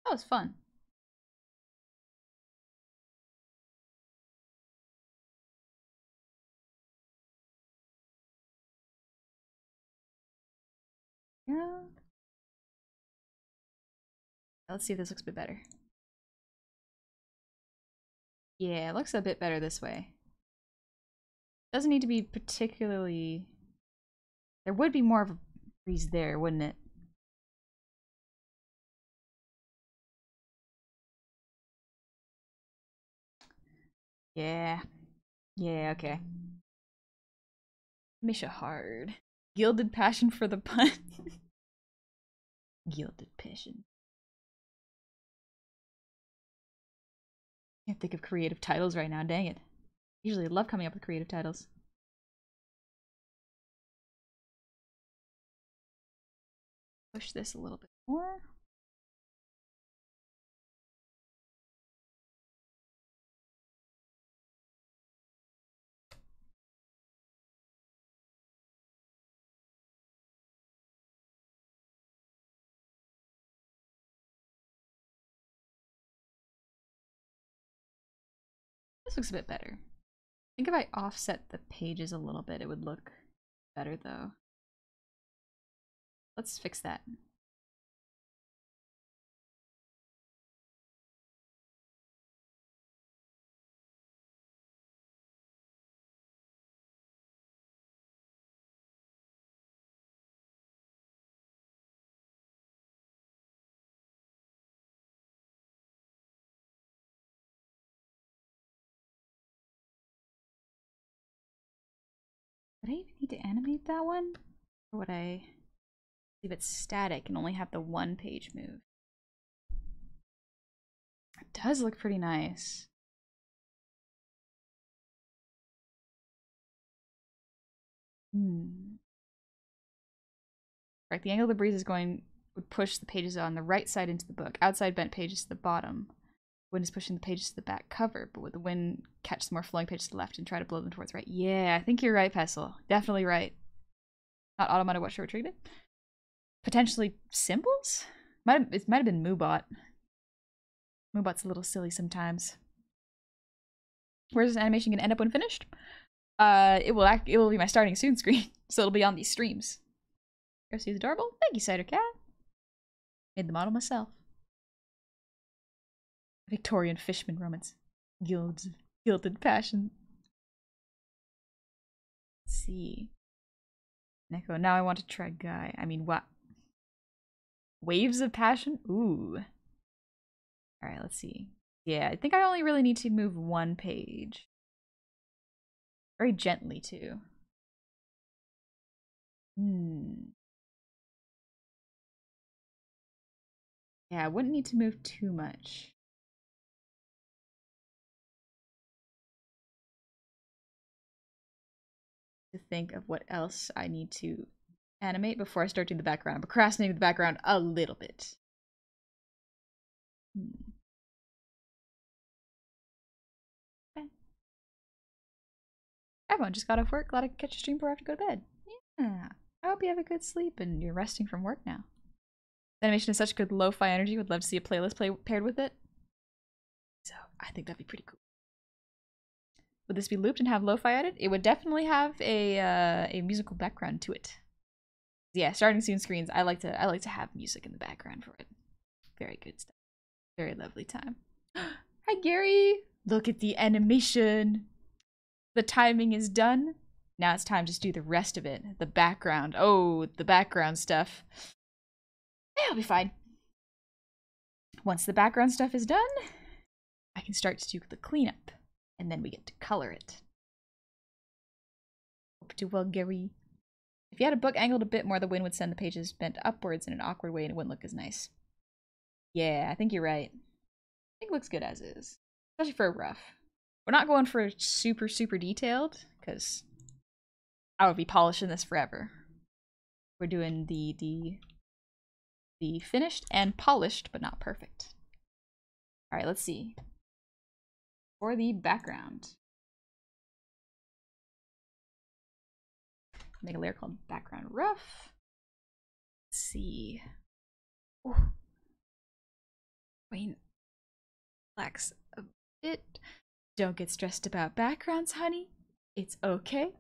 That was fun. Yeah. Let's see if this looks a bit better. Yeah, it looks a bit better this way. Doesn't need to be particularly... There would be more of a breeze there, wouldn't it? Yeah. Yeah, okay. Misha hard. Gilded passion for the pun. Gilded passion. Can't think of creative titles right now, dang it. Usually I love coming up with creative titles. Push this a little bit more. This looks a bit better. I think if I offset the pages a little bit, it would look better though. Let's fix that. Would I even need to animate that one? Or would I leave it static and only have the one page move? It does look pretty nice. Right, the angle of the breeze is going would push the pages on the right side into the book. Outside bent pages to the bottom Wind is pushing the pages to the back cover, but with the wind, catch the more flowing pages to the left and try to blow them towards the right. Yeah, I think you're right, Pestle. Definitely right. Not Automata, what should retrieve it? Potentially symbols? It might have been Moobot. Moobot's a little silly sometimes. Where's this animation gonna end up when finished? It will be my starting soon screen, so it'll be on these streams. Garcia's adorable. Thank you, Cider Cat. Made the model myself. Victorian fishman romance. Gilded passion. Let's see. Neko, now I want to try Guy. I mean, what? Waves of passion? Ooh. Alright, let's see. Yeah, I think I only really need to move one page. Very gently, too. Yeah, I wouldn't need to move too much. To think of what else I need to animate before I start doing the background. I'm procrastinating the background a little bit. Okay. Everyone just got off work. Glad I could catch a stream before I have to go to bed. Yeah. I hope you have a good sleep and you're resting from work now. The animation is such good lo-fi energy. Would love to see a playlist paired with it. So I think that'd be pretty cool. Would this be looped and have lo-fi added? It would definitely have a musical background to it. Yeah, starting soon screens. I like to have music in the background for it. Very good stuff. Very lovely time. Hi Gary! Look at the animation! The timing is done. Now it's time to do the rest of it. The background. Oh, the background stuff. Yeah, I'll be fine. Once the background stuff is done, I can start to do the cleanup. And then we get to color it. Hope you do well, Gary. If you had a book angled a bit more, the wind would send the pages bent upwards in an awkward way and it wouldn't look as nice. Yeah, I think you're right. I think it looks good as is. Especially for a rough. We're not going for super, super detailed, because I would be polishing this forever. We're doing the finished and polished, but not perfect. Alright, let's see. For the background. Make a layer called background rough. Let's see. Ooh. Wait. Relax a bit. Don't get stressed about backgrounds, honey. It's okay.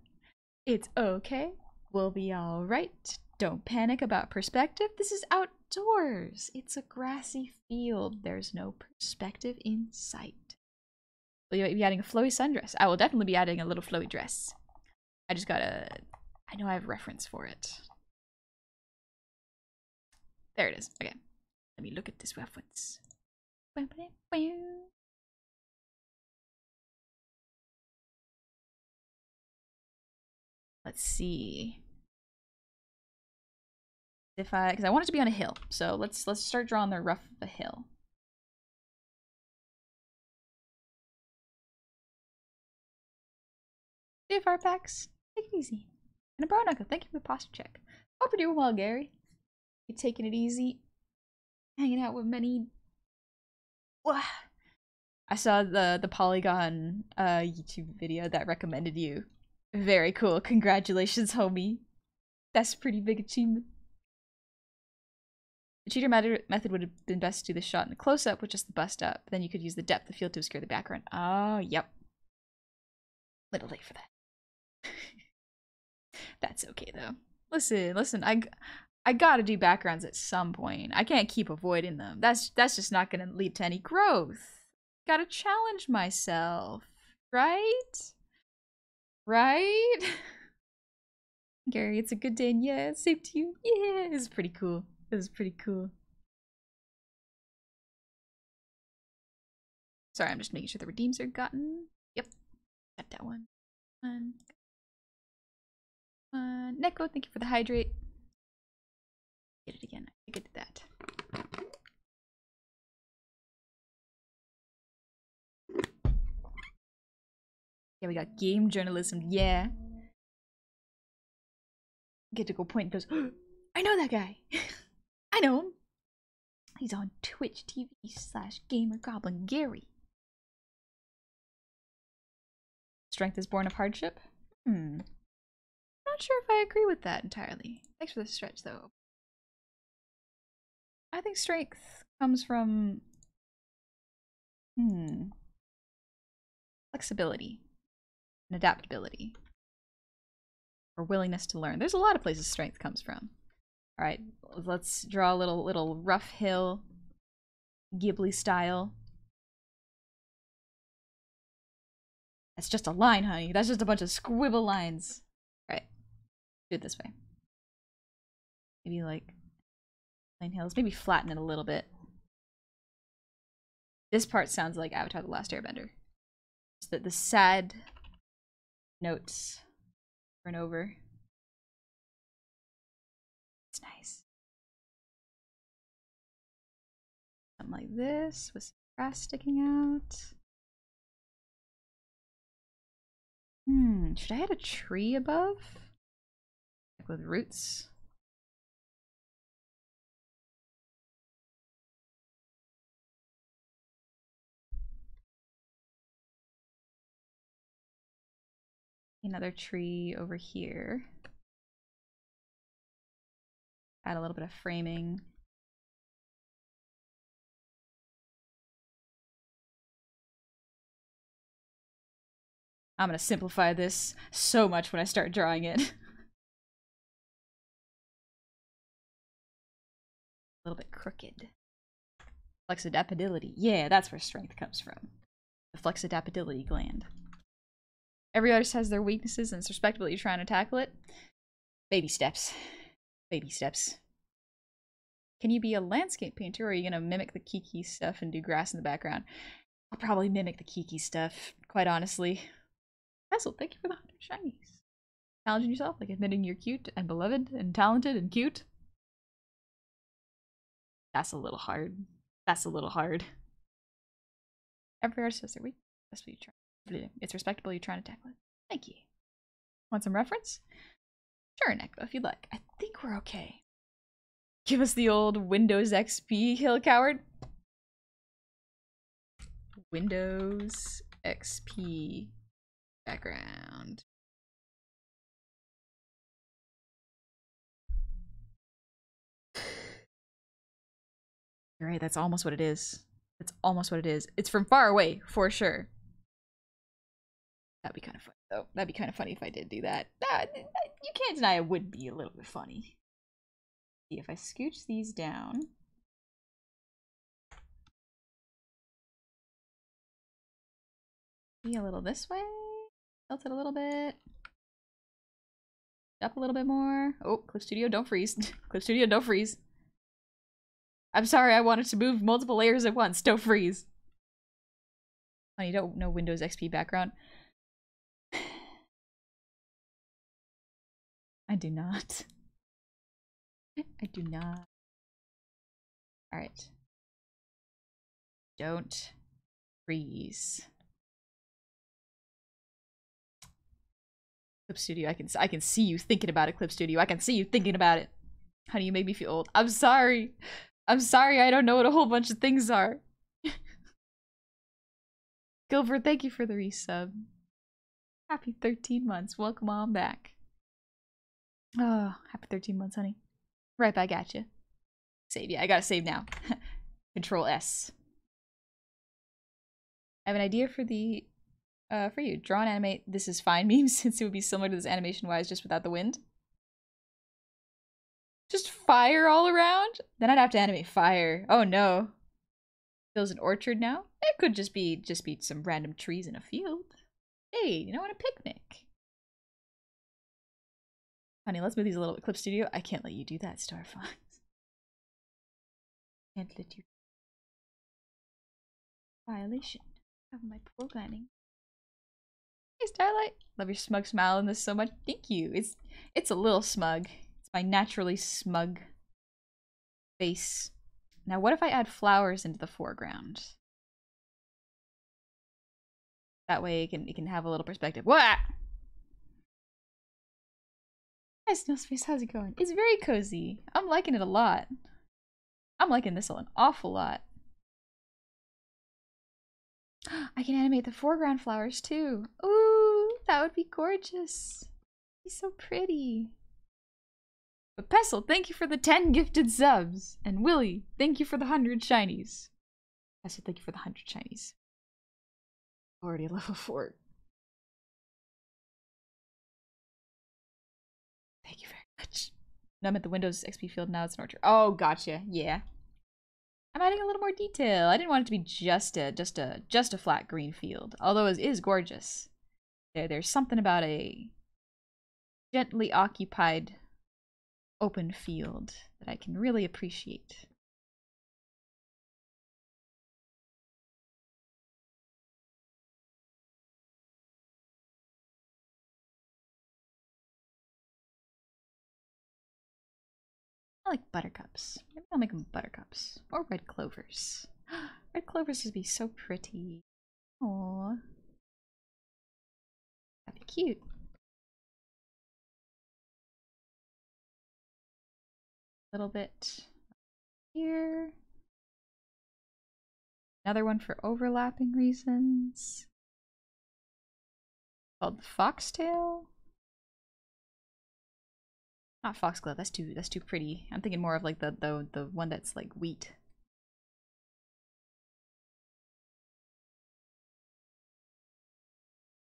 It's okay. We'll be alright. Don't panic about perspective. This is outdoors. It's a grassy field. There's no perspective in sight. Will you be adding a flowy sundress? I will definitely be adding a little flowy dress. I just gotta... I know I have reference for it. There it is. Okay. Let me look at this reference. Let's see. Because I want it to be on a hill, so let's start drawing the rough of a hill. CFR packs, take it easy. And a bro knuckle, thank you for the posture check. Hope you're doing well, Gary. You're taking it easy, hanging out with many. I saw the Polygon YouTube video that recommended you. Very cool. Congratulations, homie. That's a pretty big achievement. The cheater method would have been best to do the shot in a close-up with just the bust up. Then you could use the depth of field to obscure the background. Oh, yep. Little late for that. That's okay, though. Listen, I gotta do backgrounds at some point. I can't keep avoiding them. That's just not gonna lead to any growth. Gotta challenge myself. Right? Right? Gary, it's a good day, and yeah, same to you. Yeah, it's pretty cool. It was pretty cool. Sorry, I'm just making sure the redeems are gotten. Yep. Got that one. Neko, thank you for the hydrate. Get it again. I think I did that. Yeah, we got game journalism. Yeah. Get to go point and goes, oh, I know that guy. I know him. he's on Twitch TV/gamer Goblin Gary. Strength is born of hardship? Not sure if I agree with that entirely. Thanks for the stretch, though. I think strength comes from... flexibility and adaptability. Or willingness to learn. There's a lot of places strength comes from. Alright, let's draw a little rough hill, Ghibli style. That's just a line, honey. That's just a bunch of squibble lines. Alright, do it this way. Maybe like plain hills. Maybe flatten it a little bit. This part sounds like Avatar: The Last Airbender. Just the sad notes over and over. It's nice. Something like this with some grass sticking out. Should I add a tree above? Like with roots? Another tree over here. Add a little bit of framing. I'm gonna simplify this so much when I start drawing it. A little bit crooked. Flexadaptability. Yeah, that's where strength comes from. The flexadaptability gland. Every artist has their weaknesses and it's respectable that you're trying to tackle it. Baby steps. Baby steps. Can you be a landscape painter or are you gonna mimic the Kiki stuff and do grass in the background? I'll probably mimic the Kiki stuff, quite honestly. Vessel, thank you for the 100 shinies. Challenging yourself, like admitting you're cute and beloved and talented and cute. That's a little hard. That's a little hard. Every artist has their weakness. That's what you're trying. It's respectable you're trying to tackle it. Thank you. Want some reference? Sure, Nekbo, if you'd like. I think we're okay. Give us the old Windows XP, hill coward. Windows XP background. You're right, that's almost what it is. That's almost what it is. It's from far away, for sure. That'd be kind of funny, though. That'd be kind of funny if I did do that. You can't deny it would be a little bit funny. See, if I scooch these down... Be a little this way. Tilt it a little bit. Up a little bit more. Oh, Clip Studio, don't freeze. Clip Studio, don't freeze. I'm sorry, I wanted to move multiple layers at once. Don't freeze. Oh, you don't know Windows XP background? I do not. I do not. Alright. Don't freeze. Clip Studio, I can see you thinking about it, Clip Studio. I can see you thinking about it. Honey, you make me feel old. I'm sorry. I'm sorry, I don't know what a whole bunch of things are. Gilbert, thank you for the resub. Happy 13 months. Welcome on back. Oh, happy 13 months, honey. Right back at you. Save. Yeah, I gotta save now. Control S. I have an idea for the for you. Draw and animate "This is fine" meme since it would be similar to this animation-wise, just without the wind. Just fire all around? Then I'd have to animate fire. Oh no. Feels an orchard now? It could just be some random trees in a field. Hey, you know what? A picnic. Honey, let's move these a little bit. Clip Studio, I can't let you do that, Star Fox. Can't let you. Violation of my programming. Hey, Starlight. Love your smug smile in this so much. Thank you. It's a little smug. It's my naturally smug face. Now, what if I add flowers into the foreground? That way it can have a little perspective. What? Hi, Snail Space. How's it going? It's very cozy. I'm liking it a lot. I'm liking this an awful lot. I can animate the foreground flowers too. Ooh, that would be gorgeous. He's so pretty. But Pestle, thank you for the 10 gifted subs. And Willie, thank you for the 100 shinies. Pestle, thank you for the 100 shinies. Already level 4. Thank you very much. No, I'm at the Windows XP field, now it's an orchard. Oh, gotcha. Yeah. I'm adding a little more detail. I didn't want it to be just a flat green field, although it is gorgeous. There's something about a gently occupied open field that I can really appreciate. I like buttercups. Maybe I'll make them buttercups. Or red clovers. Red clovers would be so pretty. Aww. That'd be cute. A little bit here. Another one for overlapping reasons. Called the foxtail. Not foxglove, that's too pretty. I'm thinking more of like the one that's like wheat.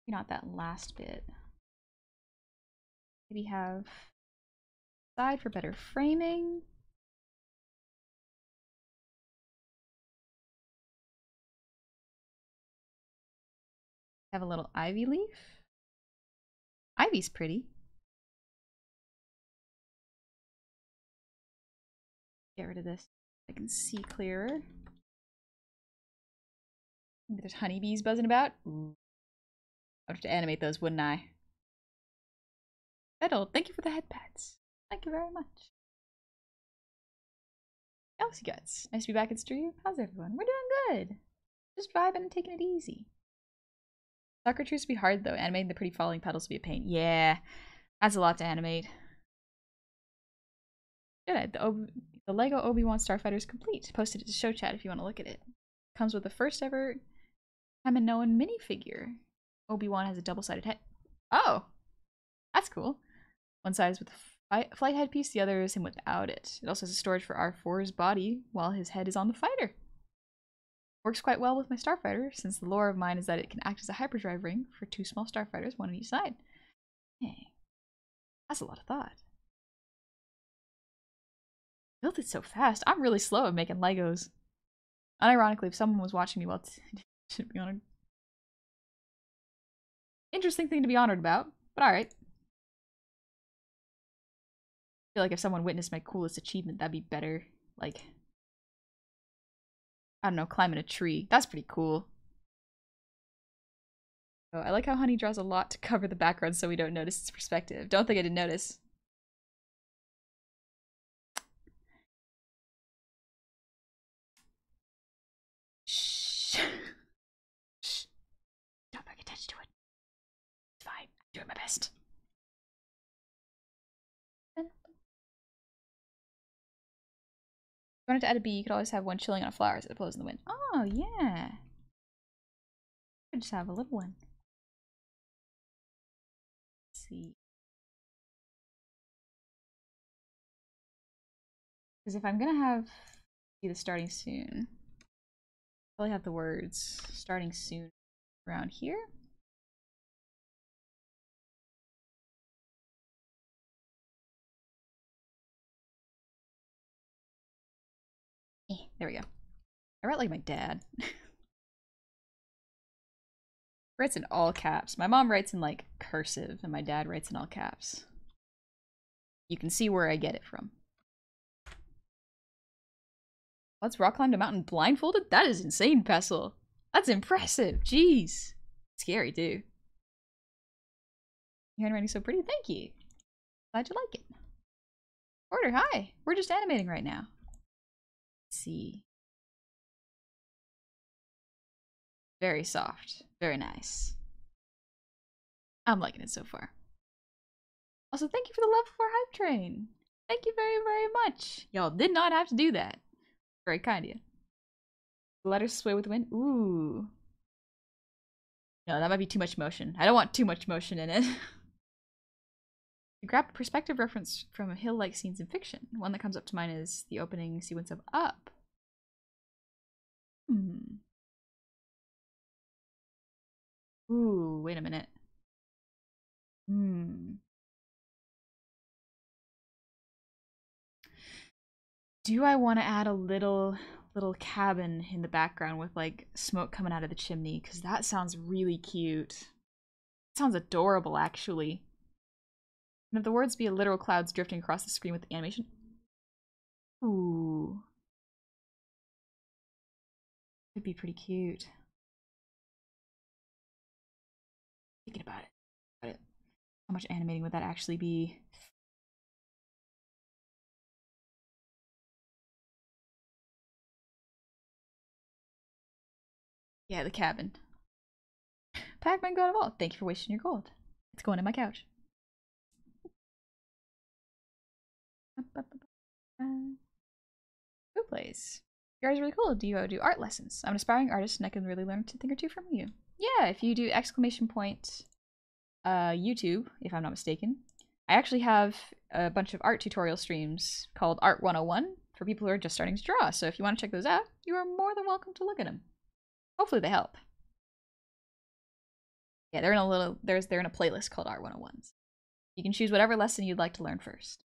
Not that last bit. Maybe have side for better framing. Have a little ivy leaf. Ivy's pretty. Get rid of this. I can see clearer. Maybe there's honeybees buzzing about. Ooh. I'd have to animate those, wouldn't I? Edel, thank you for the head pats. Thank you very much. Galaxy Guts, nice to be back in stream. How's everyone? We're doing good. Just vibing and taking it easy. Soccer trees would be hard though. Animating the pretty falling petals would be a pain. Yeah, that's a lot to animate. Good. The Lego Obi-Wan Starfighter is complete. Posted it to show chat if you want to look at it. Comes with the first ever Kaminoan minifigure. Obi-Wan has a double-sided head. Oh, that's cool. One side is with the flight headpiece, the other is him without it. It also has a storage for R4's body while his head is on the fighter. Works quite well with my starfighter, since the lore of mine is that it can act as a hyperdrive ring for 2 small starfighters, 1 on each side. Hey, that's a lot of thought. Built it so fast. I'm really slow at making Legos. Unironically, if someone was watching me while it should be honored. Interesting thing to be honored about, but alright. I feel like if someone witnessed my coolest achievement, that'd be better. Like, I don't know, climbing a tree. That's pretty cool. Oh, I like how Honey draws a lot to cover the background so we don't notice its perspective. Don't think I didn't notice. Shh. Shh. Don't pay attention to it. It's fine. I'm doing my best. If you wanted to add a bee, you could always have one chilling on a flower as it blows in the wind. Oh, yeah. Could just have a little one. Let's see. Because if I'm gonna have the starting soon, probably have the words starting soon around here. There we go. I write like my dad. Writes in all caps. My mom writes in like cursive, and my dad writes in all caps. You can see where I get it from. Let's rock climb a mountain blindfolded? That is insane, Pestle. That's impressive. Jeez. Scary, too. Your handwriting's so pretty. Thank you. Glad you like it. Order, hi. We're just animating right now. Let's see. Very soft. Very nice. I'm liking it so far. Also, thank you for the level 4 hype train. Thank you very, very much. Y'all did not have to do that. Very kind of you. Let her sway with the wind. Ooh. No, that might be too much motion. I don't want too much motion in it. You grab a perspective reference from hill-like scenes in fiction. One that comes up to mind is the opening sequence of Up. Ooh, wait a minute. Do I want to add a little cabin in the background with like smoke coming out of the chimney? Because that sounds really cute. It sounds adorable, actually. And if the words be literal clouds drifting across the screen with the animation. Ooh. Could be pretty cute. Thinking about it. How much animating would that actually be? Yeah, the cabin. Pac-Man God of All, thank you for wasting your gold. It's going in my couch. Who plays? Your art is really cool. Do you do art lessons? I'm an aspiring artist and I can really learn a thing or two from you. Yeah, if you do exclamation point YouTube, if I'm not mistaken. I actually have a bunch of art tutorial streams called Art 101 for people who are just starting to draw. So if you want to check those out, you are more than welcome to look at them. Hopefully they help. Yeah, they're in a playlist called Art 101s. You can choose whatever lesson you'd like to learn first.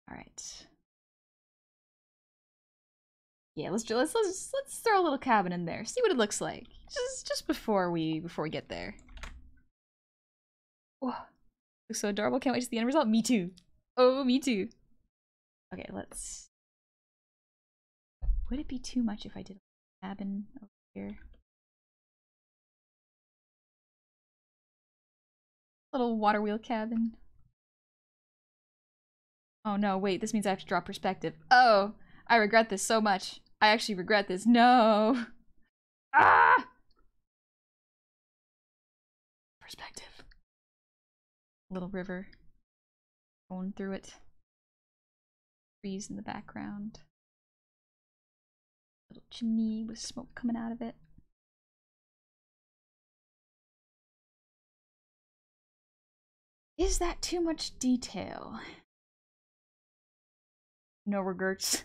All right. Yeah, let's throw a little cabin in there. See what it looks like. Just before we get there. Whoa. Looks so adorable. Can't wait to see the end result. Me too. Oh, me too. Okay, let's. Would it be too much if I did a cabin over here? Little water wheel cabin. Oh no, wait, this means I have to draw perspective. Oh, I regret this so much. I actually regret this. No. Ah! Perspective. Little river going through it. Trees in the background. Little chimney with smoke coming out of it. Is that too much detail? No regrets.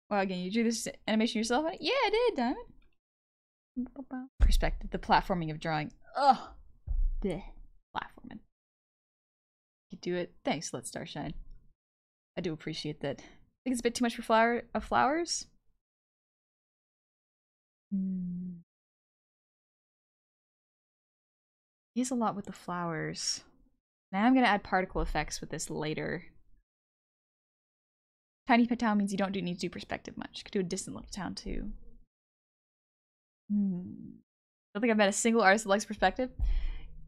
Well, again, you drew this animation yourself? Yeah, I did, Diamond. Perspective, the platforming of drawing. Ugh. Blech. Platforming. You do it. Thanks, Let Starshine. I do appreciate that. I think it's a bit too much for flowers. He's a lot with the flowers. Now I'm gonna add particle effects with this later. Tiny pet town means you don't need to do perspective much. Could do a distant little town too. I don't think I've met a single artist that likes perspective.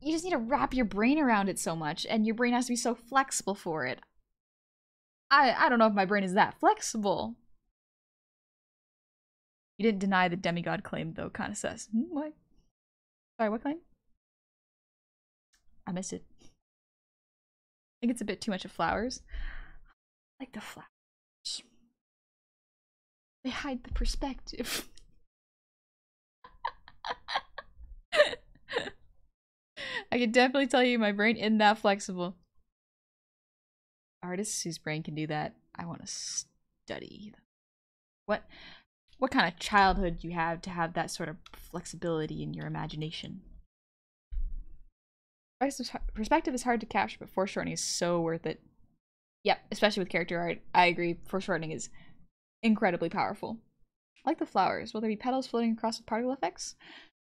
You just need to wrap your brain around it so much, and your brain has to be so flexible for it. I don't know if my brain is that flexible. You didn't deny the demigod claim, though, kind of says. What? Sorry, what claim? I missed it. I think it's a bit too much of flowers. I like the flowers. They hide the perspective. I can definitely tell you my brain isn't that flexible. Artists whose brain can do that, I want to study. What kind of childhood you have to have that sort of flexibility in your imagination? Perspective is hard to capture, but foreshortening is so worth it. Yep, especially with character art. I agree, foreshortening is incredibly powerful. I like the flowers. Will there be petals floating across with particle effects?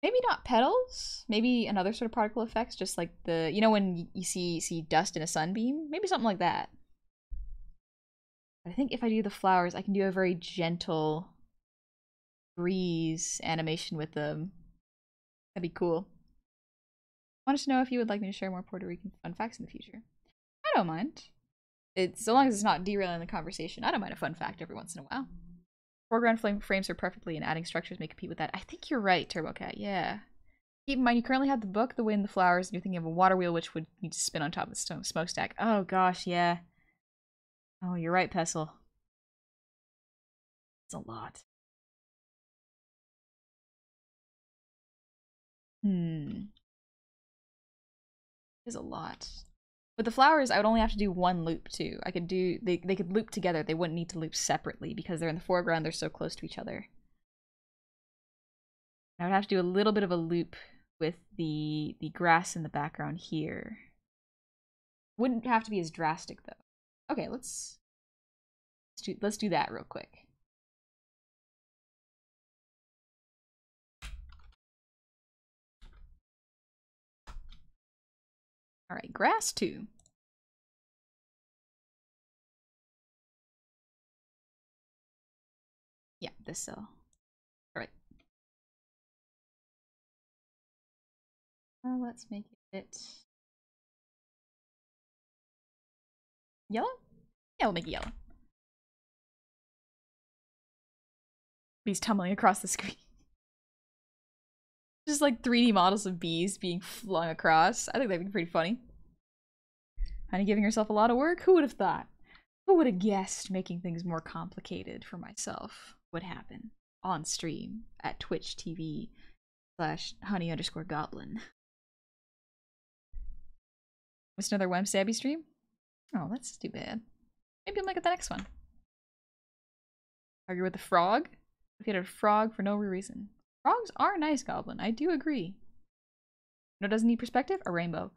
Maybe not petals. Maybe another sort of particle effects, just like the, you know, when you see dust in a sunbeam? Maybe something like that. But I think if I do the flowers, I can do a very gentle breeze animation with them. That'd be cool. I wanted to know if you would like me to share more Puerto Rican fun facts in the future. I don't mind. So long as it's not derailing the conversation, I don't mind a fun fact every once in a while. Foreground frames are perfectly, and adding structures may compete with that. I think you're right, TurboCat, yeah. Keep in mind, you currently have the book, The Wind, the Flowers, and you're thinking of a water wheel which would need to spin on top of the smokestack. Oh gosh, yeah. Oh, you're right, Pestle. It's a lot. It's a lot. With the flowers, I would only have to do one loop too. I could do they could loop together. They wouldn't need to loop separately because they're in the foreground, they're so close to each other. I would have to do a little bit of a loop with the grass in the background here. Wouldn't have to be as drastic though. Okay, let's do that real quick. All right, grass 2. Yeah, this cell. All right. Let's make it yellow. Yeah, we'll make it yellow. Bees tumbling across the screen. Just like 3D models of bees being flung across. I think that'd be pretty funny. Honey giving herself a lot of work? Who would have thought? Who would have guessed making things more complicated for myself would happen on stream at Twitch TV /honey_goblin. Missed another Wem Stabby stream? Oh, that's too bad. Maybe I'll make it the next one. Argue with the frog? If you had a frog for no reason. Frogs are nice, Goblin. I do agree. No, doesn't need perspective? A rainbow.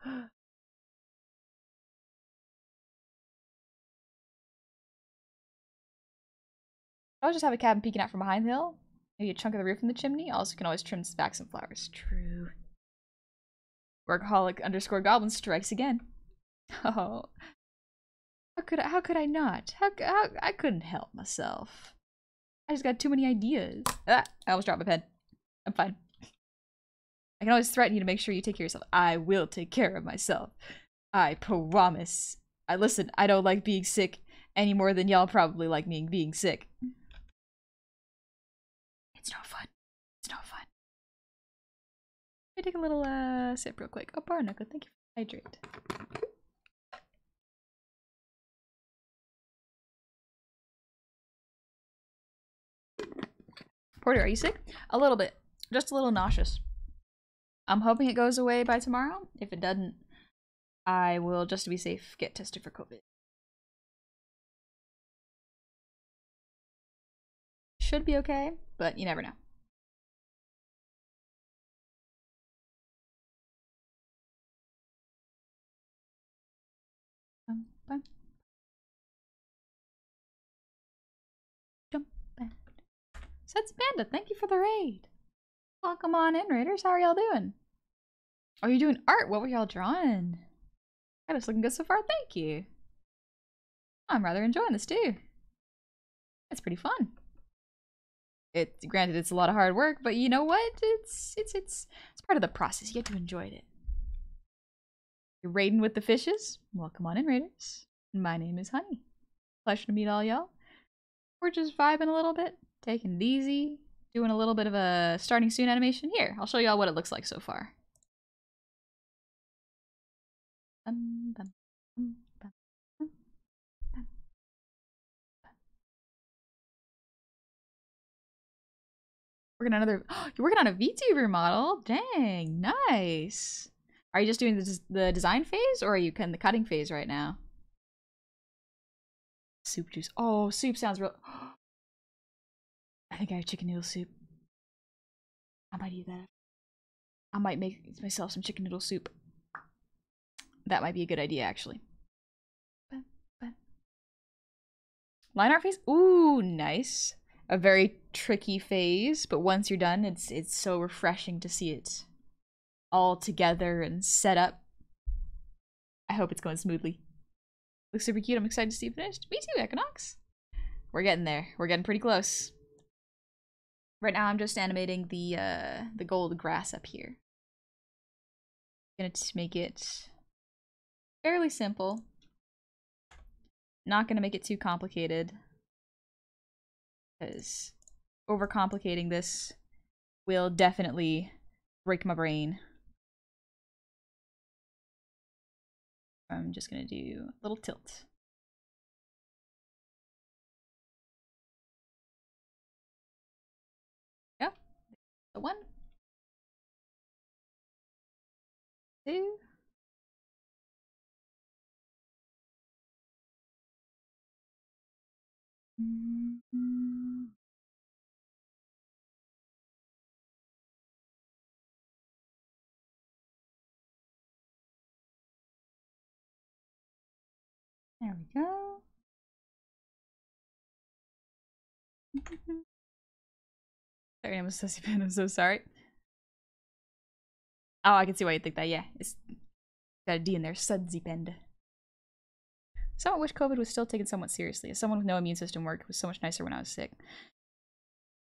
I'll just have a cabin peeking out from behind the hill. Maybe a chunk of the roof in the chimney. Also, can always trim back some flowers. True. Workaholic_goblin strikes again. Oh. How could I not? How I couldn't help myself. I just got too many ideas. Ah, I almost dropped my pen. I'm fine. I can always threaten you to make sure you take care of yourself. I will take care of myself. I promise. Listen, I don't like being sick any more than y'all probably like me being sick. It's no fun. It's no fun. Let me take a little sip real quick. Oh, Barnacle, thank you for the hydrate. Porter, are you sick? A little bit. Just a little nauseous. I'm hoping it goes away by tomorrow. If it doesn't, I will, just to be safe, get tested for COVID. Should be okay, but you never know. Jump back. Sets Panda, thank you for the raid. Welcome on in, raiders. How are y'all doing? Oh, you're doing art. What were y'all drawing? God, it's looking good so far. Thank you. I'm rather enjoying this too. It's pretty fun. Granted, it's a lot of hard work, but you know what? It's part of the process. You get to enjoy it. You're raiding with the fishes? Welcome on in, raiders. My name is Honey. Pleasure to meet all y'all. We're just vibing a little bit, taking it easy, doing a little bit of a starting soon animation. Here, I'll show y'all what it looks like so far. Working on another. You're working on a VTuber model. Dang, nice. Are you just doing the design phase, or are you in the cutting phase right now? Soup juice. Oh, soup sounds real. I think I have chicken noodle soup. I might eat that. I might make myself some chicken noodle soup. That might be a good idea, actually. Line art phase? Ooh, nice. A very tricky phase, but once you're done, it's so refreshing to see it all together and set up. I hope it's going smoothly. Looks super cute. I'm excited to see it finished. Me too, Equinox. We're getting there. We're getting pretty close. Right now, I'm just animating the gold grass up here. I'm gonna make it fairly simple. Not gonna make it too complicated, because overcomplicating this will definitely break my brain. I'm just gonna do a little tilt. So 1, 2. There we go. Sorry, I'm a sussy fan. I'm so sorry. Oh, I can see why you think that. Yeah, it's got a D in there. Sudsy pend. Someone wish COVID was still taken somewhat seriously. As someone with no immune system work, it was so much nicer when I was sick.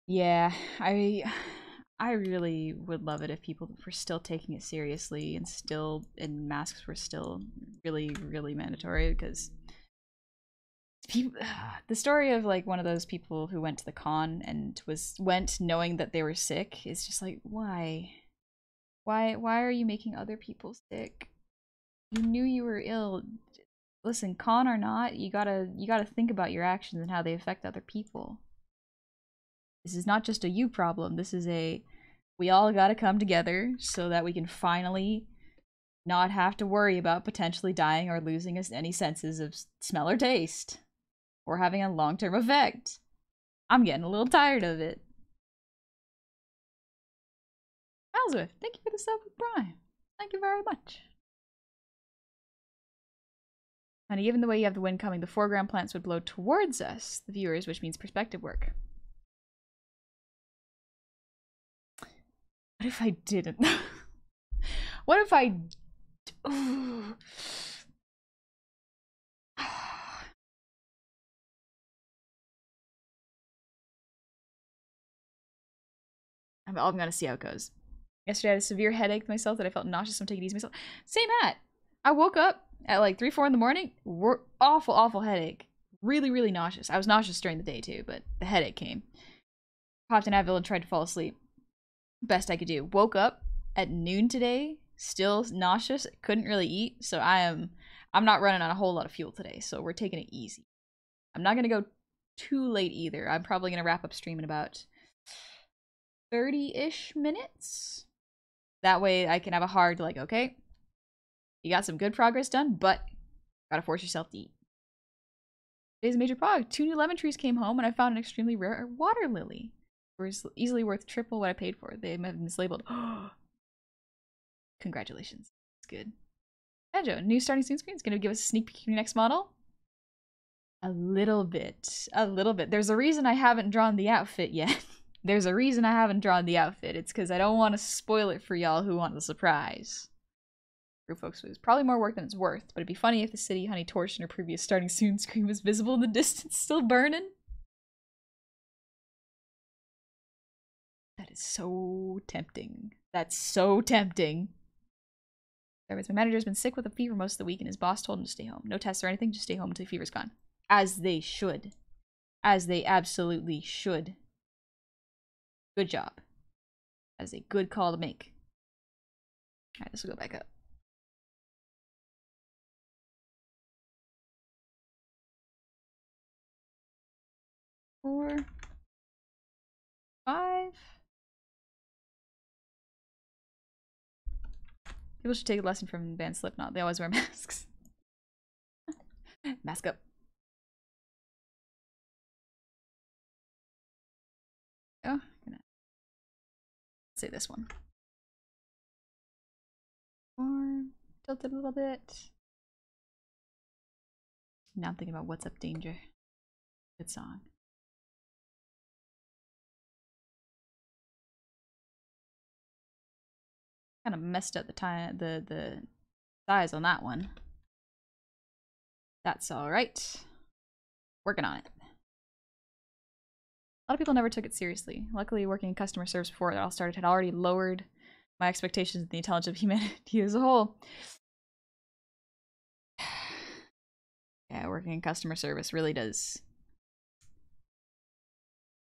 Yeah, I really would love it if people were still taking it seriously and masks were still really, really mandatory, because people, the story of like one of those people who went to the con and went knowing that they were sick is just like, why are you making other people sick? You knew you were ill. Listen, con or not, you gotta think about your actions and how they affect other people. This is not just a you problem. This is we all gotta come together so that we can finally not have to worry about potentially dying or losing any senses of smell or taste, or having a long-term effect. I'm getting a little tired of it. Ellsworth, thank you for the sub with Prime. Thank you very much. And given the way you have the wind coming, the foreground plants would blow towards us, the viewers, which means perspective work. What if I didn't? What if I... Ooh. I'm gonna see how it goes. Yesterday I had a severe headache myself that I felt nauseous, so I'm taking it easy myself. Same at. I woke up at like 3, 4 in the morning. Awful headache. Really, really nauseous. I was nauseous during the day too, but the headache came. Popped an Advil and tried to fall asleep. Best I could do. Woke up at noon today, still nauseous, couldn't really eat, so I'm not running on a whole lot of fuel today, so we're taking it easy. I'm not gonna go too late either. I'm probably gonna wrap up stream in about 30-ish minutes. That way I can have a hard, like, okay, you got some good progress done, but gotta force yourself to eat. Today's a major prog. 2 new lemon trees came home, and I found an extremely rare water lily. It was easily worth triple what I paid for. They might have mislabeled. Congratulations. It's good. Banjo, new starting soon screen is going to give us a sneak peek of your next model. A little bit. A little bit. There's a reason I haven't drawn the outfit yet. There's a reason I haven't drawn the outfit. It's because I don't want to spoil it for y'all who want the surprise. For folks, it was probably more work than it's worth, but it'd be funny if the city honey torch in her previous starting soon screen was visible in the distance, still burning. That is so tempting. That's so tempting. My manager's been sick with a fever most of the week, and his boss told him to stay home. No tests or anything, just stay home until the fever's gone. As they should. As they absolutely should. Good job. That is a good call to make. Alright, this will go back up. Four. 5. People should take a lesson from band Slipknot. They always wear masks. Mask up. Oh, I'm gonna say this one. Or tilt it a little bit. Now I'm thinking about What's Up Danger. Good song. Kind of messed up the size on that one. That's alright. Working on it. A lot of people never took it seriously. Luckily, working in customer service before it all started had already lowered my expectations of the intelligence of humanity as a whole. Yeah, working in customer service really does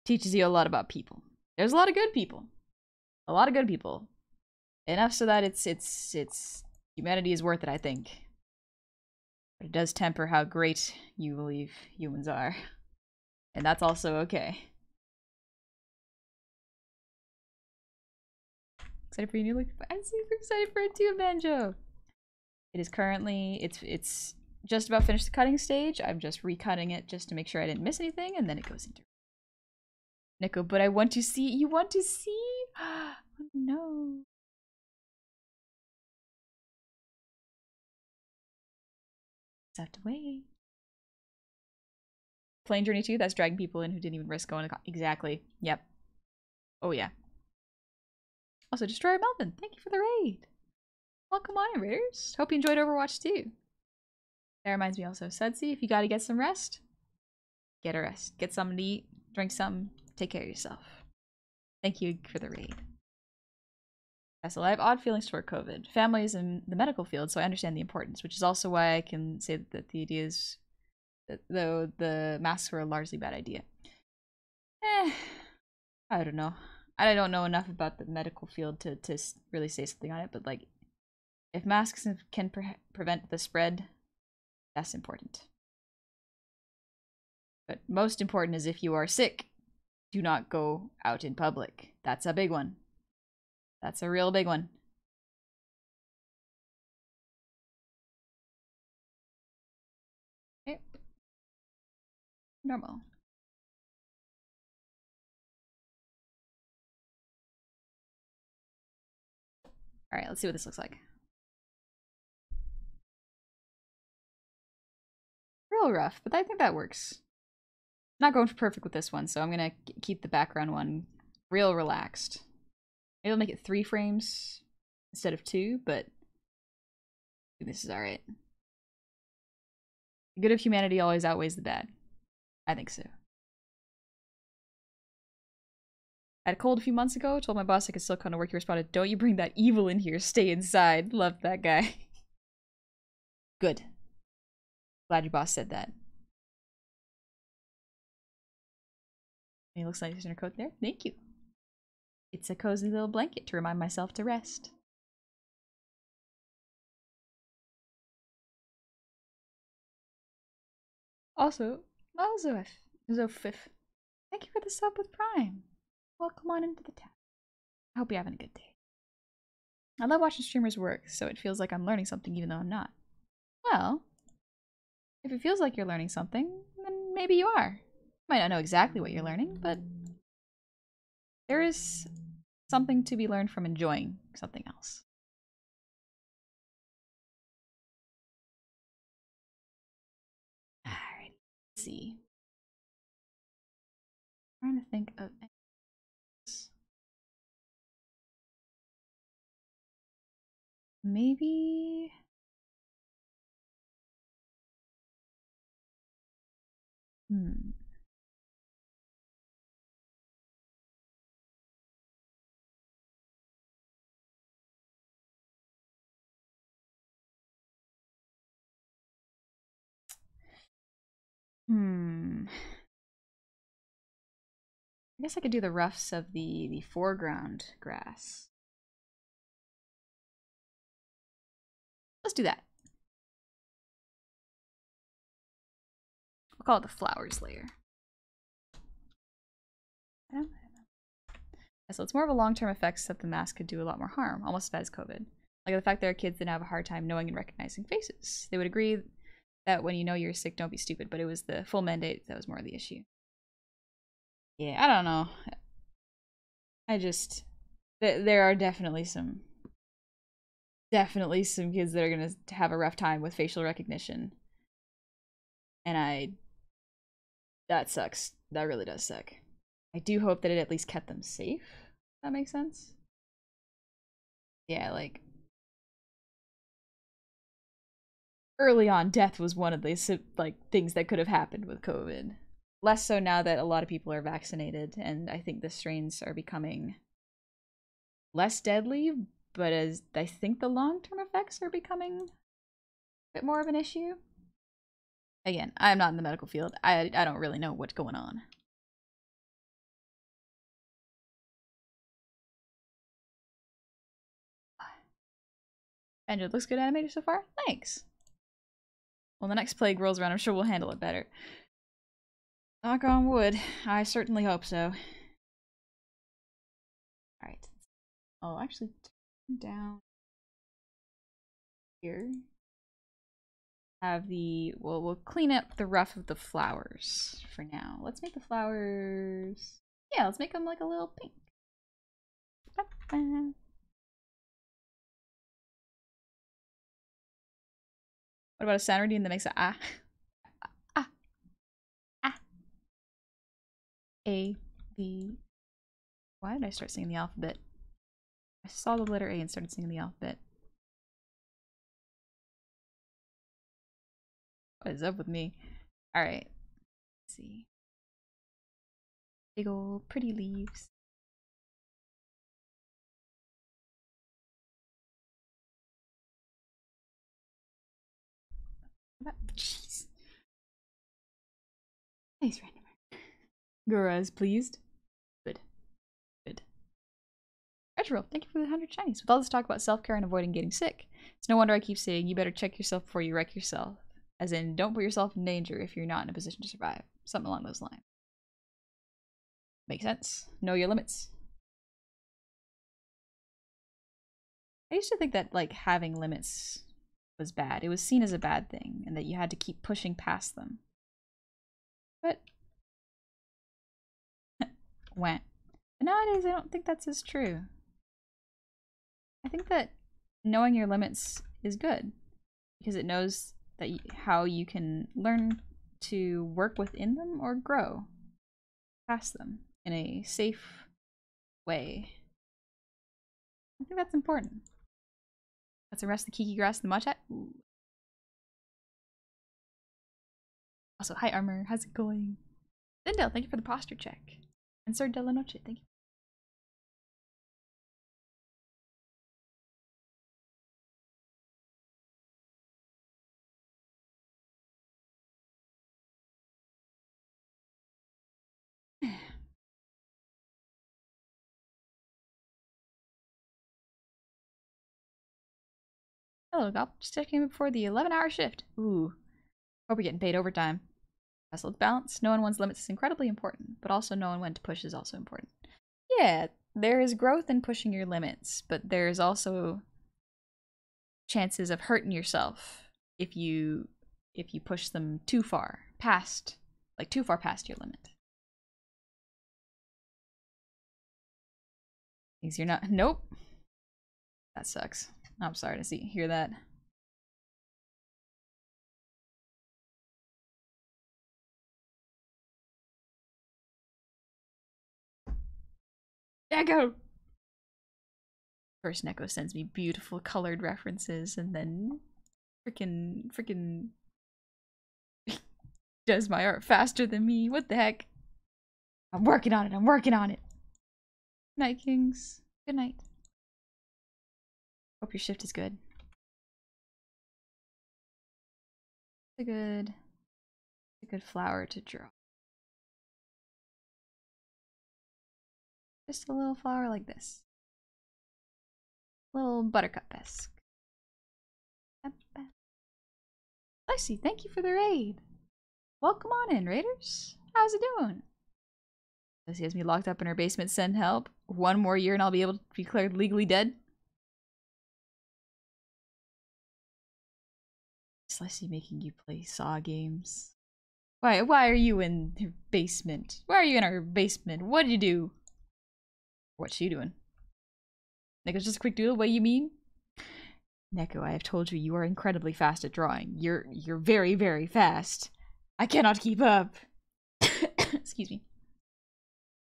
teaches you a lot about people. There's a lot of good people. A lot of good people. Enough so that it's humanity is worth it, I think. But it does temper how great you believe humans are. And that's also okay. Excited for you. I'm super excited for it too, Banjo. It is currently, it's just about finished the cutting stage. I'm just recutting it just to make sure I didn't miss anything, and then it goes into Nico. But I want to see. You want to see? Oh, no. Just have to wait. Plane Journey 2, that's dragging people in who didn't even risk going to exactly. Yep. Oh yeah. Also, Destroyer Melvin, thank you for the raid. Welcome on, Raiders. Hope you enjoyed Overwatch too. That reminds me also, Sudsy, if you gotta get some rest, get a rest. Get something to eat, drink something, take care of yourself. Thank you for the raid. So I have odd feelings toward COVID. Family is in the medical field, so I understand the importance, which is also why I can say that the idea is that though the masks were a largely bad idea. I don't know. I don't know enough about the medical field to really say something on it, but like, if masks can prevent the spread, that's important. But most important is if you are sick, do not go out in public. That's a big one. That's a real big one. Okay. Normal. Alright, let's see what this looks like. Real rough, but I think that works. Not going for perfect with this one, so I'm gonna keep the background one real relaxed. Maybe I'll make it 3 frames instead of 2, but this is alright. The good of humanity always outweighs the bad. I think so. I had a cold a few months ago, told my boss I could still come to work. He responded, "Don't you bring that evil in here, stay inside." Loved that guy. Good. Glad your boss said that. He looks nice in your coat there. Thank you. It's a cozy little blanket to remind myself to rest. Also, Zofif, thank you for the sub with Prime. Welcome on into the town. I hope you're having a good day. I love watching streamers work, so it feels like I'm learning something even though I'm not. Well, if it feels like you're learning something, then maybe you are. You might not know exactly what you're learning, but there is something to be learned from enjoying something else. Alright, let's see. I'm trying to think of maybe I guess I could do the roughs of the foreground grass. Let's do that. We'll call it the flowers layer. So it's more of a long-term effects that the mask could do a lot more harm, almost as bad as COVID. Like the fact there are kids that have a hard time knowing and recognizing faces. They would agree that when you know you're sick, don't be stupid, but it was the full mandate that was more the issue. Yeah, I don't know. I just... There are definitely some kids that are gonna have a rough time with facial recognition. And that sucks. That really does suck. I do hope that it at least kept them safe. If that makes sense. Yeah, like early on, death was one of the like things that could have happened with COVID. Less so now that a lot of people are vaccinated, and I think the strains are becoming less deadly. But as I think the long-term effects are becoming a bit more of an issue. Again, I'm not in the medical field. I don't really know what's going on. And it looks good animated so far? Thanks. When the next plague rolls around, I'm sure we'll handle it better. Knock on wood. I certainly hope so. Alright. I'll actually turn down here. Have the, well, we'll clean up the rough of the flowers for now. Let's make the flowers, yeah, let's make them like a little pink. What about a sound routine that makes a ah? Ah. Ah. A, B. Why did I start singing the alphabet? I saw the letter A and started singing the alphabet. What is up with me? Alright. Let's see. Big old pretty leaves. Jeez. Nice random. Gura is pleased. Good. Good. Reginald, thank you for the 100 shinies. With all this talk about self-care and avoiding getting sick, it's no wonder I keep saying you better check yourself before you wreck yourself. As in, don't put yourself in danger if you're not in a position to survive. Something along those lines. Makes sense. Know your limits. I used to think that, like, having limits was bad. It was seen as a bad thing, and that you had to keep pushing past them. But went. But nowadays, I don't think that's as true. I think that knowing your limits is good, because it knows that how you can learn to work within them or grow past them in a safe way. I think that's important. Let's arrest the Kiki grass and the Machat. Ooh. Also, hi Armor, how's it going? Zindel, thank you for the posture check. And Sir Delanoche, thank you. Hello, Goblin. Just checking in before the 11-hour shift. Ooh. Hope we're getting paid overtime. Let's balance. Knowing one's limits is incredibly important, but also knowing when to push is also important. Yeah, there is growth in pushing your limits, but there's also chances of hurting yourself if you push them too far past, like too far past your limit. Things you're not. Nope. That sucks. I'm sorry to hear that. Neko! First Neko sends me beautiful colored references and then freaking does my art faster than me. What the heck? I'm working on it. I'm working on it. Good night, Kings. Good night. Hope your shift is good. It's a good flower to draw. Just a little flower like this. Little buttercup-esque. Lacey, thank you for the raid. Welcome on in, raiders. How's it doing? Lacey has me locked up in her basement. Send help. 1 more year and I'll be able to be declared legally dead. Lacey making you play Saw games. Why are you in her basement? Why are you in our basement? What did you do? What's she doing? Neko's just a quick doodle, what you mean? Neko, I have told you, you are incredibly fast at drawing. You're very, very fast. I cannot keep up. Excuse me.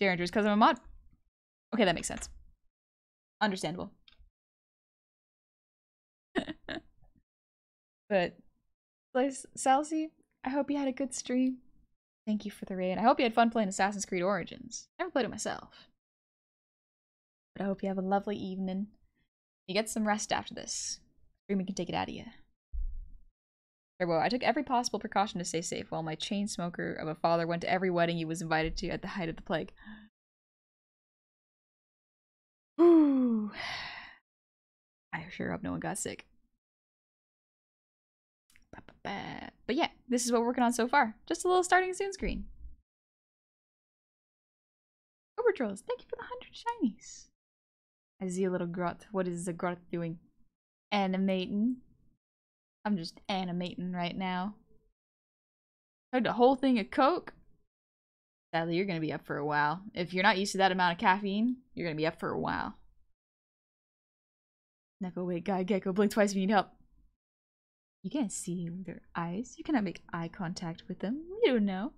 Derringers, because I'm a mod. Okay, that makes sense. Understandable. But, Salsy, I hope you had a good stream. Thank you for the raid. I hope you had fun playing Assassin's Creed Origins. I never played it myself. But I hope you have a lovely evening. You get some rest after this. Streaming can take it out of you. Turbo, I took every possible precaution to stay safe while my chain smoker of a father went to every wedding he was invited to at the height of the plague. Ooh. I sure hope no one got sick. But yeah, this is what we're working on so far. Just a little starting soon screen. Overtrolls, thank you for the 100 shinies. I see a little grot. What is the grot doing? Animating. I'm just animating right now. Had a whole thing of Coke. Sadly, you're gonna be up for a while. If you're not used to that amount of caffeine, you're gonna be up for a while. Neko, wait, guy, gecko, blink twice if you need help. You can't see their eyes. You cannot make eye contact with them. You don't know.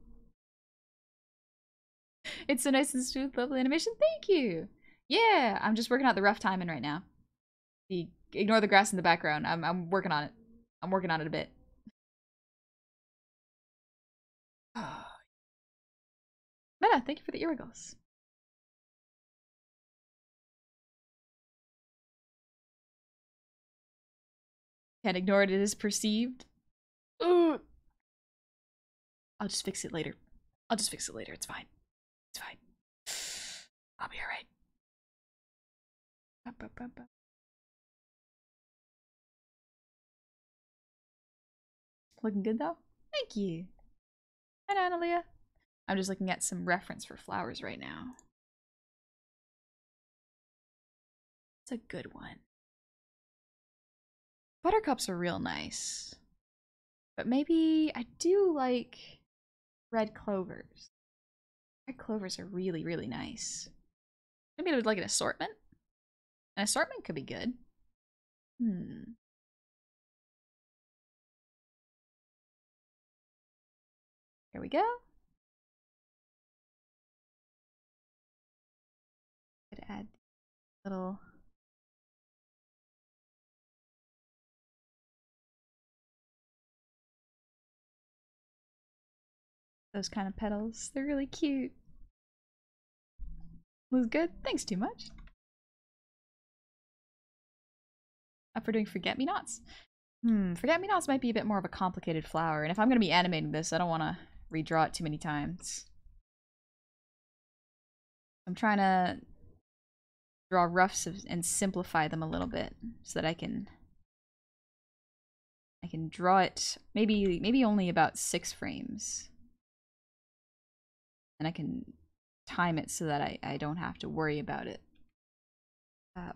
It's so nice and smooth, lovely animation. Thank you. Yeah, I'm just working out the rough timing right now. Ignore the grass in the background. I'm working on it. I'm working on it a bit. Meta, thank you for the earwiggles. Can't ignore it. It is perceived. Ooh. I'll just fix it later. I'll just fix it later. It's fine. It's fine. I'll be alright. Looking good though? Thank you. Hi, Analia. I'm just looking at some reference for flowers right now. It's a good one. Buttercups are real nice. But maybe I do like red clovers. Red clovers are really, really nice. Maybe I would like an assortment. An assortment could be good. Here we go. Could add little those kind of petals. They're really cute. Was good. Thanks too much. Up for doing forget-me-nots? Forget-me-nots might be a bit more of a complicated flower, and if I'm gonna be animating this, I don't want to redraw it too many times. I'm trying to draw roughs and simplify them a little bit so that I can draw it maybe only about 6 frames. And I can time it so that I don't have to worry about it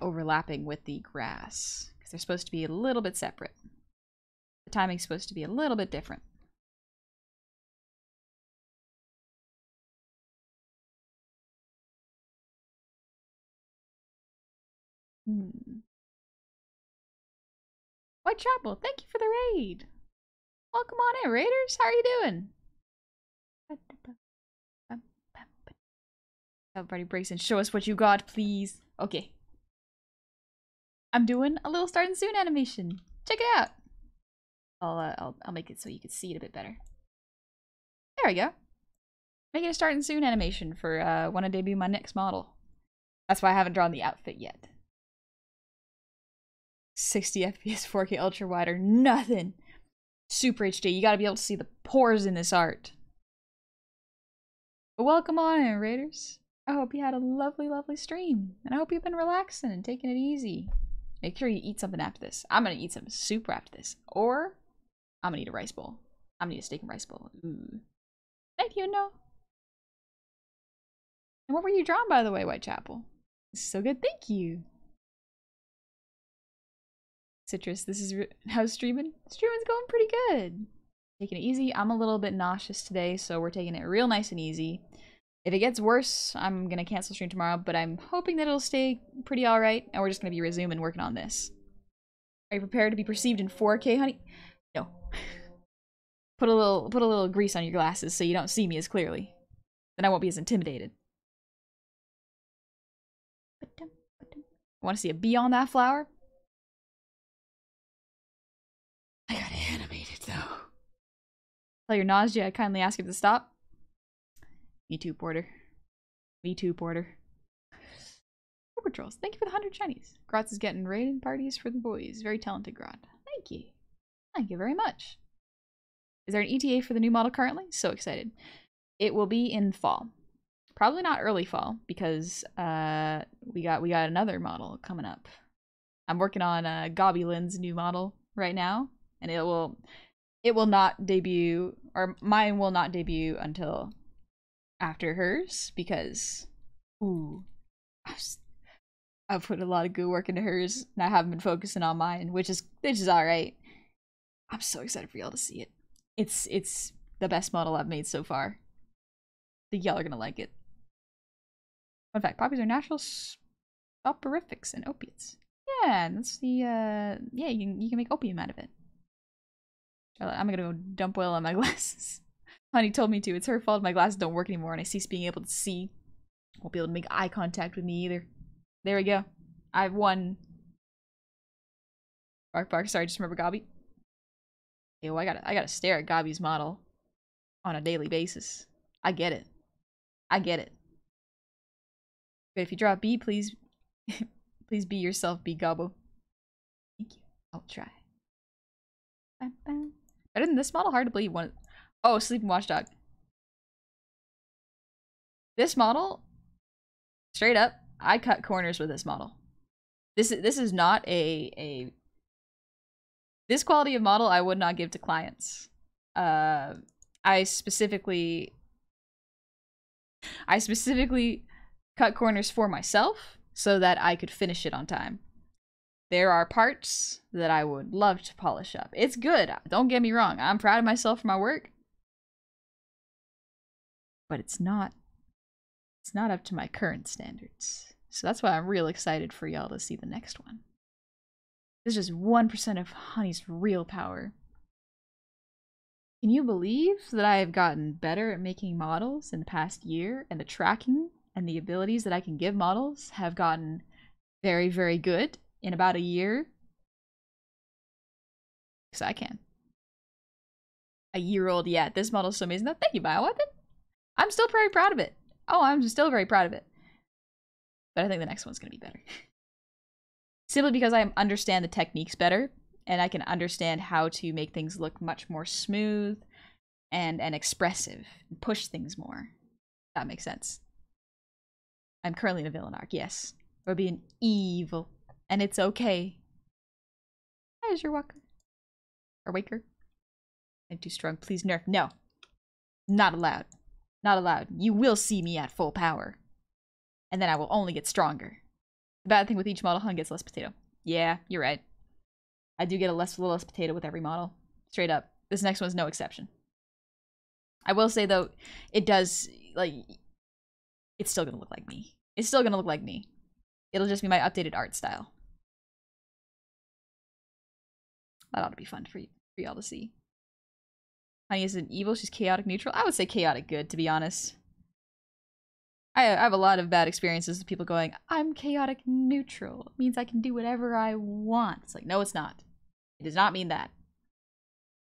overlapping with the grass, because they're supposed to be a little bit separate. The timing's supposed to be a little bit different. Whitechapel, thank you for the raid. Welcome on in, raiders. How are you doing? Everybody breaks in. Show us what you got, please. Okay. I'm doing a little starting soon animation. Check it out. I'll make it so you can see it a bit better. There we go. Making a starting soon animation for when I debut my next model. That's why I haven't drawn the outfit yet. 60 FPS, 4K ultra wide or nothing. Super HD. You gotta be able to see the pores in this art. But welcome on in, raiders. I hope you had a lovely, lovely stream. And I hope you've been relaxing and taking it easy. Make sure you eat something after this. I'm gonna eat some soup after this. Or I'm gonna eat a rice bowl. I'm gonna eat a steak and rice bowl. Ooh. Thank you, no. And what were you drawing, by the way, Whitechapel? This is so good. Thank you. Citrus, this is how's streaming? Streaming's going pretty good. Taking it easy. I'm a little bit nauseous today, so we're taking it real nice and easy. If it gets worse, I'm gonna cancel stream tomorrow, but I'm hoping that it'll stay pretty alright, and we're just gonna be resuming working on this. Are you prepared to be perceived in 4K, honey? No. Put a little grease on your glasses so you don't see me as clearly. Then I won't be as intimidated. Want to see a bee on that flower? I got animated though. Tell your nausea, I kindly ask you to stop. Me too, Porter. Me too, Porter. Super Trolls, thank you for the 100 shinies. Grotz is getting raiding parties for the boys. Very talented, Grot. Thank you. Thank you very much. Is there an ETA for the new model currently? So excited. It will be in fall. Probably not early fall, because we got another model coming up. I'm working on Goblin's new model right now, and it will not debut, or mine will not debut until after hers, because ooh, I've put a lot of good work into hers, and I haven't been focusing on mine, which is all right. I'm so excited for y'all to see it. It's the best model I've made so far. I think y'all are gonna like it. Fun fact: poppies are natural soporifics and opiates. Yeah, and that's the yeah, you can make opium out of it. I'm gonna go dump oil on my glasses. Honey told me to. It's her fault my glasses don't work anymore and I cease being able to see. Won't be able to make eye contact with me either. There we go. I've won. Bark bark. Sorry, just remember Gobby. Yo, I gotta stare at Gobby's model on a daily basis. I get it. I get it. But if you draw a bee, please please be yourself, be Gobbo. Thank you. I'll try. Better than this model? Hard to believe one. Oh, Sleeping Watchdog. This model, straight up, I cut corners with this model. This is not this quality of model I would not give to clients. I specifically cut corners for myself so that I could finish it on time. There are parts that I would love to polish up. It's good, don't get me wrong. I'm proud of myself for my work. But it's not up to my current standards. So that's why I'm real excited for y'all to see the next one. This is just 1% of Honey's real power. Can you believe that I have gotten better at making models in the past year, and the tracking and the abilities that I can give models have gotten very, very good in about a year? Because I can. A year old, yeah. This model's so amazing. Thank you, Bioweapon. I'm still very proud of it. Oh, I'm still very proud of it. But I think the next one's going to be better. Simply because I understand the techniques better, and I can understand how to make things look much more smooth and expressive, and push things more. That makes sense. I'm currently in a villain arc, yes. Or being evil. And it's okay. There's your walker. Or waker. I'm too strong. Please nerf. No. Not allowed. Not allowed. You will see me at full power. And then I will only get stronger. The bad thing with each model, Hun gets less potato. Yeah, you're right. I do get a little less potato with every model. Straight up. This next one's no exception. I will say, though, it does, like, it's still gonna look like me. It's still gonna look like me. It'll just be my updated art style. That ought to be fun for y'all to see. Honey isn't evil, she's chaotic neutral. I would say chaotic good, to be honest. I have a lot of bad experiences with people going, I'm chaotic neutral. It means I can do whatever I want. It's like, no, it's not. It does not mean that.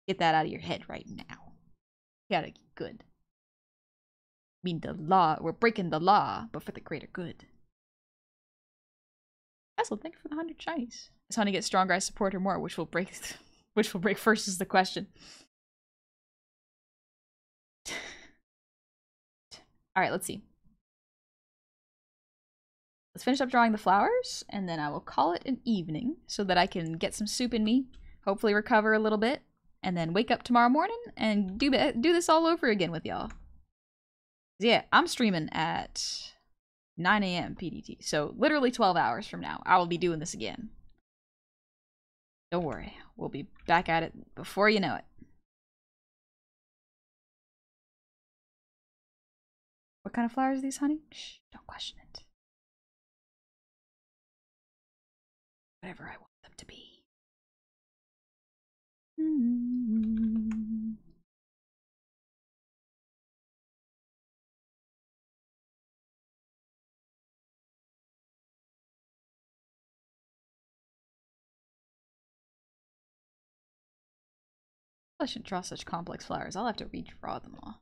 Get that out of your head right now. Chaotic good. I mean the law. We're breaking the law, but for the greater good. Also, thank you for the 100 shinies. As Honey gets stronger, I support her more. Which will break first is the question. Alright, let's see. Let's finish up drawing the flowers, and then I will call it an evening so that I can get some soup in me, hopefully recover a little bit, and then wake up tomorrow morning and do this all over again with y'all. Yeah, I'm streaming at 9 AM PDT, so literally 12 hours from now, I will be doing this again. Don't worry, we'll be back at it before you know it. What kind of flowers are these, Honey? Shh, don't question it. Whatever I want them to be. I shouldn't draw such complex flowers. I'll have to redraw them all.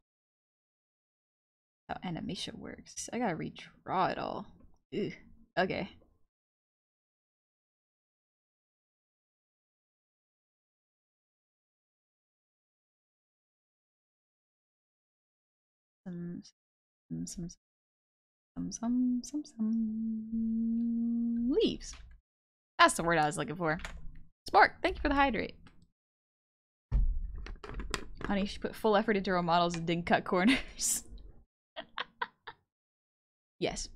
How animation works. I gotta redraw it all. Ugh. Okay. Some leaves. That's the word I was looking for. Spark, thank you for the hydrate. Honey, she put full effort into her models and didn't cut corners. Yes.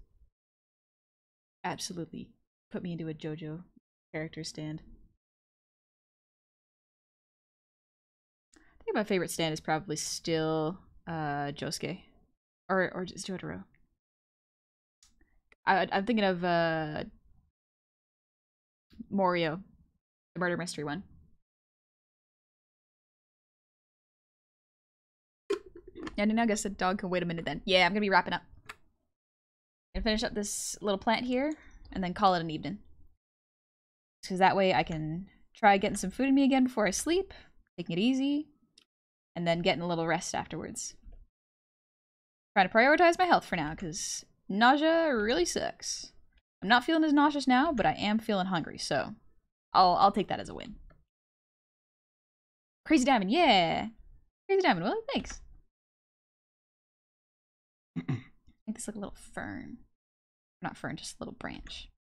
Absolutely put me into a JoJo character stand. I think my favorite stand is probably still Josuke. Or just Jotaro. I'm thinking of Morio, the murder mystery one. Yeah, I guess the dog can wait a minute then. Yeah, I'm gonna be wrapping up. I'm gonna finish up this little plant here and then call it an evening. Because that way I can try getting some food in me again before I sleep, taking it easy, and then getting a little rest afterwards. Trying to prioritize my health for now, because nausea really sucks. I'm not feeling as nauseous now, but I am feeling hungry, so I'll take that as a win. Crazy Diamond, yeah! Crazy Diamond, well, thanks. Make this like a little fern. Not fern, just a little branch.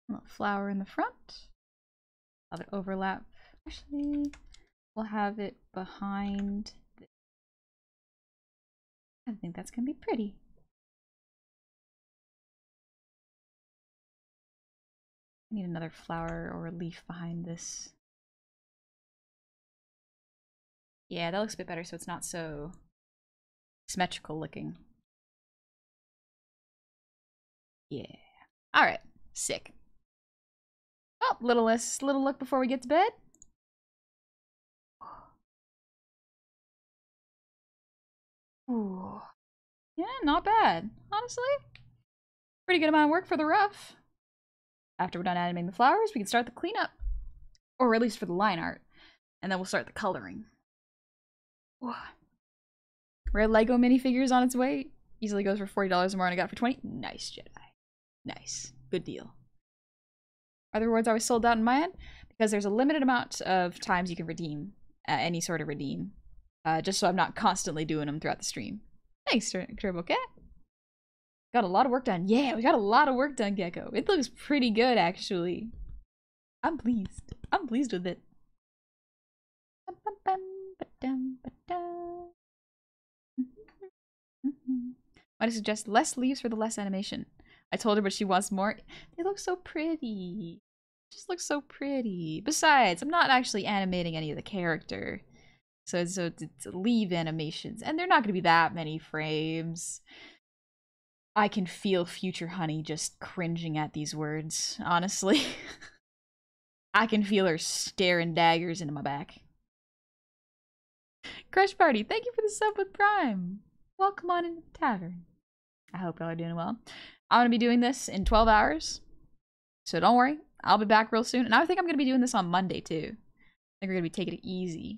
A little flower in the front. Have it overlap. Actually, we'll have it behind. I think that's gonna be pretty. I need another flower or a leaf behind this. Yeah, that looks a bit better so it's not so symmetrical looking. Yeah. Alright. Sick. Oh, little look before we get to bed. Ooh. Yeah, not bad. Honestly. Pretty good amount of work for the rough. After we're done animating the flowers, we can start the cleanup. Or at least for the line art. And then we'll start the coloring. Ooh. Red Lego minifigures on its way. Easily goes for $40 more and I got it for $20. Nice, Jedi. Nice. Good deal. Are the rewards always sold out in my end? Because there's a limited amount of times you can redeem. Any sort of redeem. Just so I'm not constantly doing them throughout the stream. Thanks, Turbo Cat. Got a lot of work done. Yeah, we got a lot of work done, Gecko. It looks pretty good, actually. I'm pleased. I'm pleased with it. Might suggest less leaves for the less animation. I told her, but she wants more. They look so pretty. Just looks so pretty. Besides, I'm not actually animating any of the character. So it's leave animations. And they're not going to be that many frames. I can feel future Honey just cringing at these words, honestly. I can feel her staring daggers into my back. Crush Party, thank you for the sub with Prime. Welcome on into the tavern. I hope y'all are doing well. I'm going to be doing this in 12 hours. So don't worry. I'll be back real soon. And I think I'm going to be doing this on Monday, too. I think we're going to be taking it easy.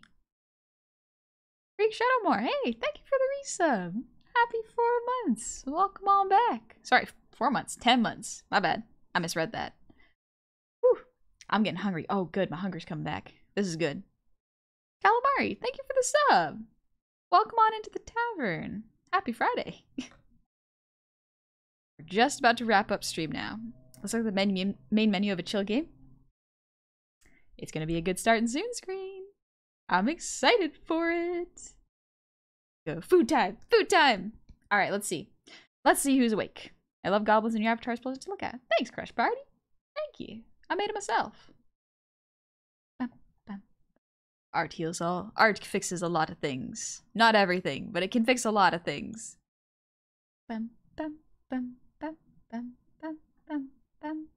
Freak Shadowmore, hey, thank you for the resub. Happy 4 months. Welcome on back. Sorry, 4 months. 10 months. My bad. I misread that. Whew. I'm getting hungry. Oh, good. My hunger's coming back. This is good. Calamari, thank you for the sub. Welcome on into the tavern. Happy Friday. We're just about to wrap up stream now. Let's look at the main menu of a chill game. It's going to be a good start in Zoom screen. I'm excited for it. Go. Food time. Food time. All right, let's see. Let's see who's awake. I love goblins and your avatar is pleasant to look at. Thanks, Crush Party. Thank you. I made it myself. Bum, bum. Art heals all. Art fixes a lot of things. Not everything, but it can fix a lot of things. Bum, bum, bum, bum, bum, bum, bum, bum.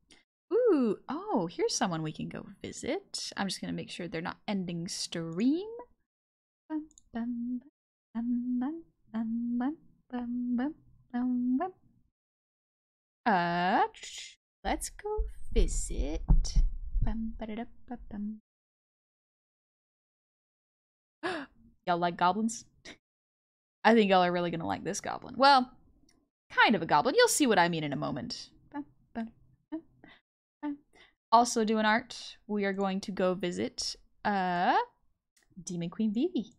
Ooh, oh, here's someone we can go visit. I'm just gonna make sure they're not ending stream. Bum, bum, bum, bum, bum, bum, bum, bum, bum, bum. Let's go visit. Bum, ba-da-da, ba-bum. Y'all like goblins? I think y'all are really gonna like this goblin. Well, kind of a goblin. You'll see what I mean in a moment. Also doing art, we are going to go visit Demon Queen Vivi.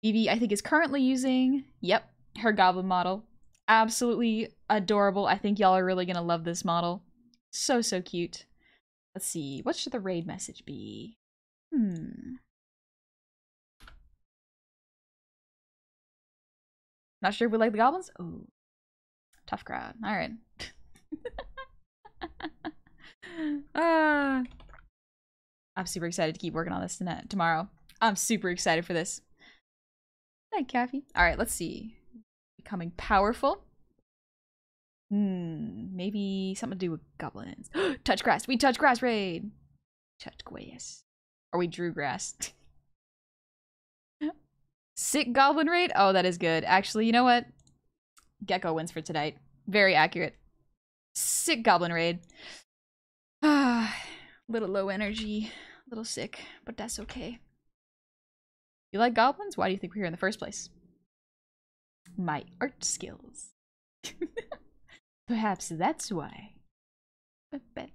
Vivi, I think, is currently using, yep, her goblin model. Absolutely adorable. I think y'all are really gonna love this model. So, so cute. Let's see, what should the raid message be? Not sure if we like the goblins? Ooh. Tough crowd. Alright. I'm super excited to keep working on this tomorrow. I'm super excited for this. Hi, Caffey. Alright, let's see. Becoming powerful. Maybe something to do with goblins. Touch grass. We touch grass raid. Touch grass. Or we drew grass. Sick goblin raid? Oh, that is good. Actually, you know what? Gecko wins for tonight. Very accurate. Sick goblin raid. Little low energy. A little sick, but that's okay. You like goblins? Why do you think we're here in the first place? My art skills. Perhaps that's why. But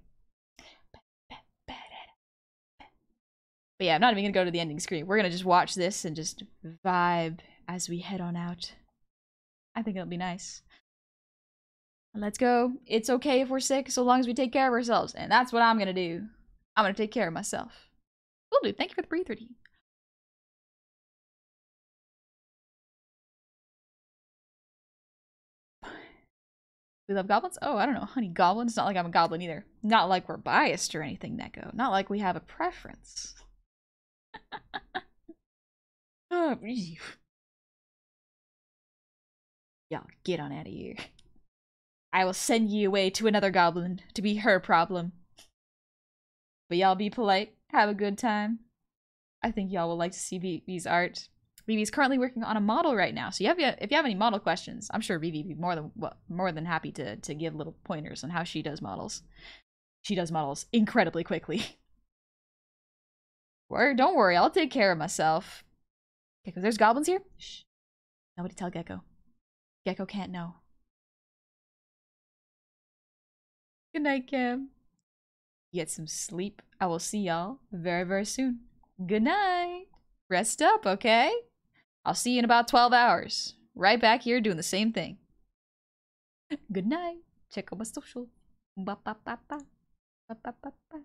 yeah, I'm not even gonna go to the ending screen. We're gonna just watch this and just vibe as we head on out. I think it'll be nice. Let's go. It's okay if we're sick, so long as we take care of ourselves. And that's what I'm gonna do. I'm gonna take care of myself. Will do. Thank you for the breather. We love goblins? Oh, I don't know. Honey, goblins? Not like I'm a goblin either. Not like we're biased or anything, Neko. Not like we have a preference. Oh, y'all, get on out of here. I will send you away to another goblin to be her problem. But y'all be polite. Have a good time. I think y'all will like to see Vivi's art. Vivi's currently working on a model right now. So if you have any model questions, I'm sure Vivi would be more than happy to give little pointers on how she does models. She does models incredibly quickly. Don't worry, I'll take care of myself. Okay, because there's goblins here? Shh. Nobody tell Gecko. Gecko can't know. Good night, Cam. Get some sleep. I will see y'all very, very soon. Good night. Rest up, okay? I'll see you in about 12 hours. Right back here doing the same thing. Good night. Check out my social. Ba ba ba ba. Ba ba ba ba.